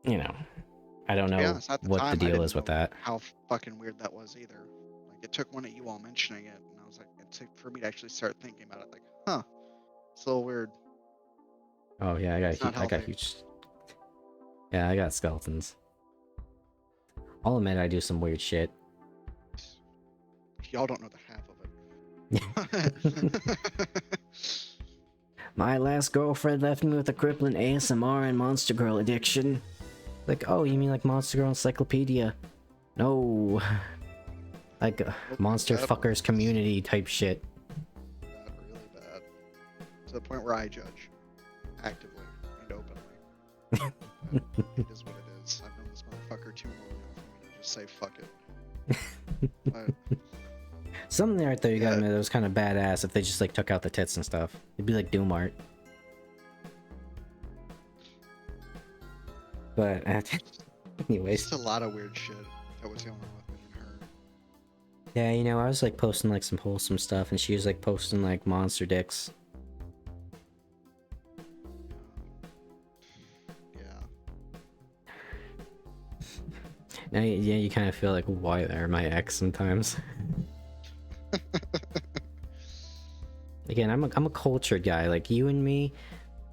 you know, I don't know what the deal is with that. How fucking weird that was either. Like, it took one of you all mentioning it, and I was like, it took for me to actually start thinking about it. Like, huh, it's a little weird. Oh yeah, I got huge. Yeah, I got skeletons. I'll admit I do some weird shit. Y'all don't know the half of it. My last girlfriend left me with a crippling ASMR and Monster Girl addiction. Like, oh, you mean like Monster Girl Encyclopedia? No. Like, Monster Fuckers Community type shit. Bad, really bad. To the point where I judge. Actively and openly. It is what it is. I've known this motherfucker too long now for me to just say fuck it. But Something there, I thought you Yeah. got admit, it was kind of badass if they just like took out the tits and stuff. It'd be like Doom art. But anyways, Just a lot of weird shit that was going on with me and her. yeah, you know, I was like posting like some wholesome stuff, and she was like posting like monster dicks. Yeah. Now, yeah, you kind of feel like, why they're my ex sometimes. Again, I'm a cultured guy. Like you and me,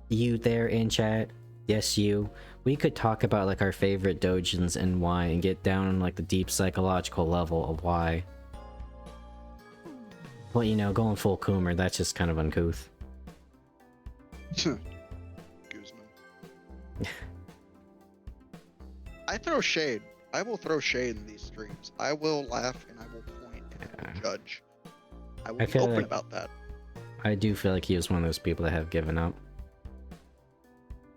you there in chat, yes, you. We could talk about like our favorite dojins and why, and get down on like the deep psychological level of why. But you know, going full Coomer, that's just kind of uncouth. Guzman. I throw shade. I will throw shade in these streams. I will laugh and I will point and I will judge. I will I be feel open like- about that. I do feel like he was one of those people that have given up.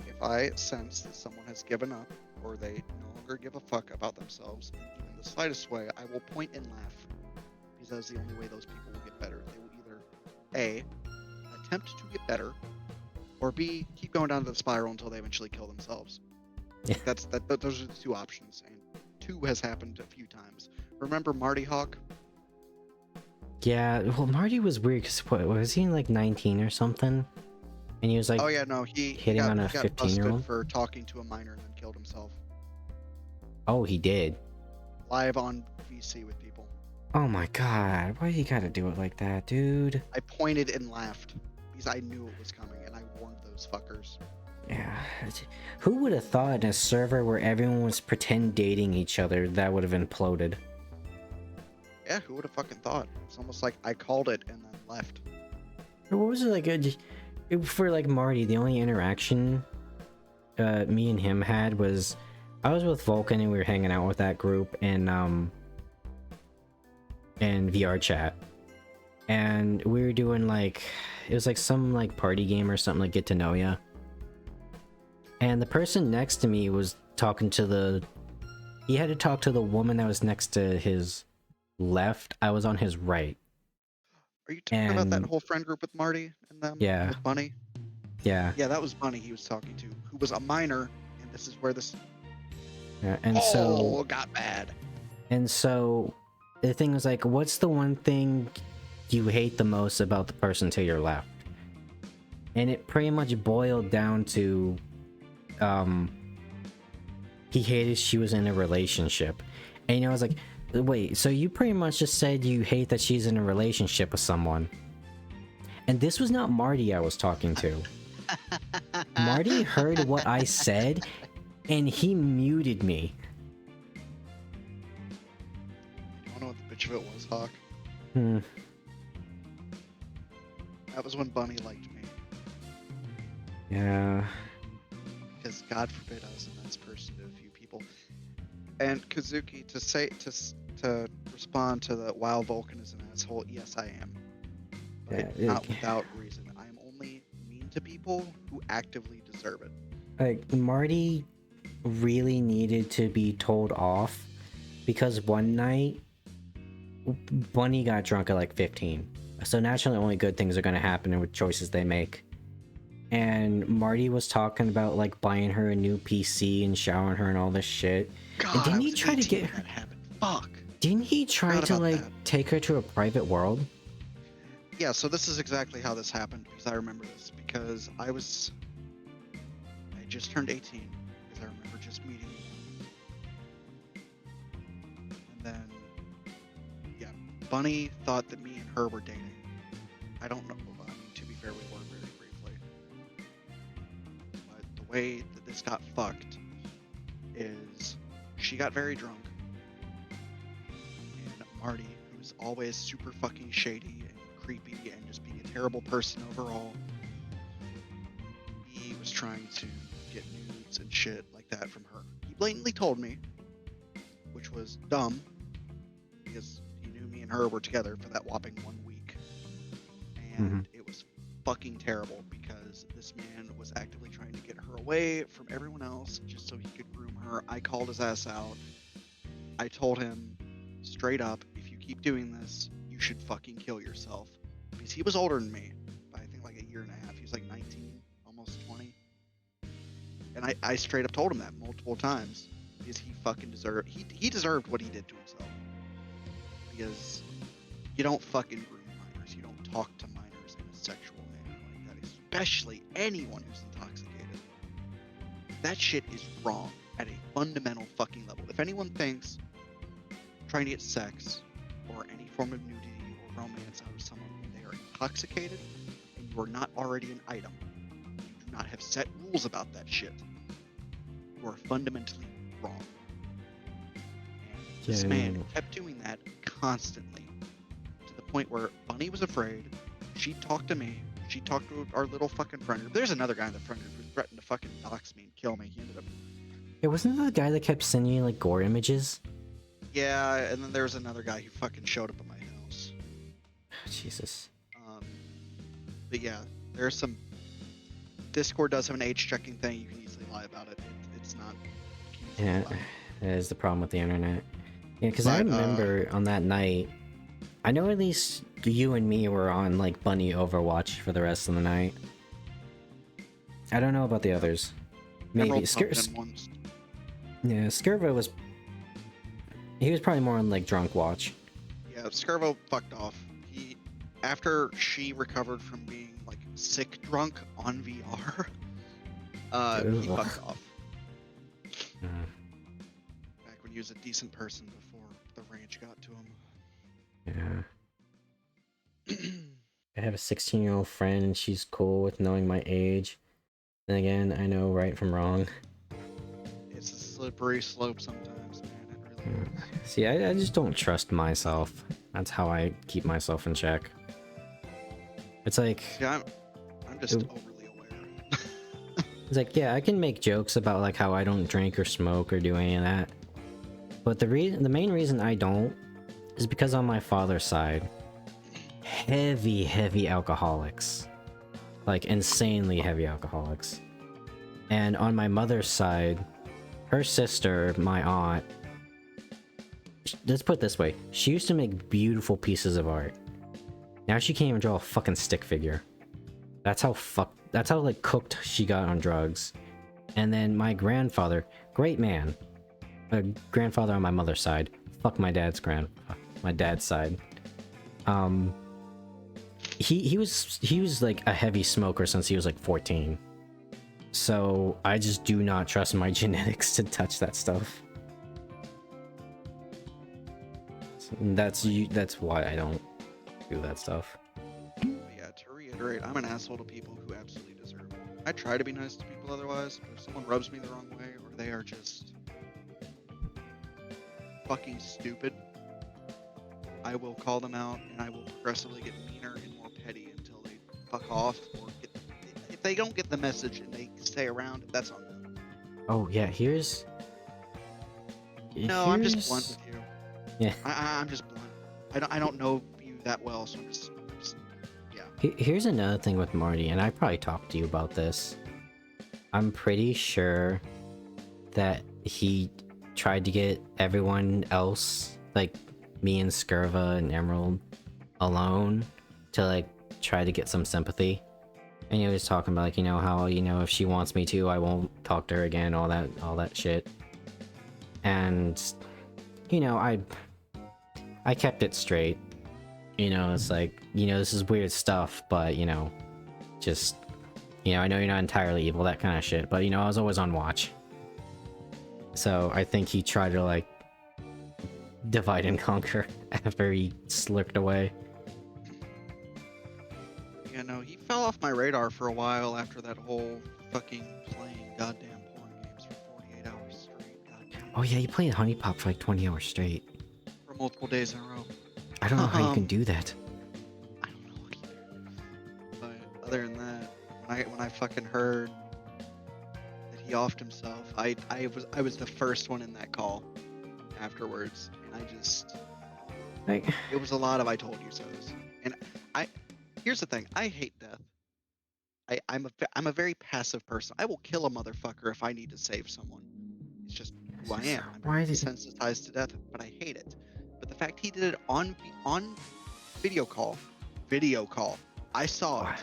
If I sense that someone has given up or they no longer give a fuck about themselves in even the slightest way, I will point and laugh. Because that's the only way those people will get better. They will either A, attempt to get better, or B, keep going down the spiral until they eventually kill themselves. Yeah. Those are the two options, and two has happened a few times. Remember Marty Hawke? Yeah, well, Marty was weird because what was he like 19 or something? And he was like, Oh yeah, no, he hitting got, on a he got 15-year-old? busted for talking to a minor and then killed himself oh, he did. live on VC with people. Oh my god, why you gotta do it like that, dude? I pointed and laughed because I knew it was coming and I warned those fuckers. Yeah, who would have thought in a server where everyone was pretend dating each other that would have imploded? Yeah, who would have fucking thought? It's almost like I called it and then left. Or what was it like? For like Marty, the only interaction me and him had was I was with Vulcan and we were hanging out with that group in VR chat, and we were doing like it was like some like party game or something, like get to know ya. And the person next to me was talking to he had to talk to the woman that was next to his left. I was on his right. Are you talking about that And- whole friend group with Marty and them? Yeah. With Bunny? Yeah. Yeah, that was Bunny he was talking to, who was a minor, and this is where this Yeah, and so got bad. And so the thing was like, what's the one thing you hate the most about the person to your left? And it pretty much boiled down to he hated she was in a relationship. And you know, I was like, wait, so you pretty much just said you hate that she's in a relationship with someone. And this was not Marty I was talking to. Marty heard what I said and he muted me. You wanna know what the bitch of it was, Hawk? Hmm. That was when Bunny liked me. Yeah. Because God forbid I was a nice person to a few people. And Kazuki, to respond to the "Wow, Vulcan is an asshole," yes, I am. But Yeah, not without reason. I am only mean to people who actively deserve it. Like Marty really needed to be told off because one night Bunny got drunk at like 15. So naturally only good things are going to happen with choices they make. And Marty was talking about like buying her a new PC and showering her and all this shit. God, didn't I he was try to 18 get when her- that happened? Fuck. Didn't he try Forgot to about like that. take her to a private world? Yeah, so this is exactly how this happened because I remember this because I just turned 18 because I remember just meeting you. And then, yeah, Bunny thought that me and her were dating. I don't know. I mean, to be fair, we were very briefly. But the way that this got fucked is she got very drunk. And Marty, who's always super fucking shady and creepy and just being a terrible person overall, he was trying to get nudes and shit like that from her. He blatantly told me, which was dumb, because he knew me and her were together for that whopping 1 week. And it was fucking terrible because this man was actively trying to get her away from everyone else just so he could groom her. I called his ass out. I told him straight up, if you keep doing this, you should fucking kill yourself. Because he was older than me by I think like a year and a half. He was like 19, almost 20. And I straight up told him that multiple times because he fucking deserved he deserved what he did to himself. Because you don't fucking groom minors. You don't talk to minors in a sexual manner like that, especially anyone who's intoxicated. That shit is wrong at a fundamental fucking level. If anyone thinks trying to get sex or any form of nudity or romance out of someone when they are intoxicated and you are not already an item, you do not have set rules about that shit, you are fundamentally wrong. And this man kept doing that constantly to the point where Bunny was afraid. She talked to me. She talked to our little fucking friend group. There's another guy in the friend group who threatened to fucking dox me and kill me. He ended up... Yeah, wasn't that the guy that kept sending you like gore images? Yeah, and then there was another guy who fucking showed up at my house. Jesus. But yeah, there's some... Discord does have an age checking thing. You can easily lie about it. It's not... Yeah, that is the problem with the internet. Yeah, because I But, remember on that night, I know at least you and me were on like Bunny Overwatch for the rest of the night. I don't know about the others. Maybe Emerald Pumpkin ones. Yeah, Skirvo was. He was probably more on like drunk watch. Yeah, Skirvo fucked off. He, after she recovered from being like sick drunk on VR, he Ugh. fucked off. Uh, Back when he was a decent person before the rage got to him. yeah. I have a 16-year-old friend and she's cool with knowing my age. Then again, I know right from wrong. It's a slippery slope sometimes, man. It really is. See, I just don't trust myself. That's how I keep myself in check. It's like... Yeah, I'm just overly aware. It's like, yeah, I can make jokes about like how I don't drink or smoke or do any of that. But the main reason I don't is because on my father's side, heavy alcoholics. Like insanely heavy alcoholics. And on my mother's side, her sister, my aunt, let's put it this way, she used to make beautiful pieces of art. Now she can't even draw a fucking stick figure. That's how like cooked she got on drugs. And then my grandfather, great man, grandfather on my mother's side, fuck my dad's side. He was like a heavy smoker since he was like 14. So I just do not trust my genetics to touch that stuff. That's why I don't do that stuff. But yeah, to reiterate, I'm an asshole to people who absolutely deserve it. I try to be nice to people otherwise, but if someone rubs me the wrong way or they are just fucking stupid, I will call them out and I will progressively get meaner and more petty until they fuck off or if they don't get the message and they stay around, that's on them. Oh yeah, I'm just blunt with you. Yeah. I'm just blunt. I don't know you that well, so I'm just yeah. Here's another thing with Marty, and I probably talked to you about this. I'm pretty sure that he tried to get everyone else, like me and Skirva and Emerald, alone to like try to get some sympathy. And he was talking about like, you know, how, you know, if she wants me to, I won't talk to her again, all that shit. And you know, I kept it straight. You know, it's like, you know, this is weird stuff, but you know, just, you know, I know you're not entirely evil, that kind of shit, but you know, I was always on watch. So I think he tried to like divide and conquer after he slipped away. Yeah, no, he fell off my radar for a while after that whole fucking playing goddamn porn games for 48 hours straight. Goddamn. Oh yeah, you played Honey Pop for like 20 hours straight. For multiple days in a row. I don't know how you can do that. I don't know either. But other than that, when I fucking heard that he offed himself, I was the first one in that call afterwards, and I just Like, it was a lot of I told you so's. And here's the thing, I hate death. I'm a very passive person. I will kill a motherfucker if I need to save someone. It's just who I am. I'm Why very did- desensitized to death, but I hate it. But the fact he did it on Video call. Video call. I saw it.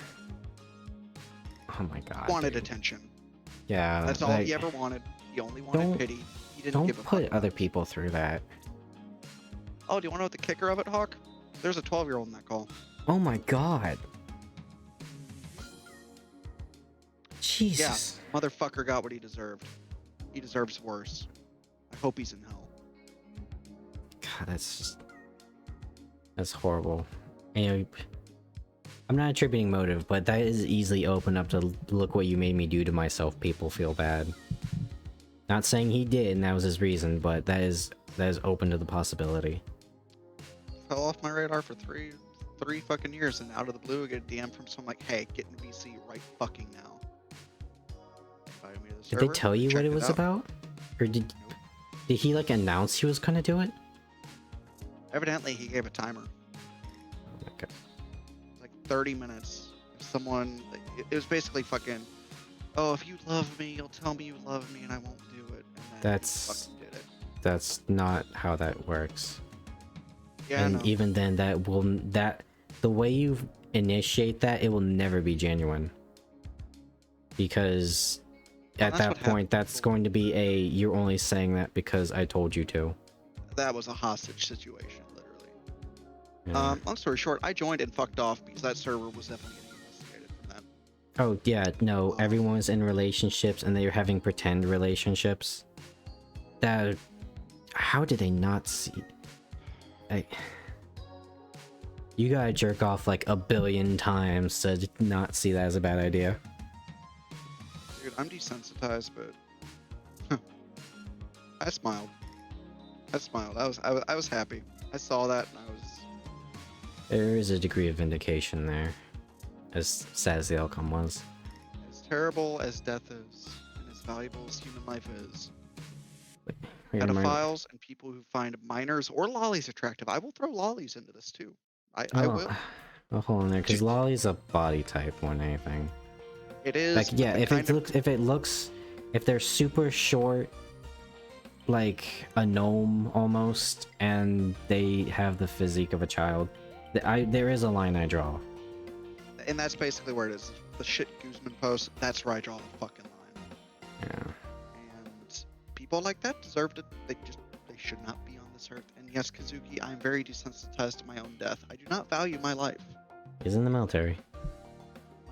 Oh my god. He wanted dude. attention. Yeah. That's all like, he ever wanted. He only wanted pity. He didn't give a Don't fuck put about other it. people through that. Oh, do you want to know what the kicker of it, Hawk? There's a 12-year-old in that call. Oh my god. Jesus. Yeah, motherfucker got what he deserved. He deserves worse. I hope he's in hell. God, that's horrible. And I'm not attributing motive, but that is easily open up to look what you made me do to myself. People feel bad. Not saying he did, and that was his reason, but that is open to the possibility. Fell off my radar for three fucking years, and out of the blue, I get a DM from someone like, "Hey, get in VC right fucking now." Invited me to the Did they server, tell you what checked it was out. about, or did Nope. he like announce he was gonna do it? Evidently, he gave a timer. Oh my god. Like 30 minutes. If someone, it was basically fucking, "Oh, if you love me, you'll tell me you love me, and I won't do it." And then That's- he fucking did it. That's not how that works. Yeah, And no. even then, the way you initiate that, it will never be genuine. Because at that's that what point, happened that's before. going to be you're only saying that because I told you to. That was a hostage situation, literally. Yeah. Long story short, I joined and fucked off because that server was definitely getting investigated from that. Oh yeah, no, Um, everyone's in relationships and they're having pretend relationships. That, how did they not see? You gotta jerk off like 1 billion times to not see that as a bad idea. Dude, I'm desensitized, but I smiled. I was happy. I saw that and I was. There is a degree of vindication there, as sad as the outcome was. As terrible as death is, and as valuable as human life is, Wait, am I- pedophiles and people who find minors or lollies attractive, I will throw lollies into this too. I Oh, will. oh, hold on there, because Lolly's a body type more than anything. It is. Like, but yeah, the if they're super short, like a gnome almost, and they have the physique of a child, there is a line I draw. and that's basically where it is. The shit Guzman post. That's where I draw the fucking line. Yeah. And people like that deserve to. They should not be on this earth. And yes, Kazuki, I'm very desensitized to my own death. I do not value my life. He's in the military.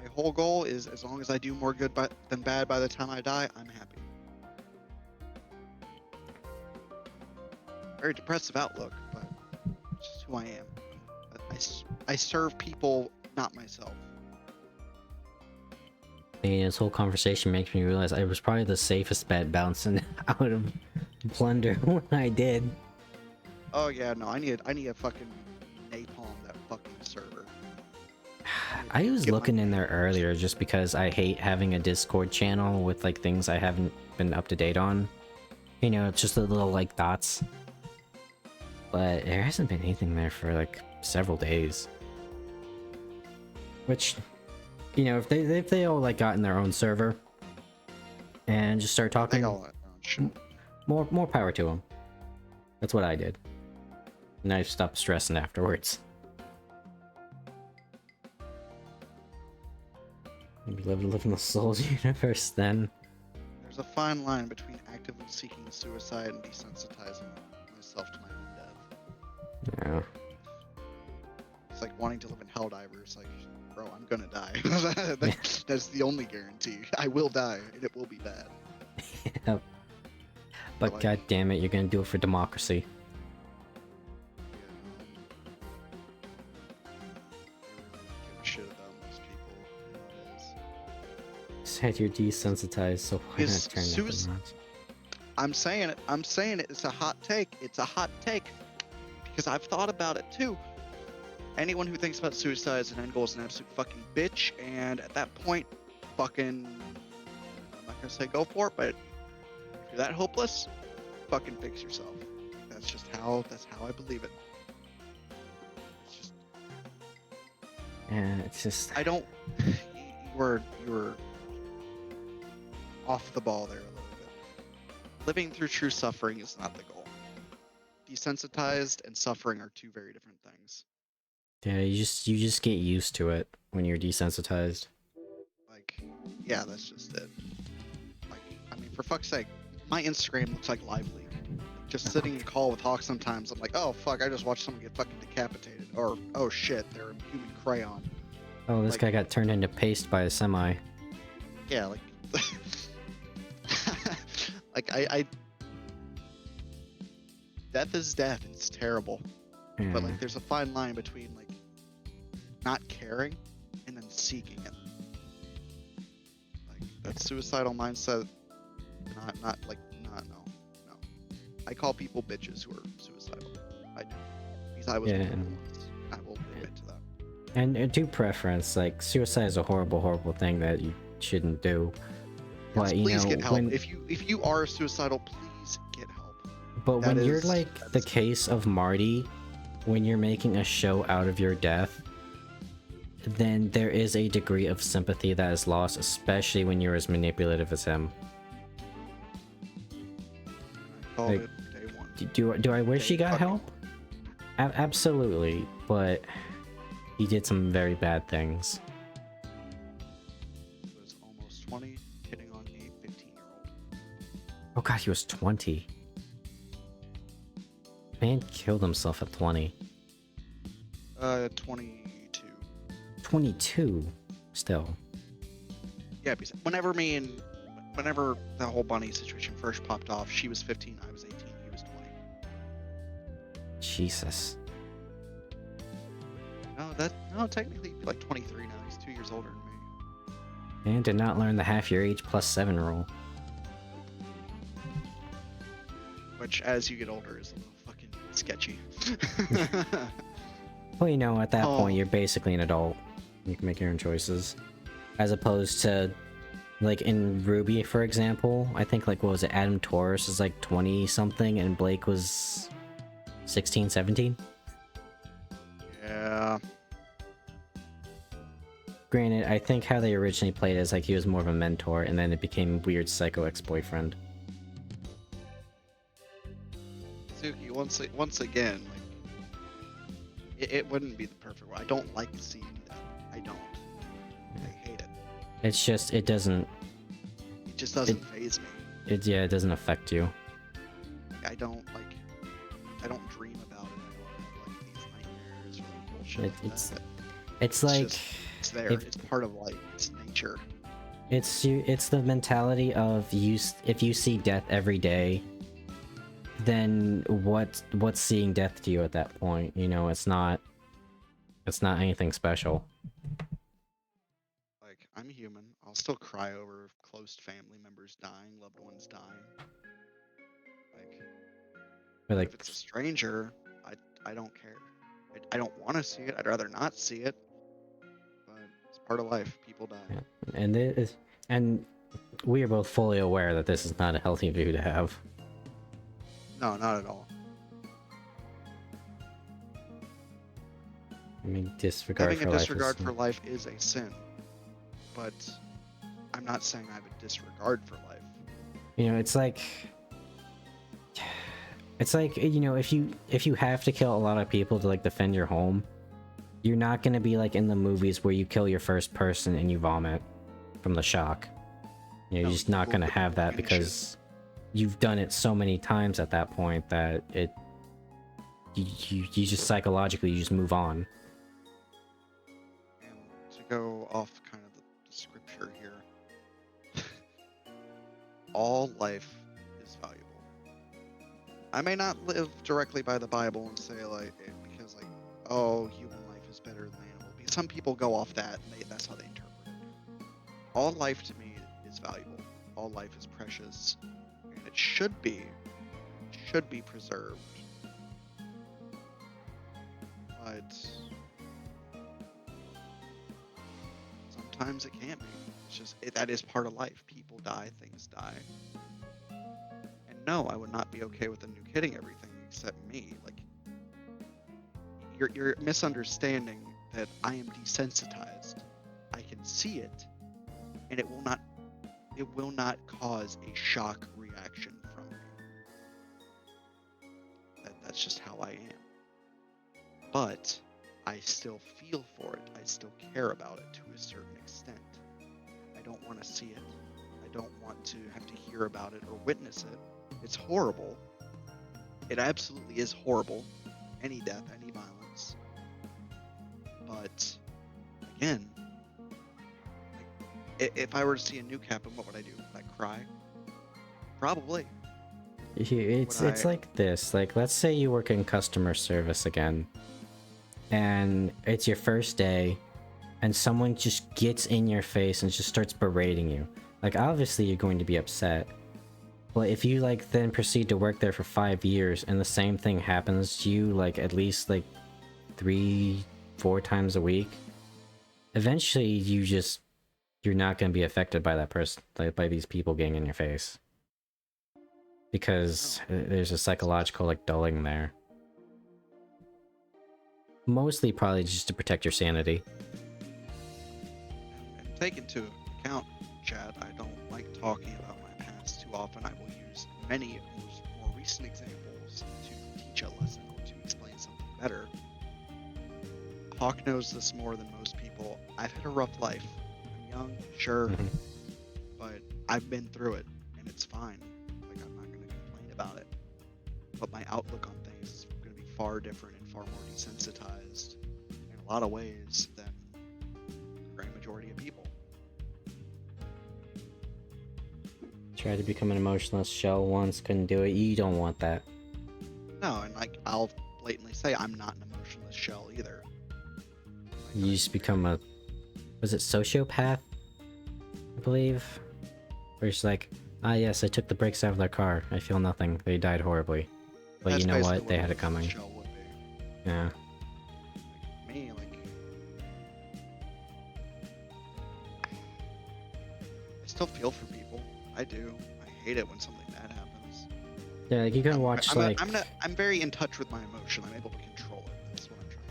My whole goal is, as long as I do more good than bad by the time I die, I'm happy. Very depressive outlook, but it's just who I am. I serve people, not myself. And this whole conversation makes me realize I was probably the safest bet bouncing out of plunder when I did. Oh yeah, no, I need a fucking napalm that fucking server. I was Get my looking in there name. earlier just because I hate having a Discord channel with like things I haven't been up to date on. You know, it's just the little like dots. But there hasn't been anything there for like several days. Which, you know, if they all like got in their own server and just start They talking, all their own shit. more power to them. That's what I did. And I stopped stressing afterwards. Maybe live in the Souls universe then. There's a fine line between actively seeking suicide and desensitizing myself to my own death. Yeah. It's like wanting to live in Helldivers. Like, bro, I'm gonna die. That's the only guarantee. I will die, and it will be bad. Yep. But like- god damn it, you're gonna do it for democracy. I really don't give a shit about most people. You know, it is. Said you're desensitized, so why Is not turn up suicide- the notch? I'm saying it. It's a hot take. It's a hot take. Because I've thought about it too. Anyone who thinks about suicide as an end goal is an absolute fucking bitch. And at that point, fucking, I'm not gonna say go for it, but if you're that hopeless, fucking fix yourself. That's how I believe it. It's just, Yeah, it's just I don't. You were off the ball there a little bit. Living through true suffering is not the goal. Desensitized and suffering are two very different things. Yeah, you just get used to it when you're desensitized. Like, yeah, that's just it. Like, I mean, for fuck's sake, my Instagram looks like Live Leak. Just sitting in call with Hawke sometimes, I'm like, oh fuck, I just watched someone get fucking decapitated. Or, oh shit, they're a human crayon. Oh, this Like- guy got turned into paste by a semi. Yeah, like, like I death is death. It's terrible. Yeah. But like, there's a fine line between like not caring and then seeking it. Like that suicidal mindset. Not no. I call people bitches who are suicidal. I do. Because I was one of the ones. I will admit to that. And due preference, like suicide is a horrible, horrible thing that you shouldn't do. Yes, But you please know, get help. when If you are suicidal, please get help. but that when you're is- like that the is- case of Marty, when you're making a show out of your death, then there is a degree of sympathy that is lost, especially when you're as manipulative as him. I called like, it day one. Do I wish he got Fucking- help? Absolutely, but he did some very bad things. He was almost 20, hitting on a 15-year-old. Oh god, he was 20. Man killed himself at 20. 22. 22 still. Yeah, because whenever the whole bunny situation first popped off, she was 15, I was 18, he was 20. Jesus. No, technically he'd be like 23 now. He's 2 years older than me. Man did not learn the half your age plus 7 rule. Which, as you get older, is a little fucking sketchy. Well, you know, at that Oh. point, you're basically an adult. You can make your own choices. As opposed to, like, in Ruby, for example, I think, like, what was it, Adam Taurus is, like, 20-something, and Blake was 16, 17? Yeah. Granted, I think how they originally played it is, like, he was more of a mentor, and then it became weird psycho ex-boyfriend. Suki, once again, like, it wouldn't be the perfect one. I don't like seeing that. I don't. I hate it. It's just, it doesn't, It just doesn't faze me. yeah, it doesn't affect you. Like, I don't dream about it. I don't have like these nightmares or like bullshit like It's that. It's like, just- It's there. if- It's part of life. It's nature. it's the mentality of if you see death every day, then what's seeing death to you at that point? You know, it's not anything special. Like, I'm human. I'll still cry over close family members dying, loved ones dying. Like, But if like, it's a stranger, I don't care. I don't want to see it. I'd rather not see it. But it's part of life. People die. Yeah. and we are both fully aware that this is not a healthy view to have. No, not at all. I mean, disregard Having for a life disregard is, for life is a sin. But I'm not saying I have a disregard for life. you know, it's like, you know, if you have to kill a lot of people to like defend your home, you're not gonna be like in the movies where you kill your first person and you vomit from the shock. You know, No, you're just not you gonna will have that finish it. because you've done it so many times at that point that you just psychologically you just move on. And to go off kind of the scripture here, all life is valuable. I may not live directly by the Bible and say like because like, oh, human life is better than animal. Because some people go off that and that's how they interpret it. All life to me is valuable. All life is precious, and it should be preserved. But sometimes it can't be. It's just that is part of life. People die, things die. And no, I would not be okay with a nuke hitting everything except me. Like you're misunderstanding that I am desensitized. I can see it, and it will not cause a shock reaction from me. That's just how I am. But I still feel for it. I still care about it to a certain extent. I don't want to see it. I don't want to have to hear about it or witness it. It's horrible. It absolutely is horrible. Any death, any violence. But again, if I were to see a nuke happen, what would I do? Would I cry? Probably. It's like this. Like, let's say you work in customer service again, and it's your first day, and someone just gets in your face and just starts berating you. Like, obviously you're going to be upset. But if you like then proceed to work there for 5 years and the same thing happens to you like at least like 3-4 times a week, eventually you're not going to be affected by that person, like by these people getting in your face, because there's a psychological like dulling there, mostly probably just to protect your sanity. And take into account, Chad, I don't like talking about my past too often. I will use many more recent examples to teach a lesson or to explain something better. Hawke knows this more than most people. I've had a rough life. I'm young, sure, but I've been through it, and it's fine. Like, I'm not going to complain about it. But my outlook on things is going to be far different and far more desensitized in a lot of ways than the great majority of people. Tried to become an emotionless shell once, couldn't do it. You don't want that. No, and like I'll blatantly say I'm not an emotionless shell either. Like, You just become a, was it sociopath, I believe, where it's like, ah yes, I took the brakes out of their car, I feel nothing, they died horribly, but that's you know basically what, they had it an coming. emotionless shell would be. Yeah. Like me, like I still feel for people. I do. I hate it when something bad happens. Yeah, like you can watch like I'm very in touch with my emotion. I'm able to control it. That's what I'm trying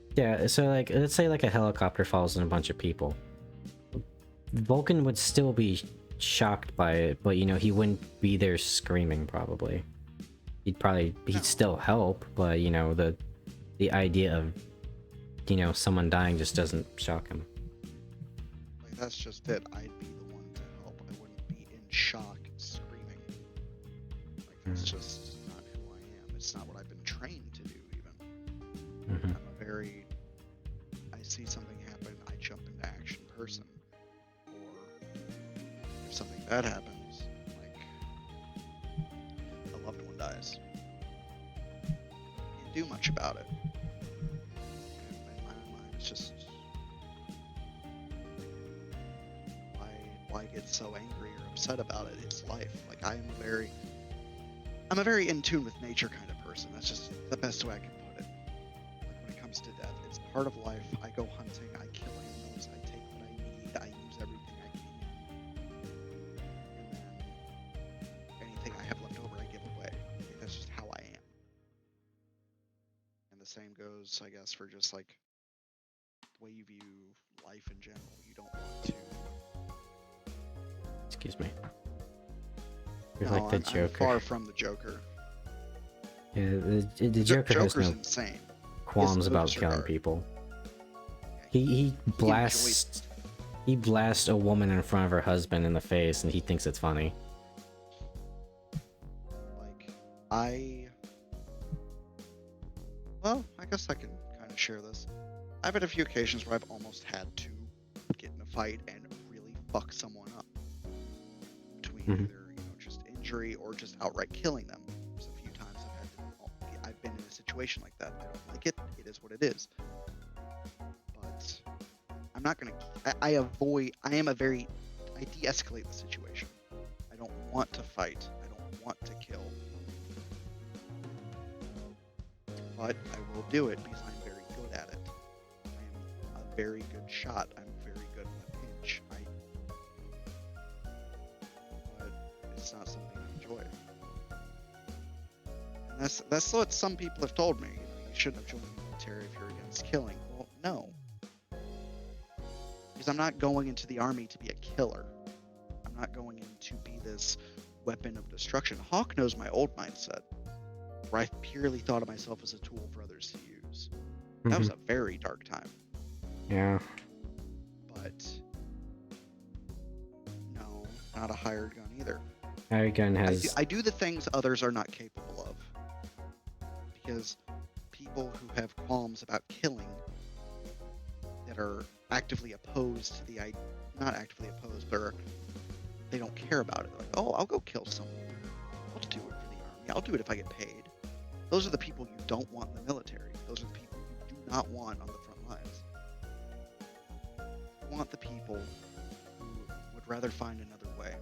to get at. yeah, so like let's say like a helicopter falls on a bunch of people. Vulcan would still be shocked by it, but you know, he wouldn't be there screaming probably. He'd still help, but you know, the idea of, you know, someone dying just doesn't shock him. Like that's just it. I'd be the one to help. I wouldn't be in shock, screaming. Like that's just not who I am. It's not what I've been trained to do even. Mm-hmm. I'm a very, I see something happen, I jump into action person. Or if something bad happens, like a loved one dies, can't do much about it. In my mind, it's just why get so angry or upset about it? It's life. Like I'm a very in tune with nature kind of person. That's just the best way I can put it. Like when it comes to death, it's part of life. I go hunting, I kill animals, I take what I need, I use everything I can. And then anything I have left over, I give away. Like, that's just how I am. And the same goes, I guess, for just like the way you view life in general. You don't want to. Excuse me. You're No, like the I'm Joker. far from the Joker. Yeah, the Joker has Joker's no insane. qualms He about has no killing disregard. people. Yeah, He blasts a woman in front of her husband in the face, and he thinks it's funny. Like well, I guess I can kind of share this. I've had a few occasions where I've almost had to get in a fight and really fuck someone up. Between either, you know, just injury or just outright killing them. There's a few times I've been in a situation like that. I don't like it. It is what it is. But I'm not gonna. I de-escalate the situation. I don't want to fight. I don't want to kill. But I will do it because I'm very good at it. I am a very good shot. I'm very good in a pinch. But it's not something I enjoy. And that's what some people have told me. You know, you shouldn't have joined the military if you're against killing. Well, no. Because I'm not going into the army to be a killer. I'm not going in to be this weapon of destruction. Hawke knows my old mindset, where I purely thought of myself as a tool for others to use. That was a very dark time. Yeah. But no, not a hired gun either. Hired gun has. I do the things others are not capable of. Because people who have qualms about killing that are actively opposed to the idea, not actively opposed, but they don't care about it. Like, oh, I'll go kill someone. I'll do it for the army. I'll do it if I get paid. Those are the people you don't want in the military. Those are the people you do not want on the front lines. You want the people who would rather find another way.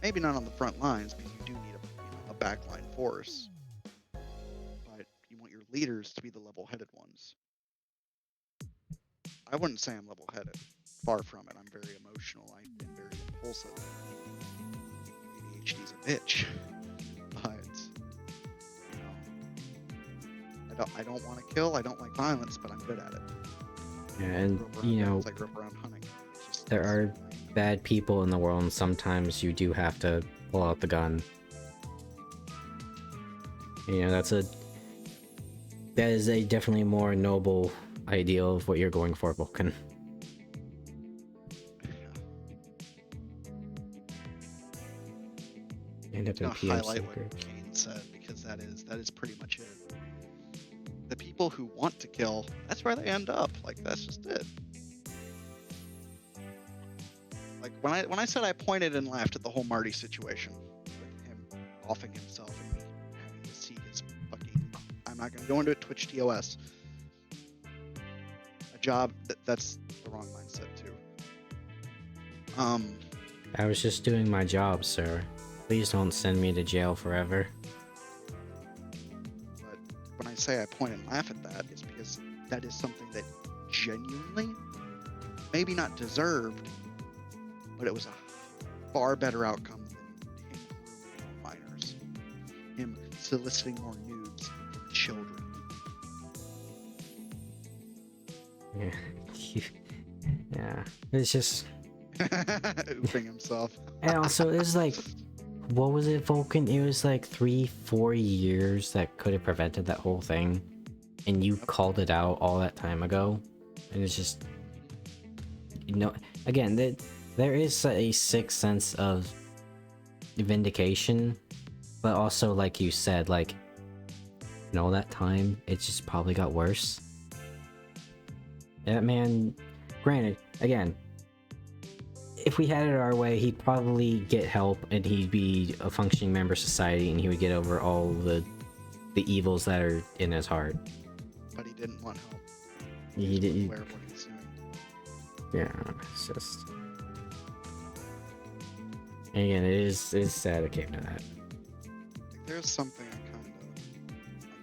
Maybe not on the front lines, because you do need a backline force. But you want your leaders to be the level-headed ones. I wouldn't say I'm level-headed. Far from it. I'm very emotional. I've been very impulsive. ADHD's a bitch. But I don't want to kill. I don't like violence, but I'm good at it. Yeah, and I grew up around hunting. There are bad people in the world, and sometimes you do have to pull out the gun. That is a definitely more noble ideal of what you're going for, Vulcan. End up in highlight what Kane said, because that is pretty much it. The people who want to kill, that's where they end up. Like, that's just it. Like, when I said I pointed and laughed at the whole Marty situation, with him offing himself and me having to see his fucking, I'm not gonna go into it, Twitch TOS. A job, that's the wrong mindset too. I was just doing my job, sir. Please don't send me to jail forever. But when I say I point and laugh at that, it's because that is something that genuinely, maybe not deserved, but it was a far better outcome than him grooming more minors, him soliciting more nudes from children. Yeah. Yeah. It's just... Oofing himself. And also, it was like... What was it, Vulcan? It was like 3-4 years that could have prevented that whole thing. And you called it out all that time ago. And it's just... Again, there is a sixth sense of vindication. But also, like you said, like... that time, it just probably got worse. That man... Granted, again... If we had it our way, he'd probably get help, and he'd be a functioning member of society, and he would get over all the evils that are in his heart. But he didn't want help. He didn't. Aware of what he was doing. Yeah, it's just. And again, it is sad it came to that. Like, there's something I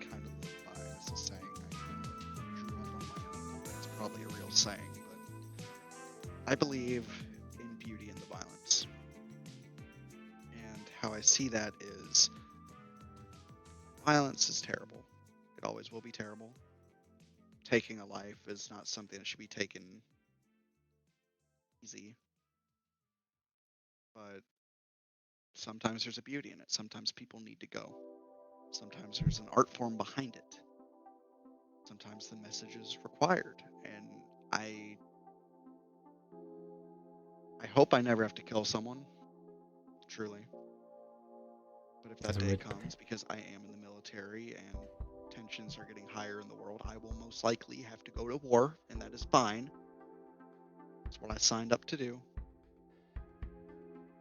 kind of live by. It's a saying I kind of drew up on my own. It's probably a real saying, but I believe beauty in the violence. And how I see that is violence is terrible. It always will be terrible. Taking a life is not something that should be taken easy. But sometimes there's a beauty in it. Sometimes people need to go. Sometimes there's an art form behind it. Sometimes the message is required. And I hope I never have to kill someone, truly. But if that day comes, because I am in the military and tensions are getting higher in the world, I will most likely have to go to war, and that is fine. That's what I signed up to do.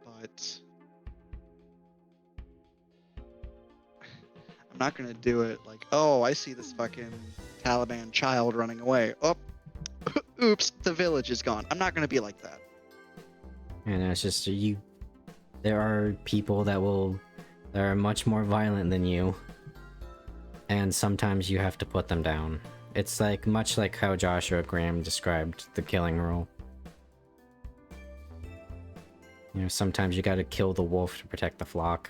But I'm not going to do it like, oh, I see this fucking Taliban child running away. Oh, oops, the village is gone. I'm not going to be like that. And it's just there are people that are much more violent than you, and sometimes you have to put them down. It's like much like how Joshua Graham described the killing rule. Sometimes you gotta kill the wolf to protect the flock.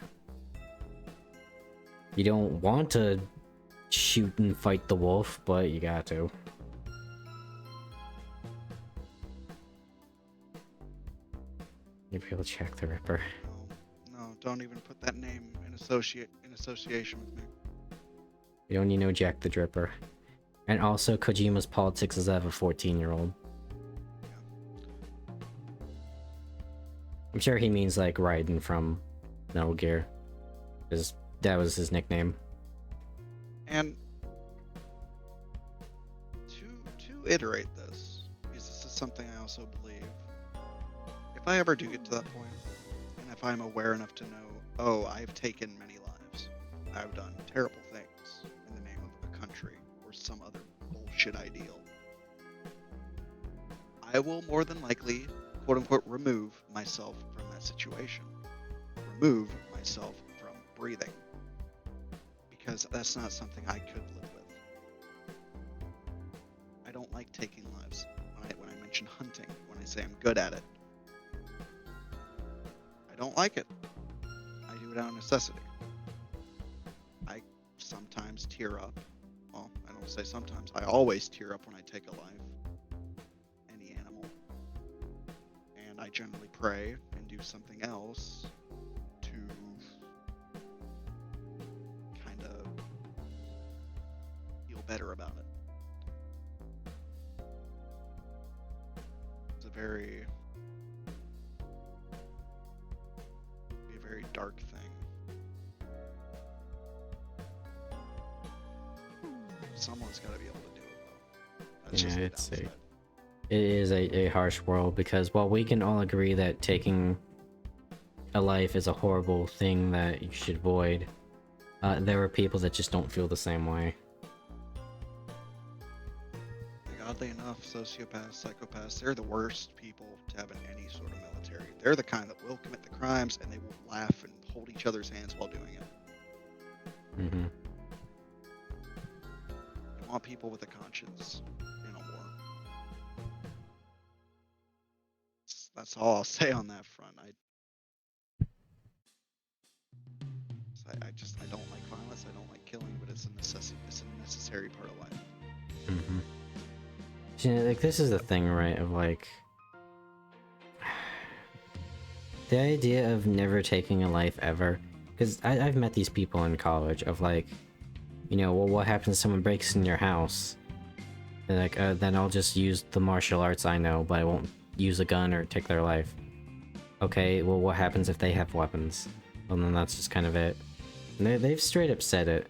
You don't want to shoot and fight the wolf, but you got to. Maybe we'll check the Ripper. No, don't even put that name in association with me. We don't need no Jack the Dripper. And also, Kojima's politics is of a 14-year-old. I'm sure he means like Raiden from Metal Gear, because that was his nickname. And to iterate this, because this is something I also believe, if I ever do get to that point, and if I'm aware enough to know, oh, I've taken many lives, I've done terrible things in the name of a country or some other bullshit ideal, I will more than likely, quote unquote, remove myself from that situation. Remove myself from breathing. Because that's not something I could live with. I don't like taking lives. When I mention hunting, when I say I'm good at it, I don't like it. I do it out of necessity. I sometimes tear up. Well, I don't say sometimes. I always tear up when I take a life. Any animal. And I generally pray and do something else to kind of feel better about it. It's a very dark thing. Someone's got to be able to do it, though. That's Yeah, just the downside. it is a harsh world, because while we can all agree that taking a life is a horrible thing that you should avoid, there are people that just don't feel the same way. Oddly enough, sociopaths, psychopaths, they're the worst people to have in any sort of military. They're the kind that will commit the crimes and they will laugh and hold each other's hands while doing it. Mm-hmm. You want people with a conscience in a war. That's all I'll say on that front. I don't like violence. I don't like killing, but it's a necessity. It's a necessary part of life. Mm-hmm. You know, like, this is the thing, right, of like the idea of never taking a life ever, because I've met these people in college of like, you know, well, what happens if someone breaks in your house? They're like, then I'll just use the martial arts I know, but I won't use a gun or take their life. Okay, well, what happens if they have weapons? Well, then that's just kind of it. And they've straight up said it,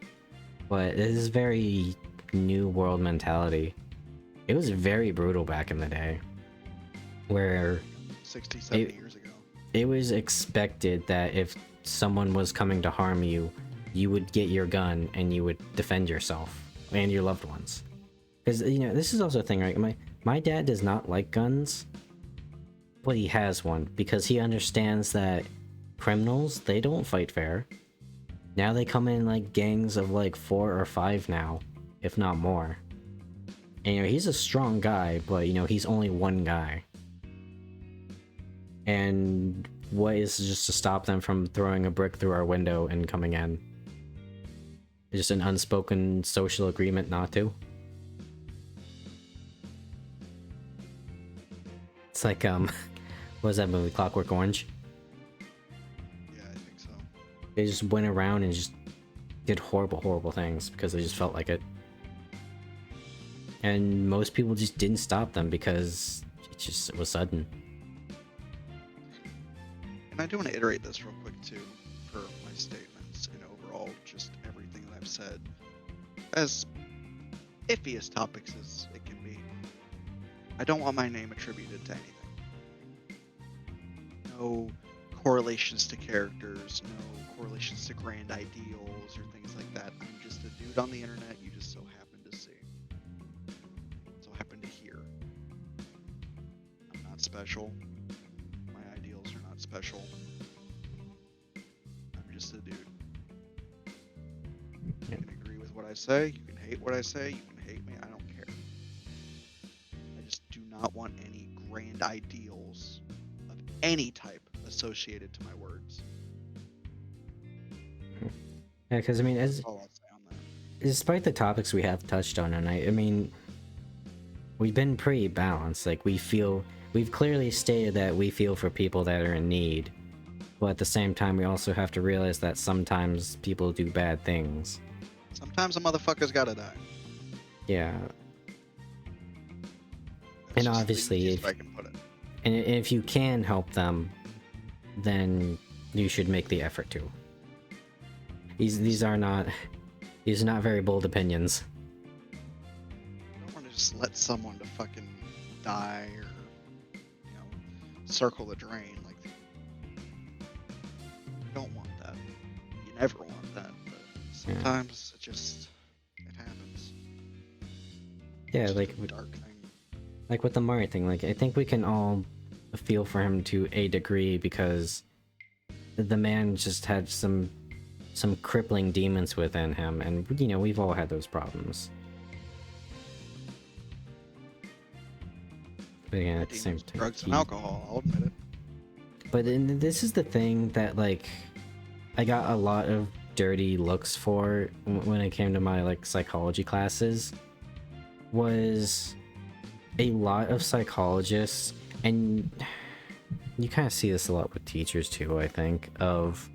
but it is very new world mentality. It was very brutal back in the day, where 60, 70 years ago. it was expected that if someone was coming to harm you, you would get your gun and you would defend yourself and your loved ones. Because, you know, this is also a thing, right? My dad does not like guns, but he has one because he understands that criminals, they don't fight fair. Now they come in like gangs of like 4 or 5 now, if not more. And, you know, he's a strong guy, but, you know, he's only one guy. And what is just to stop them from throwing a brick through our window and coming in? Just an unspoken social agreement not to? It's like, what was that movie, Clockwork Orange? Yeah, I think so. They just went around and just did horrible, horrible things because they just felt like it. And most people just didn't stop them because it was sudden. And I do want to iterate this real quick too, for my statements and overall just everything that I've said. As iffy as topics as it can be, I don't want my name attributed to anything. No correlations to characters, no correlations to grand ideals or things like that. I'm just a dude on the internet you just so happen to see. So happen to hear. I'm not special. My ideals are not special. I'm just a dude. You can agree with what I say, you can hate what I say, you can hate me, I don't care. I just do not want any grand ideals of any type associated to my words. Yeah, because I mean, That's all I'll say on that. despite the topics we have touched on tonight, I mean, we've been pretty balanced. Like, we've clearly stated that we feel for people that are in need, but at the same time, we also have to realize that sometimes people do bad things. Sometimes a motherfucker's gotta die. Yeah. That's And just the obviously, easiest way I can put it. and if you can help them, then you should make the effort to. These are not very bold opinions. I don't want to just let someone to fucking die or, you know, circle the drain. Like, you don't want that. You never want that. But sometimes it happens. Yeah, It's like a dark thing. like with the Mario thing, like I think we can all feel for him to a degree because the man just had some crippling demons within him, and you know, we've all had those problems. But yeah, at the same Demons, time, drugs, and alcohol. I'll admit it. but this is the thing that like I got a lot of dirty looks for when it came to my like psychology classes, was a lot of psychologists, and you kind of see this a lot with teachers too, I think, of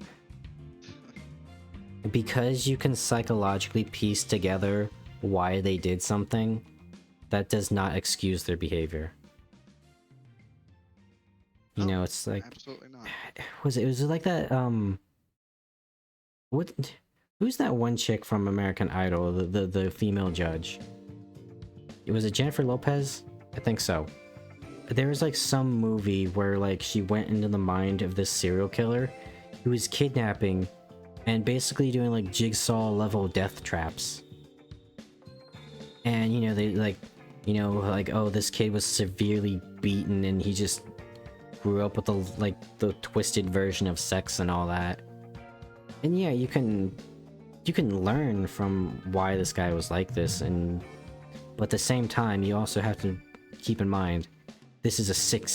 because you can psychologically piece together why they did something, that does not excuse their behavior. You No, know, it's like, absolutely not. it was like that what, who's that one chick from American Idol, the female judge? Was it Jennifer Lopez? I think so. There was like some movie where like she went into the mind of this serial killer who was kidnapping and basically doing like jigsaw level death traps. And you know, they like, you know, like, oh, this kid was severely beaten and he just grew up with the twisted version of sex and all that. And yeah, you can learn from why this guy was like this, and but at the same time you also have to keep in mind this is a sick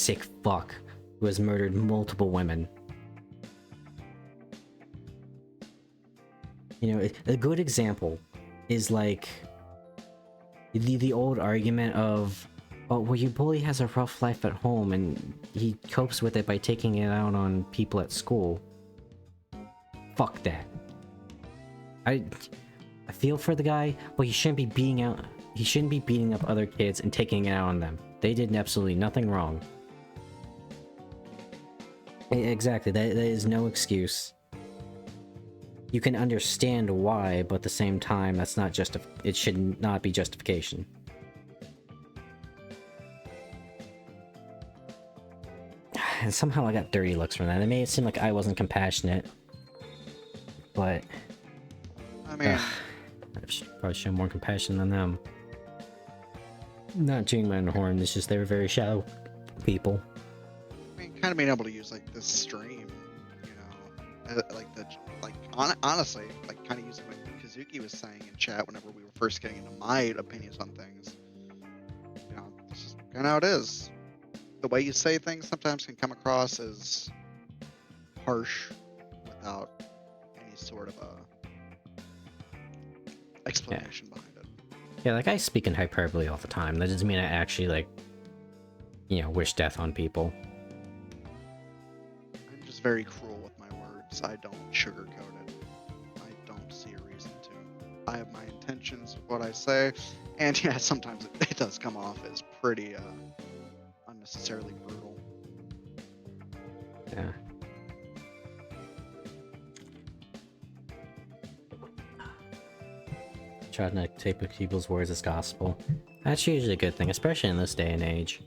fuck who has murdered multiple women. You know, a good example is like the old argument of, oh, well, your bully has a rough life at home and he copes with it by taking it out on people at school. Fuck that. I feel for the guy, but he shouldn't be beating up other kids and taking it out on them. They did absolutely nothing wrong. Exactly, that is no excuse. You can understand why, but at the same time, that's not it should not be justification. And somehow I got dirty looks from that. It made it seem like I wasn't compassionate, but I mean, I should probably show more compassion than them. Not tooting my own horn, it's just they were very shallow people. kind of being able to use like this stream, you know, honestly, like kind of using what Kazuki was saying in chat whenever we were first getting into my opinions on things. You know, this is kind of how it is. The way you say things sometimes can come across as harsh without any sort of a explanation behind it. Yeah, like I speak in hyperbole all the time. That doesn't mean I actually, like, you know, wish death on people. I'm just very cruel with my words. I don't sugarcoat it. I don't see a reason to. I have my intentions with what I say, and yeah, sometimes it does come off as pretty unnecessarily brutal. Yeah. Trying to take people's words as gospel. That's usually a good thing, especially in this day and age.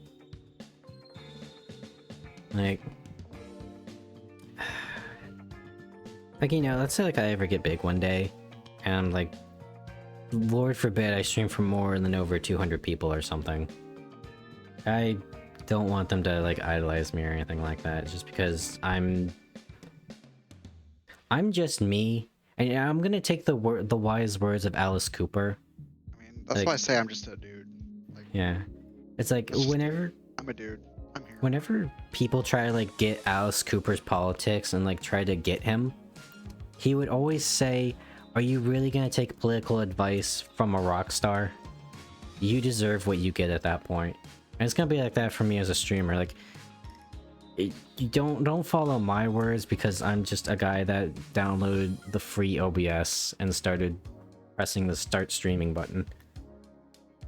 Like, you know, let's say like I ever get big one day, and like, Lord forbid I stream for more than over 200 people or something. I don't want them to like idolize me or anything like that, just because I'm just me. And I'm gonna take the wise words of Alice Cooper. I mean, that's Like, why I say I'm just a dude. Like, yeah, it's like whenever I'm a dude. I'm here. whenever people try to like get Alice Cooper's politics and like try to get him, he would always say, "Are you really gonna take political advice from a rock star? You deserve what you get at that point." And it's gonna be like that for me as a streamer. Like, you don't follow my words because I'm just a guy that downloaded the free OBS and started pressing the start streaming button.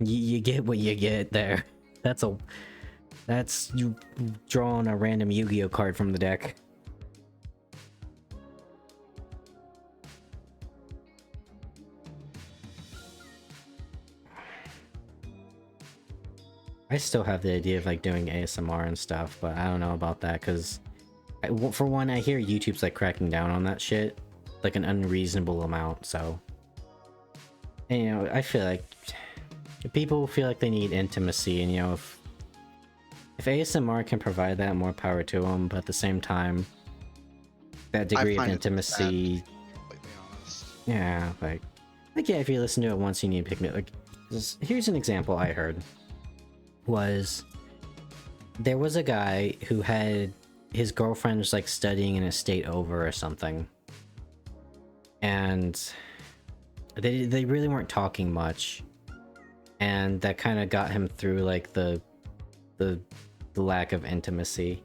You get what you get there. That's you drawing a random Yu-Gi-Oh card from the deck. I still have the idea of like doing ASMR and stuff, but I don't know about that because, for one, I hear YouTube's like cracking down on that shit, like an unreasonable amount. So, and, you know, I feel like people feel like they need intimacy, and you know, if ASMR can provide that, more power to them. But at the same time, that degree of intimacy, completely honest. yeah, like yeah, if you listen to it once, you need to pick me. Like, here's an example I heard. Was there was a guy who had his girlfriend was like studying in a state over or something, and they really weren't talking much, and that kind of got him through like the lack of intimacy.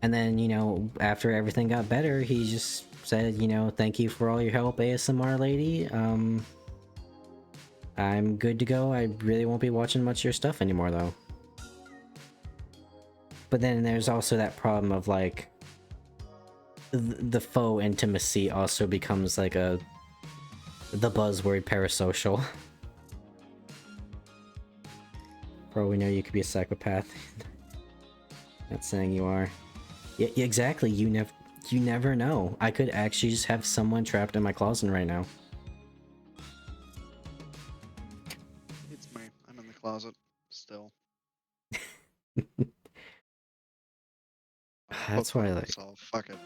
And then, you know, after everything got better, he just said, you know, thank you for all your help, ASMR lady. I'm good to go. I really won't be watching much of your stuff anymore, though. But then there's also that problem of, like, the faux intimacy also becomes, like, the buzzword parasocial. For all we know, you could be a psychopath. Not saying you are. Yeah, exactly. You never know. I could actually just have someone trapped in my closet right now. I'm in the closet still. That's why, like, fuck it.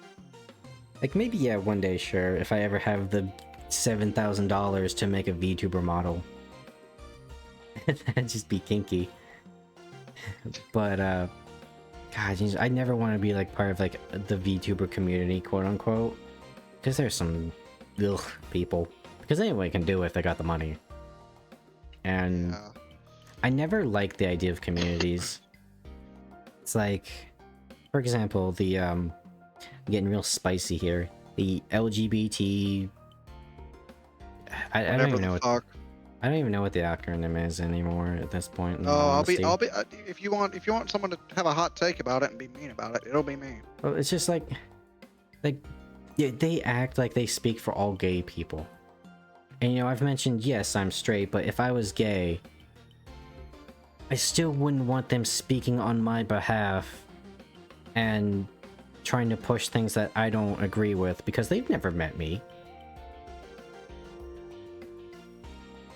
Like, maybe, yeah, one day, sure, if I ever have the $7,000 to make a VTuber model. That'd just be kinky. But, God, I never want to be, like, part of, like, the VTuber community, quote-unquote. Because there's some, people. Because anyone can do it if they got the money. And Yeah. I never liked the idea of communities. It's like, for example, the, I'm getting real spicy here. The LGBT... I don't even know what... I don't even know what the acronym is anymore at this point. No, I'll be. If you want someone to have a hot take about it and be mean about it, it'll be me. Well, it's just like, yeah, they act like they speak for all gay people. And you know, I've mentioned, yes, I'm straight, but if I was gay, I still wouldn't want them speaking on my behalf and trying to push things that I don't agree with because they've never met me.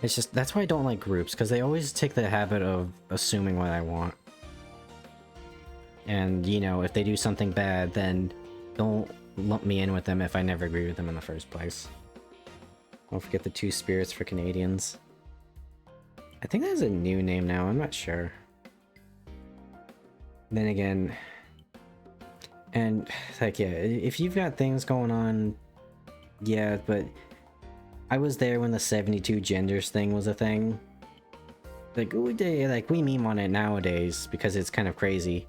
It's just, that's why I don't like groups, because they always take the habit of assuming what I want. And, you know, if they do something bad, then don't lump me in with them if I never agree with them in the first place. Don't forget the Two Spirits for Canadians. I think that's a new name now, I'm not sure. Then again, and, like, yeah, if you've got things going on, yeah, but I was there when the 72 genders thing was a thing. Like, we meme on it nowadays because it's kind of crazy.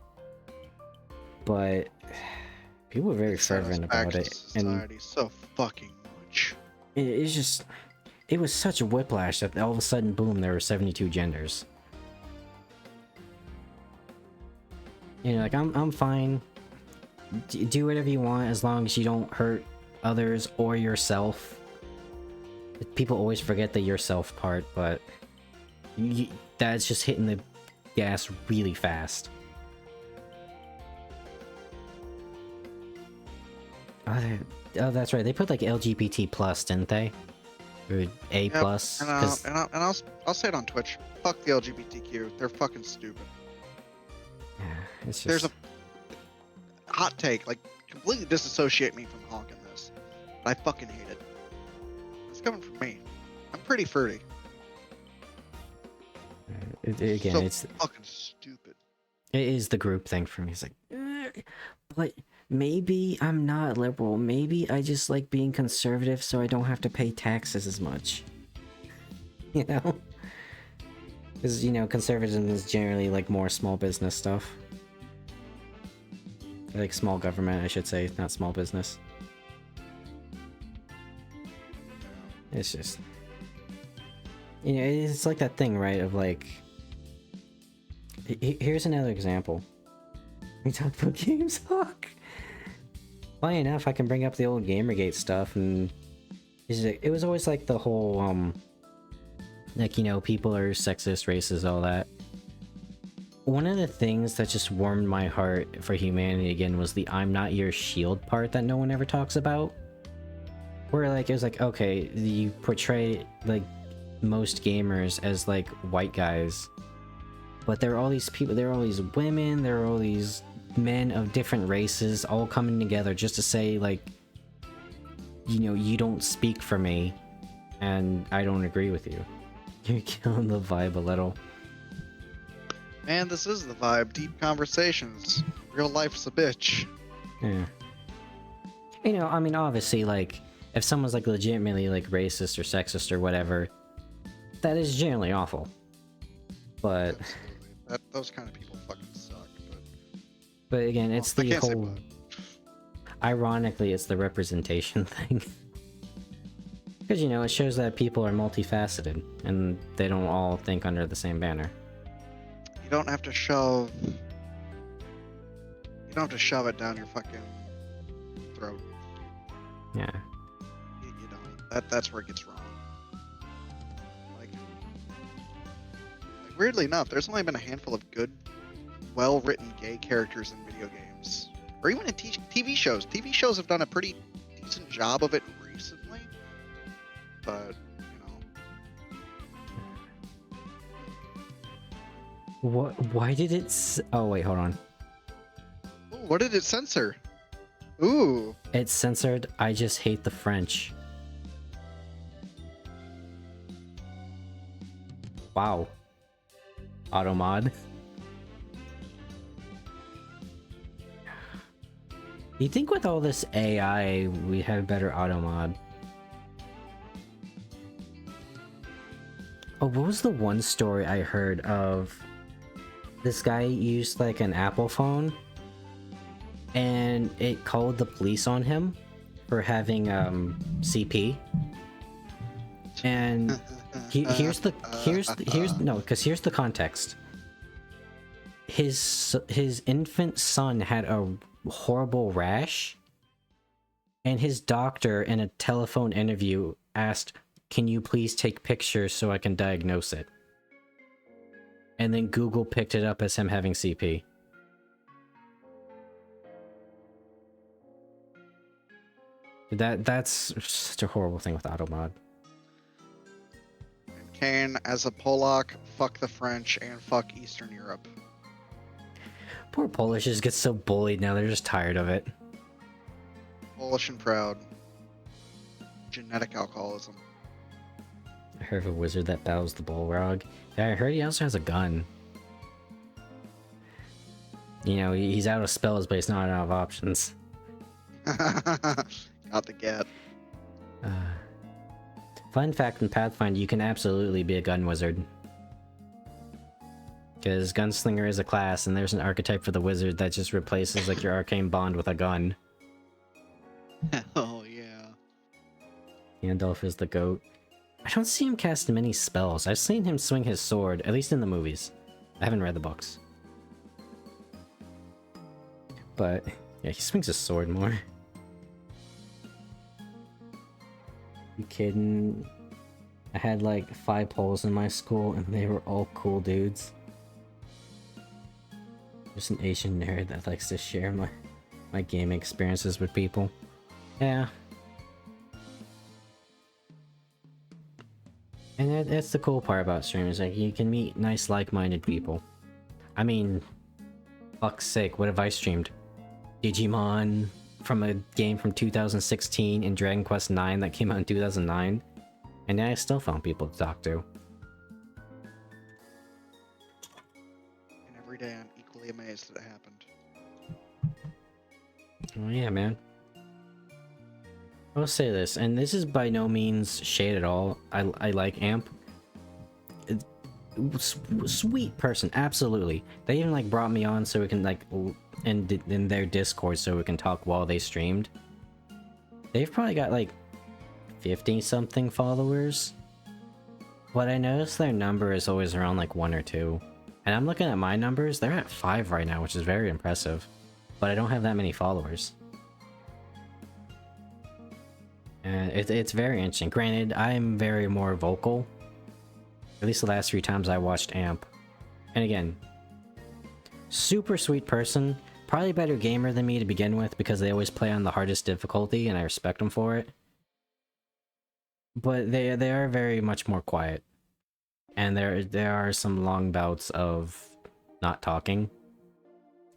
But people are very fervent about it. Society so fucking much. It's just, it was such a whiplash that all of a sudden, boom, there were 72 genders. You know, like, I'm fine. Do whatever you want as long as you don't hurt others or yourself. People always forget the yourself part, but that's just hitting the gas really fast. Oh, that's right. They put like LGBT plus, didn't they? Or A plus. And I'll say it on Twitch. Fuck the LGBTQ. They're fucking stupid. Yeah, it's just... There's a hot take, like, completely disassociate me from Hawke in this. I fucking hate it. It's coming from me. I'm pretty fruity. Again, so it's fucking stupid. It is the group thing for me. It's like, but maybe I'm not liberal. Maybe I just like being conservative so I don't have to pay taxes as much. You know? Because, you know, conservatism is generally like more small business stuff. Like small government, I should say, not small business. It's just... You know, it's like that thing, right? Of like, here's another example. We talk about games, Hawke. Funny enough, I can bring up the old Gamergate stuff, and it was always like the whole, like, you know, people are sexist, racist, all that. One of the things that just warmed my heart for humanity again was the "I'm not your shield" part that no one ever talks about. Where, like, it was like, okay, you portray, like, most gamers as, like, white guys. But there are all these people, there are all these women, there are all these men of different races all coming together just to say, like, you know, you don't speak for me, and I don't agree with you. You're killing the vibe a little. Man, this is the vibe. Deep conversations. Real life's a bitch. Yeah. You know, I mean, obviously, like, if someone's, like, legitimately, like, racist or sexist or whatever, that is generally awful. But... Those kind of people fucking suck, But again, it's the whole... Ironically, it's the representation thing. Because, you know, it shows that people are multifaceted, and they don't all think under the same banner. You don't have to shove... You don't have to shove it down your fucking throat. Yeah. You don't. That's where it gets wrong. Like, weirdly enough, there's only been a handful of good, well-written gay characters in video games. Or even in TV shows. TV shows have done a pretty decent job of it recently. But, you know. What? Why did it oh, wait, hold on. Ooh, what did it censor? Ooh. It's censored, "I just hate the French." Wow. Automod. You think with all this AI, we have better automod? Oh, what was the one story I heard of? This guy used like an Apple phone, and it called the police on him for having CP. And here's the context. His infant son had a horrible rash, and his doctor in a telephone interview asked, "Can you please take pictures so I can diagnose it?" And then Google picked it up as him having CP. That's such a horrible thing with Automod. Kane, as a Polak, fuck the French and fuck Eastern Europe. Poor Polish just gets so bullied now, they're just tired of it. Polish and proud. Genetic alcoholism. I heard of a wizard that battles the Balrog. Yeah, I heard he also has a gun. You know, he's out of spells, but he's not out of options. Got the get. Fun fact in Pathfinder, you can absolutely be a gun wizard. Because Gunslinger is a class, and there's an archetype for the wizard that just replaces like your arcane bond with a gun. Oh yeah. Gandalf is the goat. I don't see him cast many spells. I've seen him swing his sword, at least in the movies. I haven't read the books. But, yeah, he swings his sword more. You kidding? I had like 5 poles in my school, and they were all cool dudes. Just an Asian nerd that likes to share my gaming experiences with people. Yeah. And that's the cool part about streamers, like, you can meet nice, like-minded people. I mean, fuck's sake, what have I streamed? Digimon from a game from 2016 and Dragon Quest IX that came out in 2009. And I still found people to talk to. And every day I'm equally amazed that it happened. Oh yeah, man. I'll say this, and this is by no means shade at all. I like Amp. Sweet person, absolutely. They even like brought me on so we can like in their Discord so we can talk while they streamed. They've probably got like 50 something followers. But I noticed their number is always around like 1 or 2. And I'm looking at my numbers, they're at 5 right now, which is very impressive. But I don't have that many followers. And it's very interesting. Granted, I'm very more vocal. At least the last 3 times I watched Amp. And again, super sweet person. Probably a better gamer than me to begin with because they always play on the hardest difficulty and I respect them for it. But they are very much more quiet. And there are some long bouts of not talking.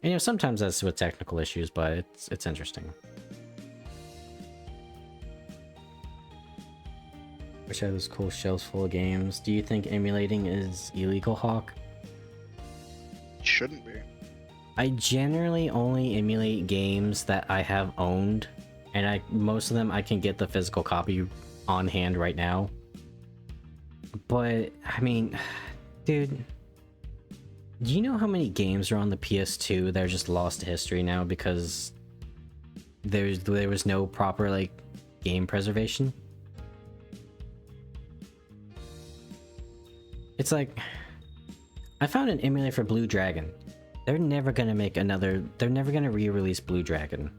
And you know, sometimes that's with technical issues, but it's interesting. Wish I had those cool shelves full of games. Do you think emulating is illegal, Hawke? It shouldn't be. I generally only emulate games that I have owned, and most of them I can get the physical copy on hand right now. But I mean, dude, do you know how many games are on the PS2 that are just lost to history now because there was no proper like game preservation? It's like, I found an emulator for Blue Dragon. They're never gonna make another, they're never gonna re-release Blue Dragon.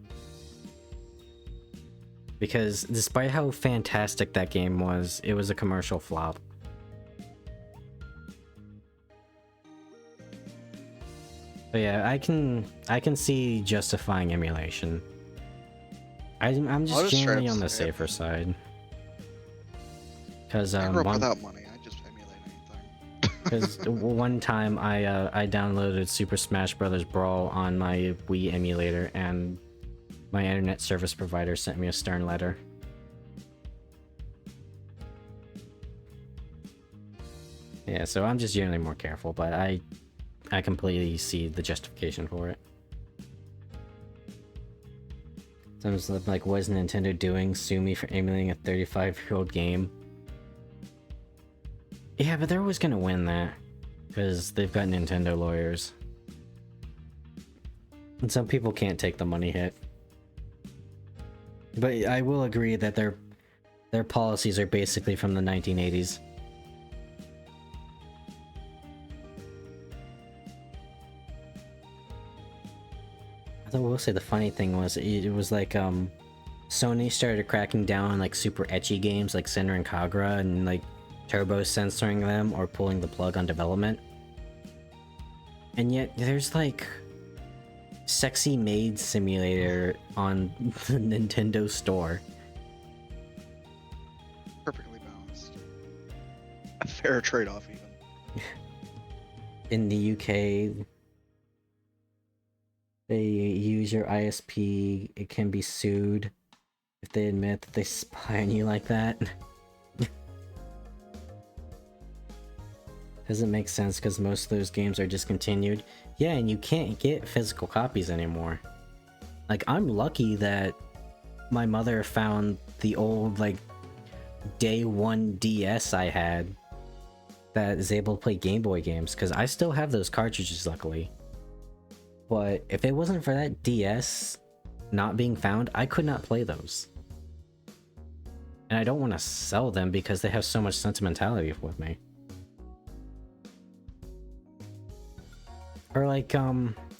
Because despite how fantastic that game was, it was a commercial flop. But yeah, I can see justifying emulation. I'm just generally on the safer side. Because I grew up without money. I just emulate anything. Because one time I downloaded Super Smash Bros. Brawl on my Wii emulator, and my internet service provider sent me a stern letter. Yeah, so I'm just generally more careful, but I completely see the justification for it. Sometimes I'm like, what is Nintendo doing? Sue me for emulating a 35-year-old game. Yeah, but they're always gonna win that, because they've got Nintendo lawyers. And some people can't take the money hit. But I will agree that their policies are basically from the 1980s. I will say the funny thing was, it was like, Sony started cracking down on like super ecchi games like Sinner and Kagura, and like turbo censoring them or pulling the plug on development. And yet there's like Sexy Maid Simulator on the Nintendo store. Perfectly balanced. A fair trade-off, even. In the UK, they use your ISP, it can be sued if they admit that they spy on you like that. Doesn't make sense because most of those games are discontinued. Yeah, and you can't get physical copies anymore. Like, I'm lucky that my mother found the old, like, day one DS I had that is able to play Game Boy games, because I still have those cartridges, luckily. But if it wasn't for that DS not being found, I could not play those. And I don't want to sell them because they have so much sentimentality with me. Or like,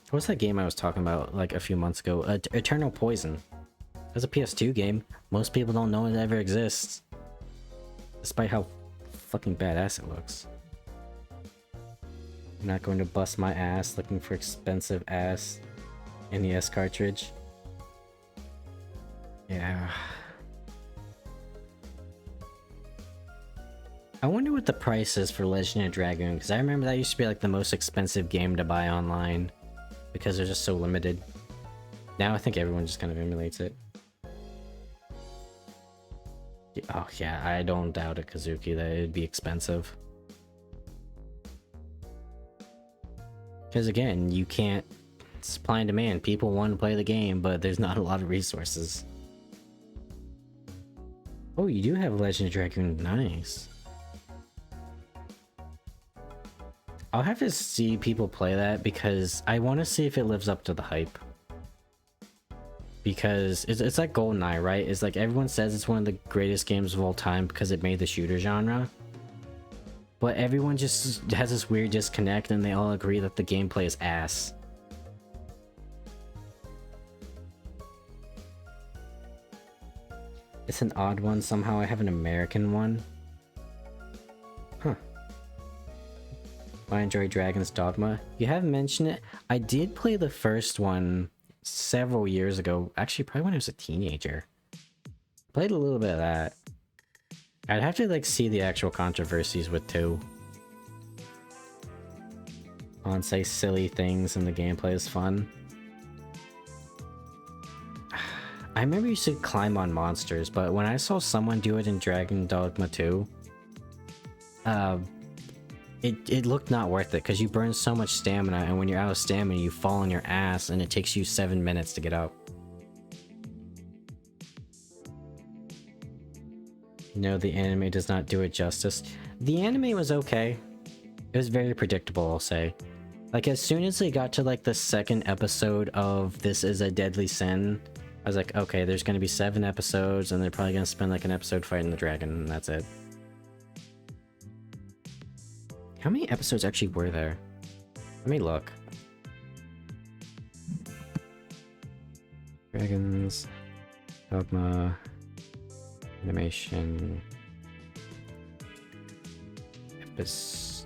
what's that game I was talking about like a few months ago? Eternal Poison. That's a PS2 game. Most people don't know it ever exists. Despite how fucking badass it looks. I'm not going to bust my ass looking for expensive ass NES cartridge. Yeah. I wonder what the price is for Legend of Dragoon, because I remember that used to be like the most expensive game to buy online because they're just so limited. Now I think everyone just kind of emulates it. Oh yeah, I don't doubt it, Kazuki, that it'd be expensive. Because again, you can't, supply and demand, people want to play the game, but there's not a lot of resources. Oh, you do have Legend of Dragoon, nice. I'll have to see people play that because I want to see if it lives up to the hype. Because it's like GoldenEye, right? It's like everyone says it's one of the greatest games of all time because it made the shooter genre. but everyone just has this weird disconnect and they all agree that the gameplay is ass. It's an odd one. Somehow I have an American one. Huh. I enjoy Dragon's Dogma. You haven't mentioned it. I did play the first one several years ago. Actually, probably when I was a teenager. Played a little bit of that. I'd have to like see the actual controversies with 2. On say silly things and the gameplay is fun. I remember you used to climb on monsters, but when I saw someone do it in Dragon Dogma 2, it looked not worth it because you burn so much stamina, and when you're out of stamina, you fall on your ass, and it takes you 7 minutes to get up. No, the anime does not do it justice. The anime was okay. It was very predictable, I'll say. Like, as soon as they got to, like, the second episode of This Is a Deadly Sin, I was like, okay, there's gonna be 7 episodes, and they're probably gonna spend, like, an episode fighting the dragon, and that's it. How many episodes actually were there? Let me look. Dragons... Dogma... Animation... Episodes,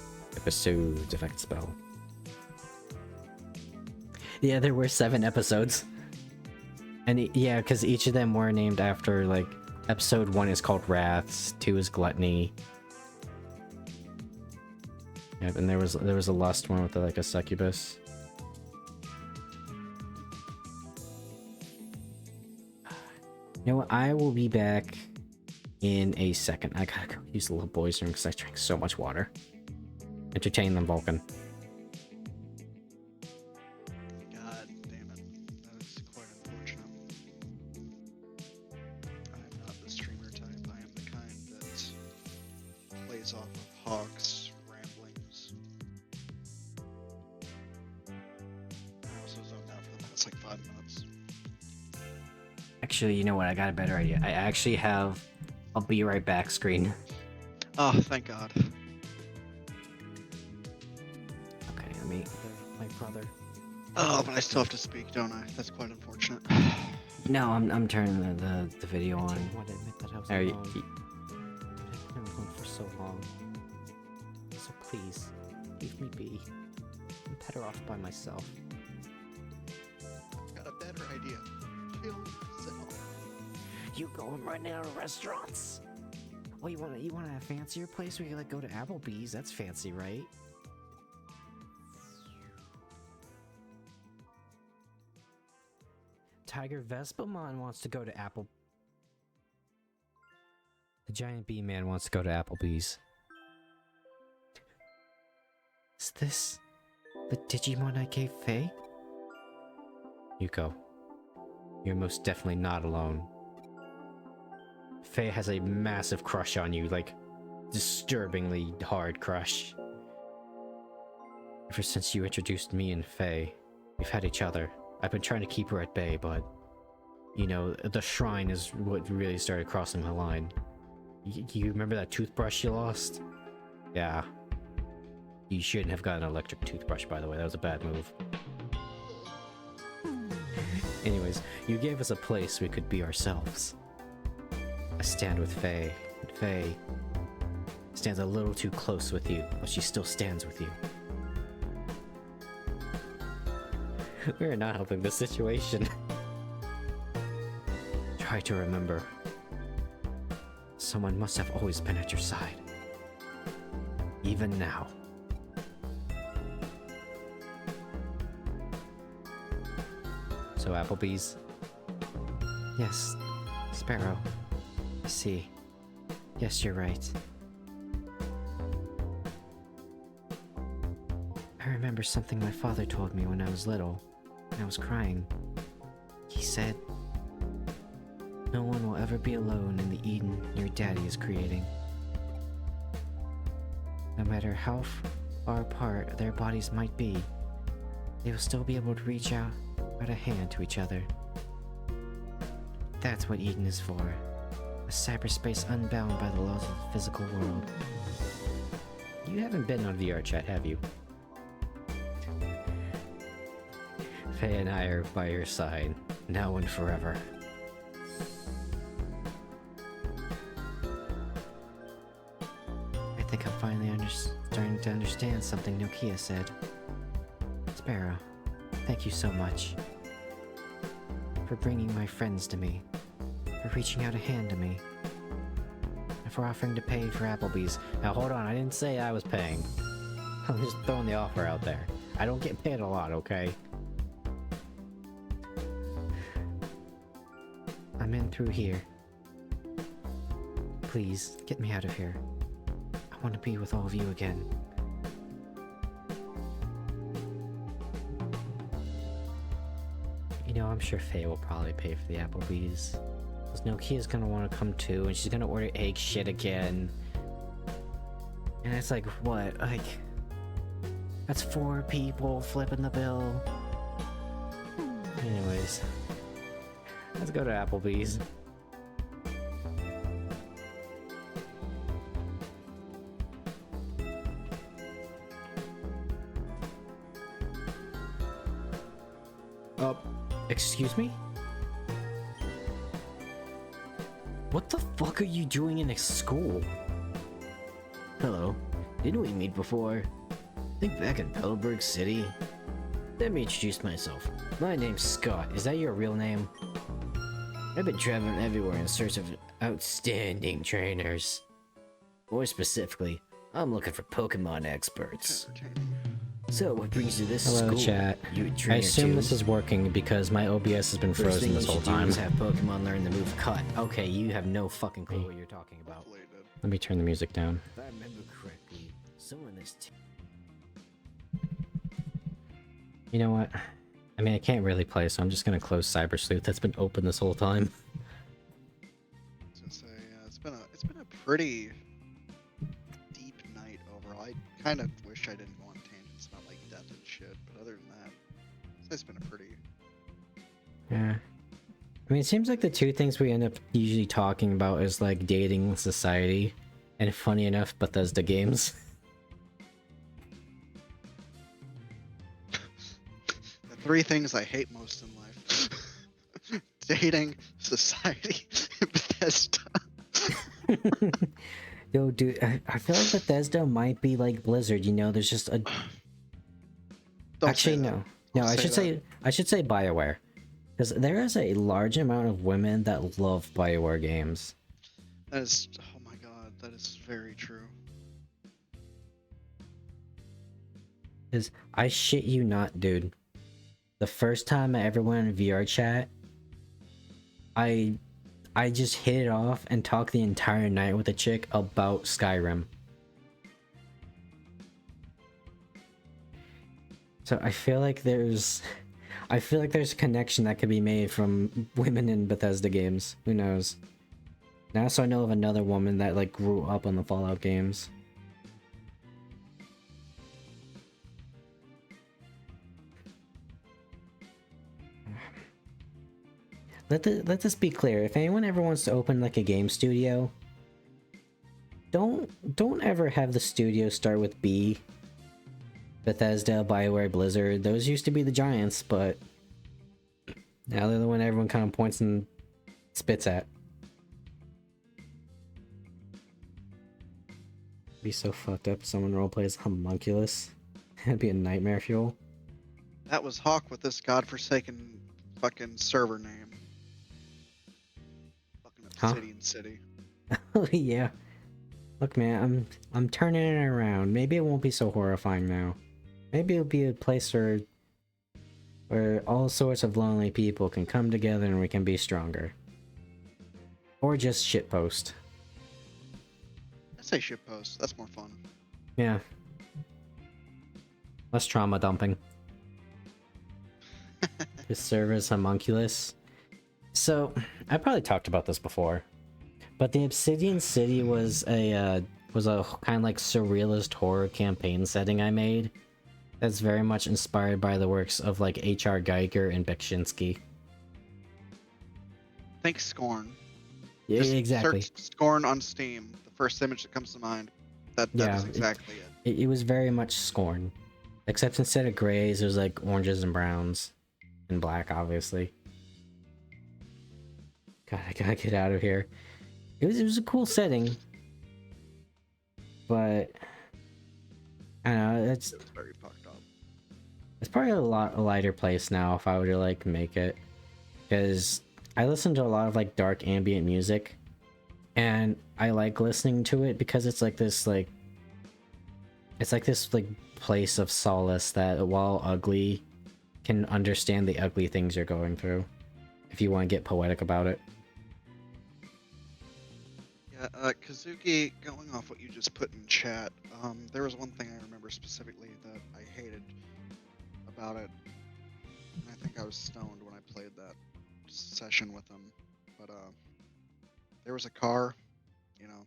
if I can spell. Yeah, there were 7 episodes. And yeah, because each of them were named after, like, episode 1 is called Wraths, 2 is Gluttony. Yep, and there was a lust one with like a succubus. You know what? I will be back in a second. I gotta go use the little boys' room because I drank so much water. Entertain them, Vulcan. God damn it. That is quite unfortunate. I am not the streamer type. I am the kind that plays off of Hawke's ramblings. I also zoned out for the past like 5 minutes. Actually, you know what? I got a better idea. I actually have I'll be right back screen. Oh, thank God. Okay, let me... My brother. Oh, but I still have to speak, don't I? That's quite unfortunate. No, I'm turning the video on. I didn't want to admit that I was Are you- alone. I've been alone for so long. So please, leave me be. I'm better off by myself. Got a better idea. Kill yourself. You going running out of restaurants? Oh, you want a fancier place where you like go to Applebee's? That's fancy, right? Tiger Vespamon wants to go to Apple. The giant bee man wants to go to Applebee's. Is this the Digimon I gave Faye? Yuko, you're most definitely not alone. Faye has a massive crush on you, like, disturbingly hard crush. Ever since you introduced me and Faye, we've had each other. I've been trying to keep her at bay, but, you know, the shrine is what really started crossing the line. You remember that toothbrush you lost? Yeah. You shouldn't have gotten an electric toothbrush, by the way. That was a bad move. Anyways, you gave us a place we could be ourselves. I stand with Faye, and Faye stands a little too close with you, but she still stands with you. We are not helping the situation. Try to remember. Someone must have always been at your side. Even now. So Applebee's? Yes, Sparrow. I see. Yes, you're right. I remember something my father told me when I was little. I was crying. He said, "No one will ever be alone in the Eden your daddy is creating. No matter how far apart their bodies might be, they will still be able to reach out a hand to each other. That's what Eden is for. A cyberspace unbound by the laws of the physical world." You haven't been on VR chat, have you? Faye and I are by your side, now and forever. I think I'm finally starting to understand something Nokia said. Sparrow, thank you so much. For bringing my friends to me. For reaching out a hand to me. And for offering to pay for Applebee's. Now hold on, I didn't say I was paying. I'm just throwing the offer out there. I don't get paid a lot, okay? I'm in through here. Please, get me out of here. I want to be with all of you again. You know, I'm sure Faye will probably pay for the Applebee's. Because Nokia's gonna want to come too, and she's gonna order egg shit again. And it's like, what? Like, that's 4 people flipping the bill. Anyways, let's go to Applebee's. Excuse me? What the fuck are you doing in a school? Hello, didn't we meet before? Think back in Pelberg City? Let me introduce myself. My name's Scott. Is that your real name? I've been traveling everywhere in search of outstanding trainers. More specifically, I'm looking for Pokemon experts. So, what brings you to this Hello, school? chat. You a I trainer assume too? this is working because my OBS has been First frozen thing this you whole should do time. is have Pokemon learn the move Cut. Okay, you have no fucking clue what you're talking about. Hopefully it did. Let me turn the music down. If I remember correctly, someone this You know what? I mean, I can't really play, so I'm just gonna close Cyber Sleuth. That's been open this whole time. I was gonna say, yeah, it's been a pretty deep night overall. I kind of wish I didn't go on tangents about like death and shit, but other than that, it's been a pretty. Yeah. I mean, it seems like the two things we end up usually talking about is like dating, society, and funny enough, Bethesda games. The 3 things I hate most in life: dating, society, and Bethesda. Yo, dude, I feel like Bethesda might be like Blizzard. You know, there's just a. Don't Actually, say that. no, no. Don't I should say BioWare, because there is a large amount of women that love BioWare games. That is, oh my god, that is very true. Because I shit you not, dude. The first time I ever went in VR chat, I just hit it off and talked the entire night with a chick about Skyrim. So I feel like there's a connection that could be made from women in Bethesda games. Who knows? Now, so I know of another woman that like grew up on the Fallout games. Let this be clear. If anyone ever wants to open like a game studio, don't ever have the studio start with B. Bethesda, BioWare, Blizzard. Those used to be the giants, but now they're the one everyone kind of points and spits at. Be so fucked up if someone roleplays Homunculus. That'd be a nightmare fuel. That was Hawke with this godforsaken fucking server name. Fucking Obsidian City. Oh yeah. Look, man, I'm turning it around. Maybe it won't be so horrifying now. Maybe it'll be a place where all sorts of lonely people can come together and we can be stronger. Or just shitpost. I say shitpost. That's more fun. Yeah. Less trauma dumping. His server is homunculus. So, I probably talked about this before, but the Obsidian City was a kind of like surrealist horror campaign setting I made. That's very much inspired by the works of like H.R. Geiger and Beksinski. Think Scorn. Yeah, Just exactly. Search Scorn on Steam. The first image that comes to mind. That Yeah, is exactly it. it was very much Scorn. Except instead of grays, it was like oranges and browns. And black, obviously. God, I gotta get out of here. It was a cool setting. But I don't know, It was very fucked up. it's probably a lighter place now if I were to like make it. Because I listen to a lot of like dark ambient music. And I like listening to it because it's like this like place of solace that while ugly can understand the ugly things you're going through. If you want to get poetic about it. Yeah, Kazuki, going off what you just put in chat, there was one thing I remember specifically that I hated about it. And I think I was stoned when I played that session with them. But there was a car, you know,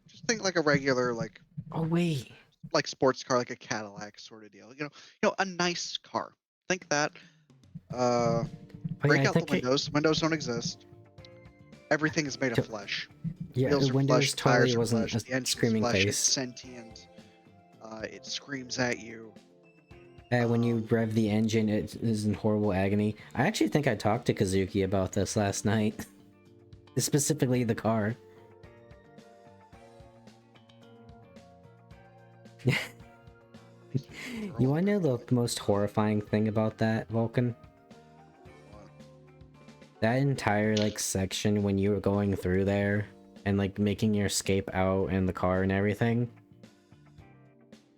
just think like a regular Oh wait. like sports car, like a Cadillac sort of deal. A nice car. Think that. Oh, Break yeah, I out the think windows. Windows don't exist. Everything is made of flesh. yeah, Wheels the are Windows flesh, tires totally are wasn't flesh, a the engine's screaming flesh, it's face. sentient. It screams at you. When you rev the engine, it is in horrible agony. I actually think I talked to Kazuki about this last night. Specifically the car. You wanna know the most horrifying thing about that, Vulcan? That entire like section when you were going through there and like making your escape out in the car and everything.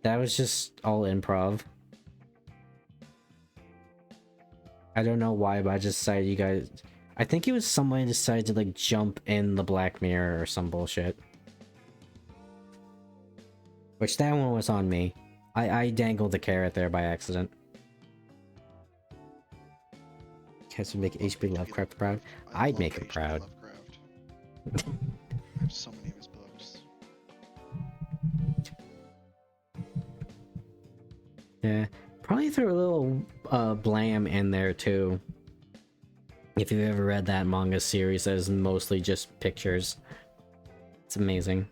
That was just all improv. I don't know why, but I just decided you guys... I think it was someone decided to like jump in the Black Mirror or some bullshit. Which that one was on me. I dangled the carrot there by accident. Guys would make HP Lovecraft proud. I'd make him proud. I have so many of his books. Yeah, probably throw a little Blam in there too. If you've ever read that manga series that is mostly just pictures. It's amazing.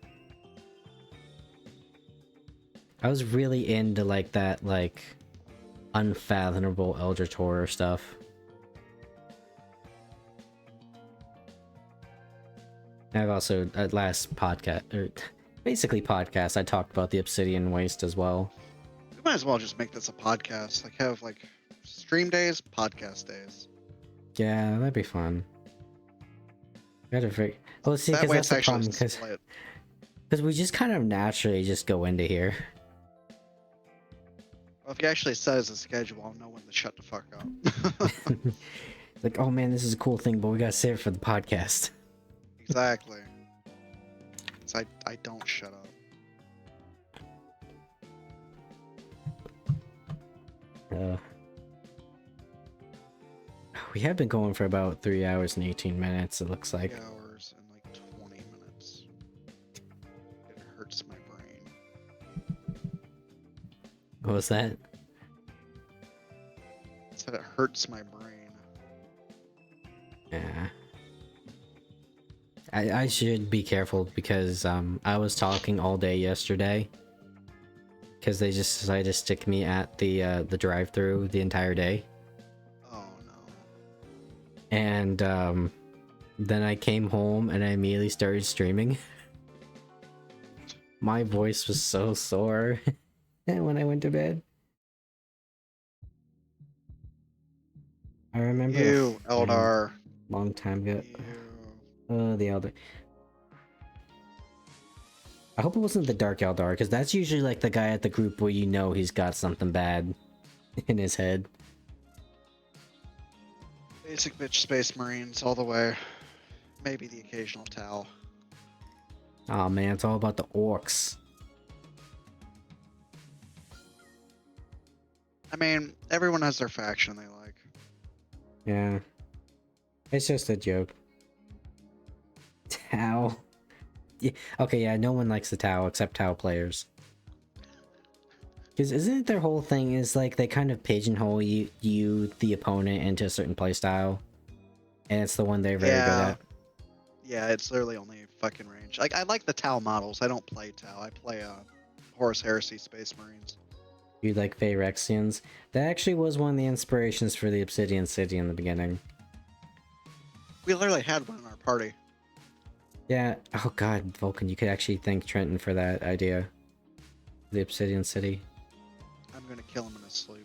I was really into like that like unfathomable Eldritch horror stuff. I've also at last podcast or basically podcast I talked about the Obsidian Waste as well. We might as well just make this a podcast. Like have like stream days, podcast days. Yeah, that'd be fun. Gotta figure. Well, see, That because way that's it's the actually problem. split. Because we just kind of naturally just go into here. Well, if you actually set as a schedule, I'll know when to shut the fuck up. Like, oh man, this is a cool thing, but we gotta save it for the podcast. Exactly. So I don't shut up. We have been going for about 3 hours and 18 minutes, it looks like. 3 hours and like 20 minutes. It hurts my brain. What was that? I said it hurts my brain. Yeah. I should be careful because I was talking all day yesterday. Because they just decided to stick me at the drive-thru the entire day. Oh no. And then I came home and I immediately started streaming. My voice was so sore when I went to bed. I remember You, a Eldar. long time ago. You. The Elder. I hope it wasn't the Dark Eldar, because that's usually like the guy at the group where you know he's got something bad in his head. Basic bitch space marines all the way. Maybe the occasional Tau. Oh man, it's all about the orcs. I mean, everyone has their faction they like. Yeah. It's just a joke. Tau. Yeah, okay, yeah, no one likes the Tau except Tau players. Because isn't it their whole thing is like they kind of pigeonhole you, the opponent, into a certain playstyle? And it's the one they're very good at. Yeah, it's literally only fucking range. Like, I like the Tau models. I don't play Tau. I play Horus Heresy Space Marines. You like Phyrexians? That actually was one of the inspirations for the Obsidian City in the beginning. We literally had one in our party. Yeah. Oh god, Vulcan, you could actually thank Trenton for that idea. The Obsidian City. I'm gonna kill him in his sleep.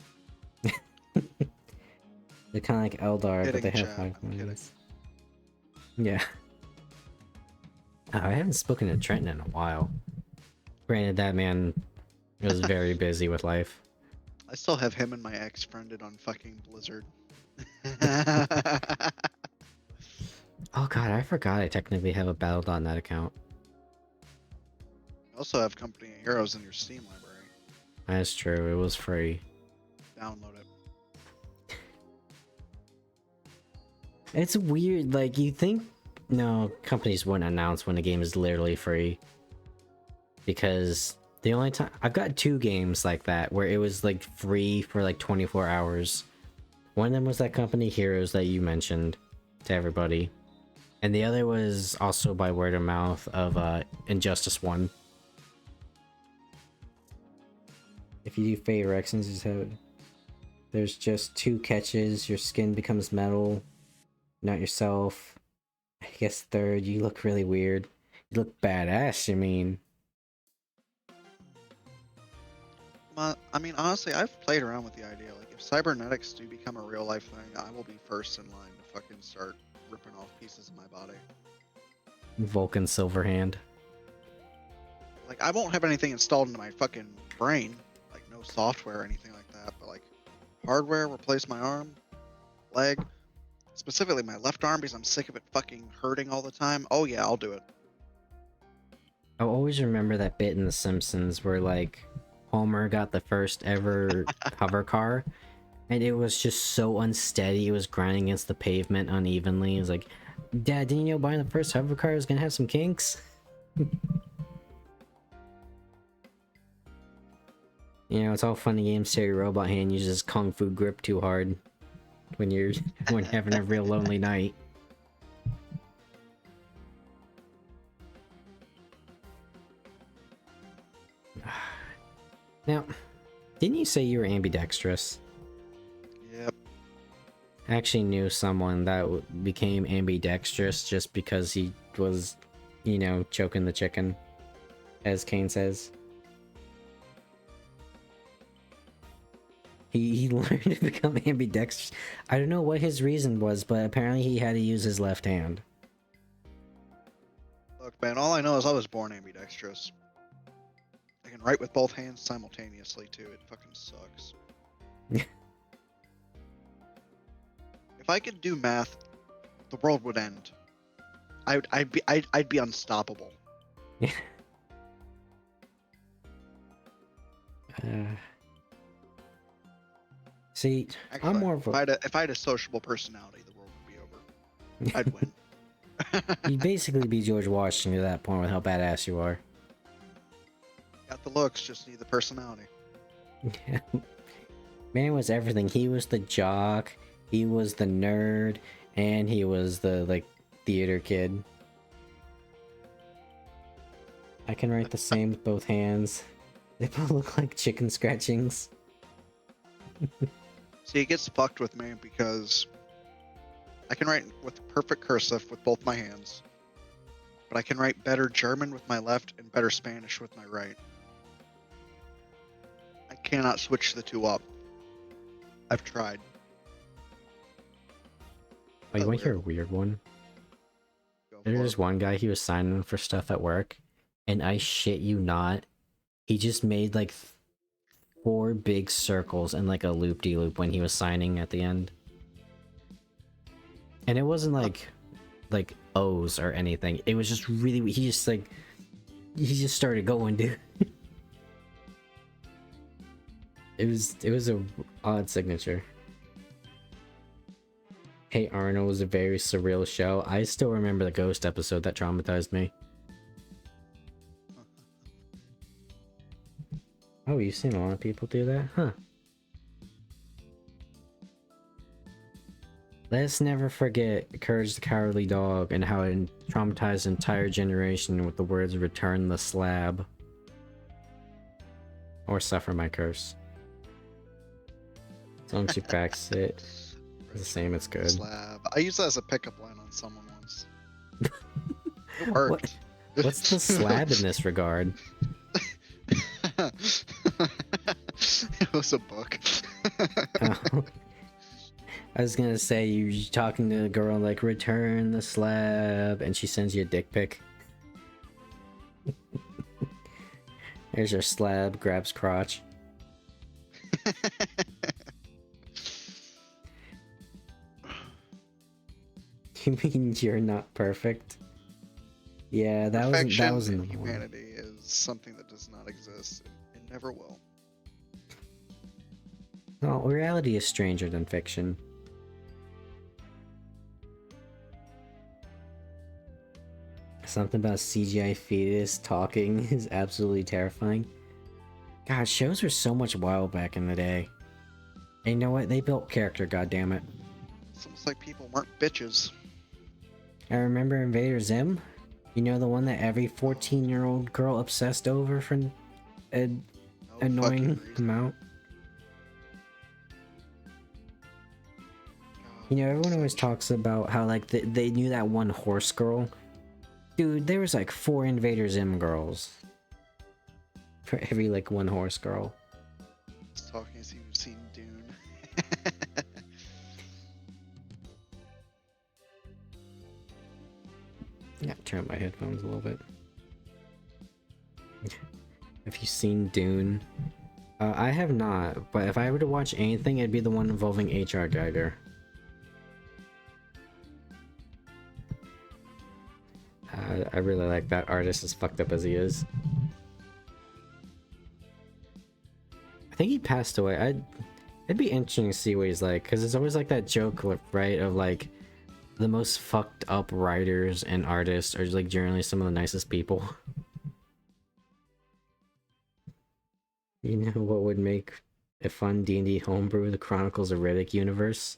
They're kind of like Eldar, but they have Chat, 5 I'm kidding. minutes. Yeah. Oh, I haven't spoken to Trenton in a while. Granted, that man was very busy with life. I still have him and my ex friended on fucking Blizzard. Oh god, I forgot I technically have a Battle.net account. You also have Company of Heroes in your Steam library. That's true, it was free. Download it. It's weird, like, you think... No, companies wouldn't announce when a game is literally free. Because the only time... I've got 2 games like that, where it was, like, free for, like, 24 hours. One of them was that Company Heroes that you mentioned to everybody. And the other was also by word of mouth of Injustice 1. If you do Phyrexians, just have... There's just 2 catches, your skin becomes metal. Not yourself. I guess 3rd, you look really weird. You look badass, you mean. I mean, honestly, I've played around with the idea. Like, if cybernetics do become a real life thing, I will be first in line to fucking start ripping off pieces of my body. Vulcan Silverhand. Like, I won't have anything installed into my fucking brain, like no software or anything like that, but like hardware, replace my arm, leg, specifically my left arm because I'm sick of it fucking hurting all the time. Oh yeah, I'll do it. I always remember that bit in The Simpsons where, like, Homer got the first ever hover car, and it was just so unsteady, it was grinding against the pavement unevenly. It was like, Dad, didn't you know buying the first hover car was gonna have some kinks? You know, it's all fun and games till your robot hand uses kung fu grip too hard when you're having a real lonely night. Now, didn't you say you were ambidextrous? Yep. I actually knew someone that became ambidextrous just because he was, you know, choking the chicken, as Kane says. He learned to become ambidextrous. I don't know what his reason was, but apparently he had to use his left hand. Look, man, all I know is I was born ambidextrous. I can write with both hands simultaneously too. It fucking sucks. If I could do math, the world would end. I'd be unstoppable. See, Actually, I'm more of a... if I had a sociable personality, the world would be over. I'd win. You'd basically be George Washington at that point with how badass you are. Got the looks, just need the personality. Man was everything. He was the jock, he was the nerd, and he was the, like, theater kid. I can write the same with both hands. They both look like chicken scratchings. See, it gets fucked with me because I can write with perfect cursive with both my hands, but I can write better German with my left and better Spanish with my right. I cannot switch the two up. I've tried. Oh, you want to hear a weird one? Go for There's it. one guy, he was signing for stuff at work, and I shit you not, he just made like 4 big circles and like a loop-de-loop when he was signing at the end. And it wasn't like O's or anything. It was just really, he just started going, dude. It was a odd signature. Hey Arnold was a very surreal show. I still remember the ghost episode that traumatized me. Oh, you've seen a lot of people do that? Huh. Let's never forget Courage the Cowardly Dog and how it traumatized an entire generation with the words "Return the Slab." or suffer my curse. As long as you practice it, it's the same. It's good. Slab. I used that as a pickup line on someone once. It worked. What's the slab in this regard? It was a book. Oh. I was gonna say you're talking to a girl like return the slab, and she sends you a dick pic. There's your slab, grabs crotch. You mean you're not perfect? Yeah, that wasn't Perfection the in one. humanity is something that does not exist and never will. No, reality is stranger than fiction. Something about CGI fetus talking is absolutely terrifying. God, shows were so much wild back in the day. And you know what? They built character, goddammit. It's almost like people weren't bitches. I remember Invader Zim. You know, the one that every 14-year-old girl obsessed over for No annoying fucking reason. amount. God, You know, everyone such- always talks about how, like, they knew that one horse girl. Dude, there was, like, 4 Invader Zim girls. For every, like, one horse girl. It's talking as you've seen Dune. Yeah, turn up my headphones a little bit. Have you seen Dune? I have not, but if I were to watch anything, it'd be the one involving H.R. Geiger. I really like that artist, as fucked up as he is. I think he passed away. It'd be interesting to see what he's like, because it's always like that joke, right, of like the most fucked up writers and artists are like generally some of the nicest people. You know what would make a fun D&D homebrew? The Chronicles of Riddick universe.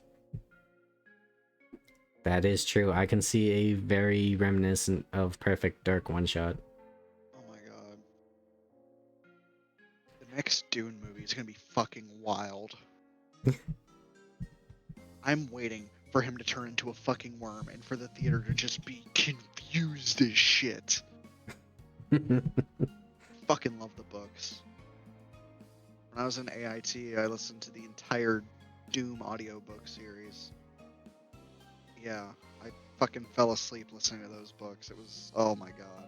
That is true. I can see a very reminiscent of Perfect Dark one-shot. Oh my god. The next Dune movie is gonna be fucking wild. I'm waiting for him to turn into a fucking worm and for the theater to just be confused as shit. Fucking love the books. When I was in AIT, I listened to the entire Doom audiobook series. Yeah, I fucking fell asleep listening to those books. It was, oh my god.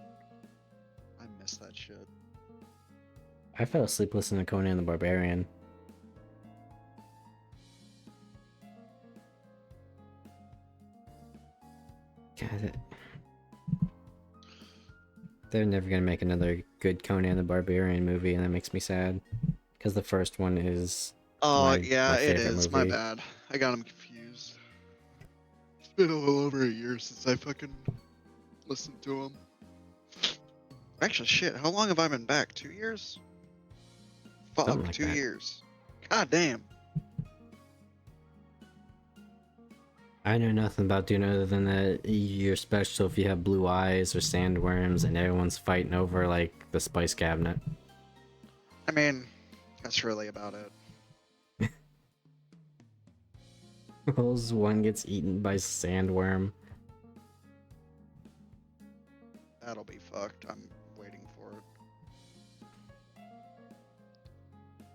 I miss that shit. I fell asleep listening to Conan the Barbarian. God, they're never gonna make another good Conan the Barbarian movie, and that makes me sad. Because the first one is Oh, my yeah, it favorite is. My movie. bad. I got him confused. It's been a little over a year since I fucking listened to him. Actually, shit, how long have I been back? 2 years? Fuck, Something like 2 that. years. God damn. I know nothing about Dune other than that you're special if you have blue eyes or sandworms, and everyone's fighting over like the spice cabinet. I mean, that's really about it. Suppose one gets eaten by sandworm. That'll be fucked. I'm waiting for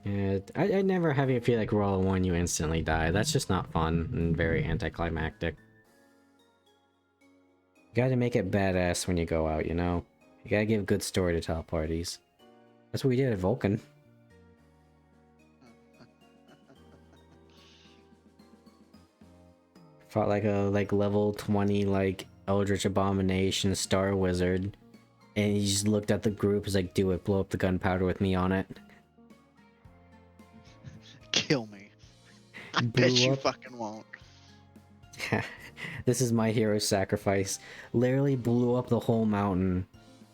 it. And I never have you feel like roll a one, you instantly die. That's just not fun and very anticlimactic. You gotta make it badass when you go out, you know? You gotta give a good story to tell at parties. That's what we did at Vulcan. Fought like a level 20 like Eldritch Abomination Star Wizard. And he just looked at the group, was like, do it, blow up the gunpowder with me on it. Kill me. I Blew bet you up. fucking won't. This is my hero sacrifice. Literally blew up the whole mountain,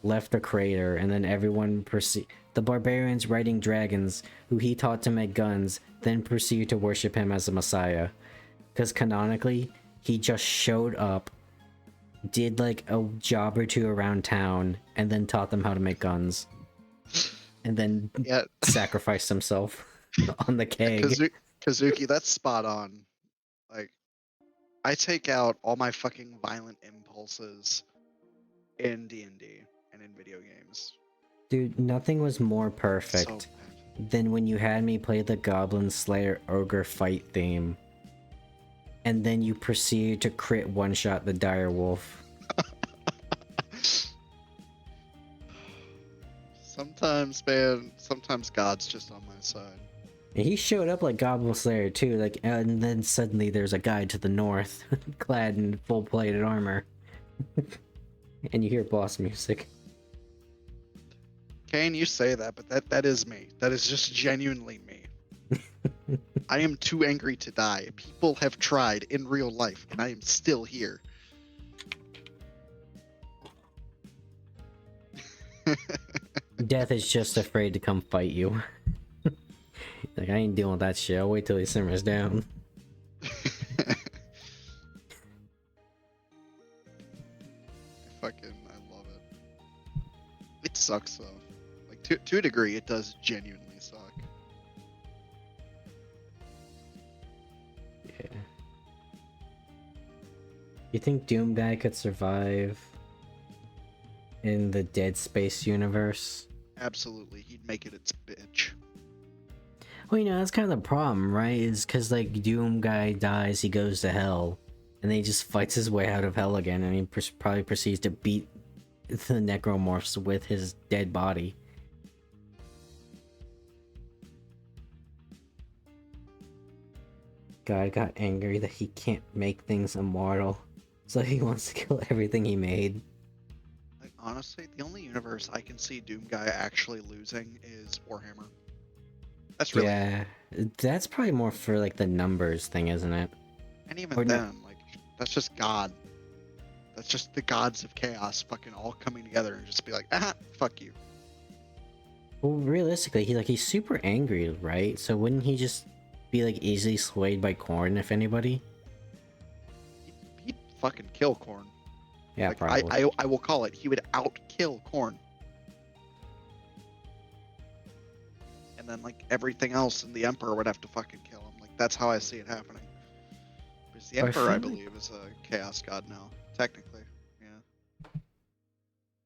left a crater, and then everyone the barbarians riding dragons, who he taught to make guns, then proceeded to worship him as a messiah. Because canonically, he just showed up, did like a job or two around town, and then taught them how to make guns. and then Yeah, sacrificed himself on the keg. Kazuki, that's spot on. Like, I take out all my fucking violent impulses in D&D and in video games. Dude, nothing was more So perfect bad. than when you had me play the Goblin Slayer Ogre fight theme, and then you proceeded to crit one-shot the dire wolf. Sometimes, man, sometimes God's just on my side. And he showed up like Goblin Slayer too, like, and then suddenly there's a guy to the north, clad in full-plated armor, and you hear boss music. Kane, you say that, but that is me. That is just genuinely me. I am too angry to die. People have tried in real life, and I am still here. Death is just afraid to come fight you. Like, I ain't dealing with that shit. I'll wait till he simmers down. I love it. It sucks though. Like to a degree, it does genuinely suck. Yeah. You think Doom Guy could survive in the Dead Space universe? Absolutely, he'd make it its bitch. Well, you know, that's kind of the problem, right? Is because, like, Doom Guy dies, he goes to hell, and then he just fights his way out of hell again, and he probably proceeds to beat the necromorphs with his dead body. God got angry that he can't make things immortal, so he wants to kill everything he made. Like honestly, the only universe I can see Doom Guy actually losing is Warhammer. That's really Yeah, that's probably more for, like, the numbers thing, isn't it? and even Or no- then, like that's just God. That's just the gods of chaos fucking all coming together and just be like, fuck you. Well, realistically, he's super angry, right? So wouldn't he just be, like, easily swayed by Korn, if anybody? He'd fucking kill Korn. Yeah, Like probably. I will call it. He would out-kill Korn. And then like everything else in the Emperor would have to fucking kill him. Like that's how I see it happening. Because the I Emperor, feel I like- believe, is a chaos god now, technically. Yeah.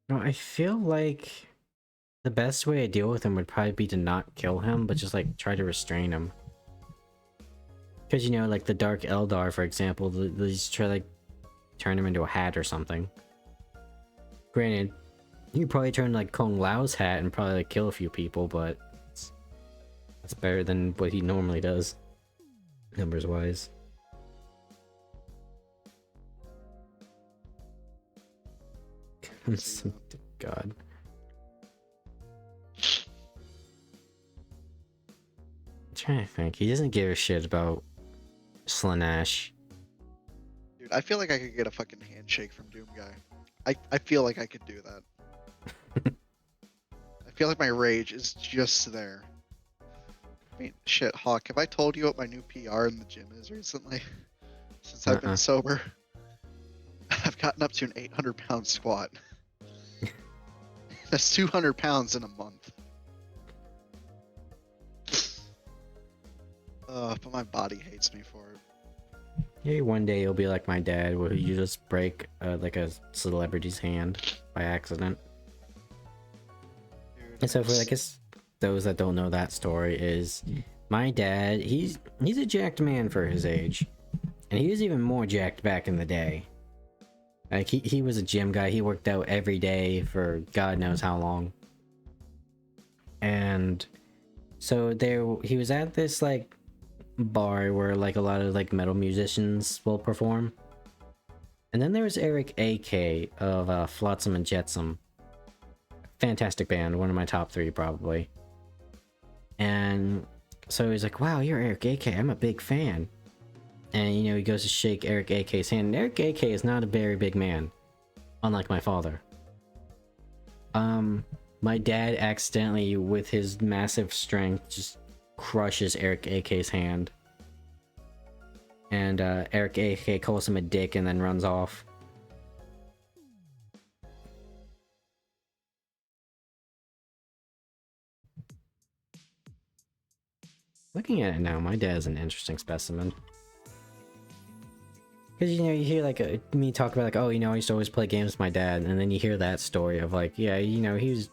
No, I feel like the best way to deal with him would probably be to not kill him, but just, like, try to restrain him. Because, you know, like the Dark Eldar, for example, they just try to, like, turn him into a hat or something. Granted, you probably turn, like, Kung Lao's hat and probably, like, kill a few people, but that's better than what he normally does, numbers wise. God. I'm trying to think. He doesn't give a shit about Slanesh. Dude, I feel like I could get a fucking handshake from Doom Guy. I feel like I could do that. I feel like my rage is just there. I mean, shit, Hawke, have I told you what my new PR in the gym is recently? Since I've been sober? I've gotten up to an 800-pound squat. That's 200 pounds in a month. But my body hates me for it. Maybe one day you'll be like my dad, where you just break like a celebrity's hand by accident. Dude, And so for, I guess, those that don't know that story, is my dad, he's a jacked man for his age. And he was even more jacked back in the day. Like, he was a gym guy. He worked out every day for God knows how long. And so he was at this, like, bar where, like, a lot of, like, metal musicians will perform. And then there was Eric AK of Flotsam and Jetsam. Fantastic band, one of my top 3 probably. And so he's like, wow, you're Eric AK, I'm a big fan. And, you know, he goes to shake Eric AK's hand, and Eric AK is not a very big man, unlike my father. My dad accidentally, with his massive strength, just crushes Eric AK's hand. And Eric AK calls him a dick and then runs off. Looking at it now, my dad's an interesting specimen. Because, you know, you hear, like, me talk about, like, oh, you know, I used to always play games with my dad, and then you hear that story of, like, yeah, you know, he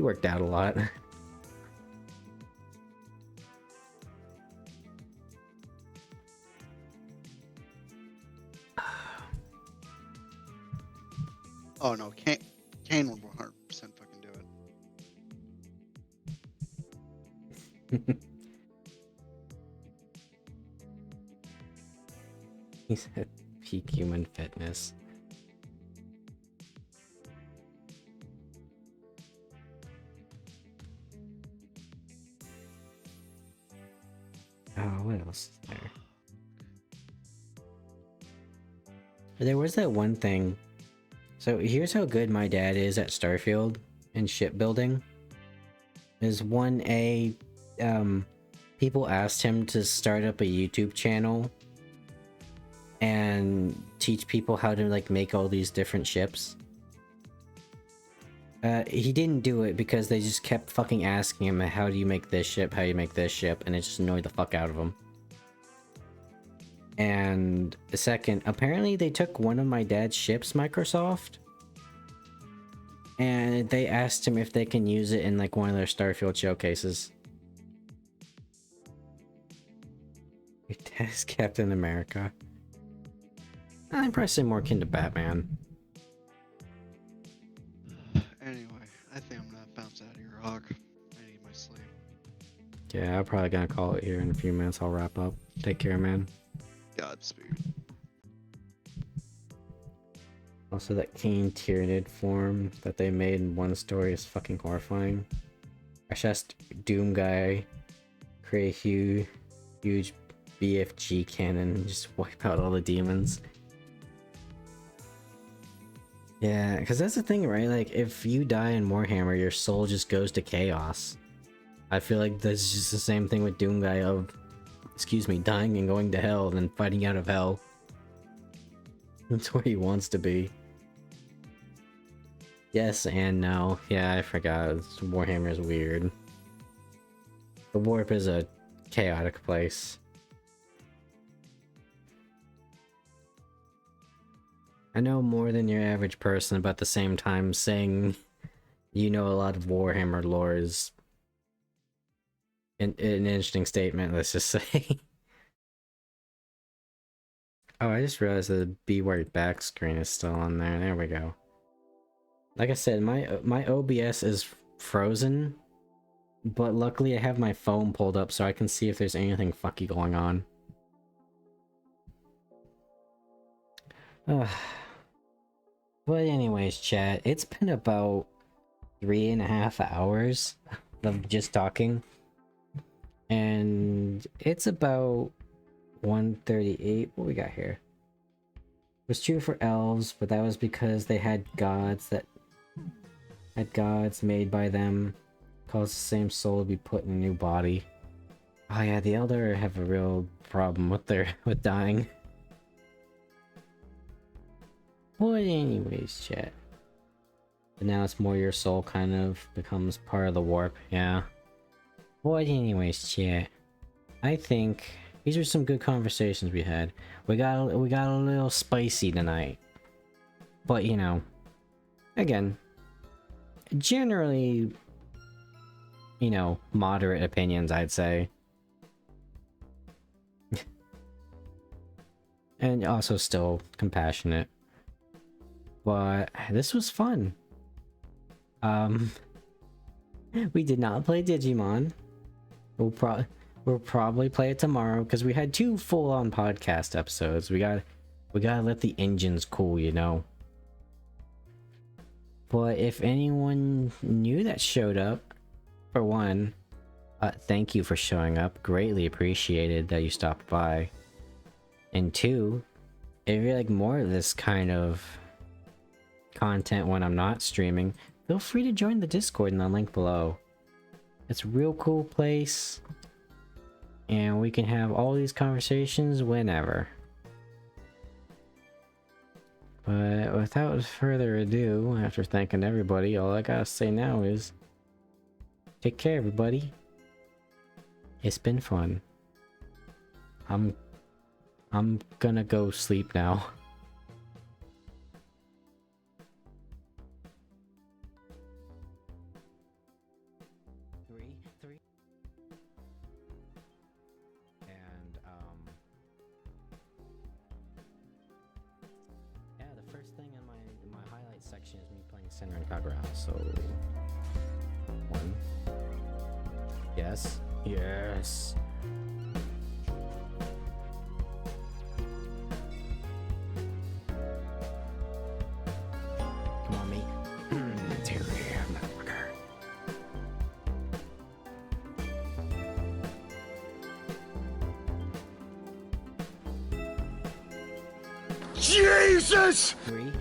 worked out a lot. Oh no, Kane would 100% fucking do it. He's at peak human fitness. Oh, what else is there? There was that one thing. So here's how good my dad is at Starfield and shipbuilding. Is 1A, people asked him to start up a YouTube channel and teach people how to, like, make all these different ships. He didn't do it because they just kept fucking asking him, how do you make this ship, how do you make this ship, and it just annoyed the fuck out of him. And second, apparently they took one of my dad's ships, Microsoft, and they asked him if they can use it in, like, one of their Starfield showcases. Your dad's Captain America. I'd probably say more akin to Batman. Anyway, I think I'm gonna bounce out of here, Hawke. I need my sleep. Yeah, I'm probably gonna call it here in a few minutes. I'll wrap up. Take care, man. Godspeed. Also, that Kane Tyranid form that they made in one story is fucking horrifying. I just Doom guy create a huge BFG cannon and just wipe out all the demons. Yeah, because that's the thing, right? Like, if you die in Warhammer, your soul just goes to chaos. I feel like that's just the same thing with Doom guy of, excuse me, dying and going to hell and then fighting out of hell. That's where he wants to be. Yes and no. Yeah, I forgot. Warhammer is weird. The warp is a chaotic place. I know more than your average person, but at the same time, saying you know a lot of Warhammer lore is an interesting statement, let's just say. Oh, I just realized the Be Right Back screen is still on there. There we go. Like I said, my OBS is frozen, but luckily I have my phone pulled up so I can see if there's anything fucky going on. But anyways, chat, it's been about 3.5 hours of just talking. And it's about 1:38. What we got here? It was true for elves, but that was because they had gods made by them. Caused the same soul to be put in a new body. Oh yeah, the Elder have a real problem with dying. But anyways, chat. But now it's more your soul kind of becomes part of the warp, yeah. But anyways, chat. I think these are some good conversations we had. We got a little spicy tonight. But you know, again, generally, you know, moderate opinions, I'd say. And also still compassionate. But this was fun. We did not play Digimon. We'll probably play it tomorrow because we had 2 full-on podcast episodes. We gotta let the engines cool, you know. But if anyone new that showed up, for one, thank you for showing up. Greatly appreciated that you stopped by. And 2, if you like more of this kind of content when I'm not streaming, feel free to join the Discord in the link below. It's a real cool place, and we can have all these conversations whenever. But without further ado, after thanking everybody, all I gotta say now is take care, everybody. It's been fun. I'm gonna go sleep now. Three. And yeah, the first thing in my highlights section is me playing Center and Kagura. So 1. Yes. Yes. Come on, mate. Motherfucker. Jesus! Three.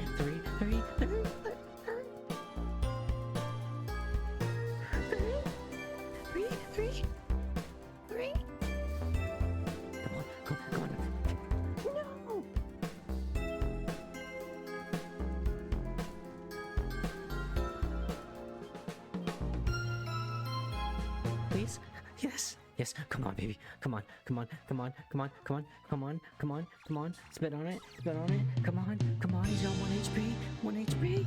Come on. No! Please? Yes, come on, baby. Come on. Spit on it. Come on. He's on 1 HP. 1 HP.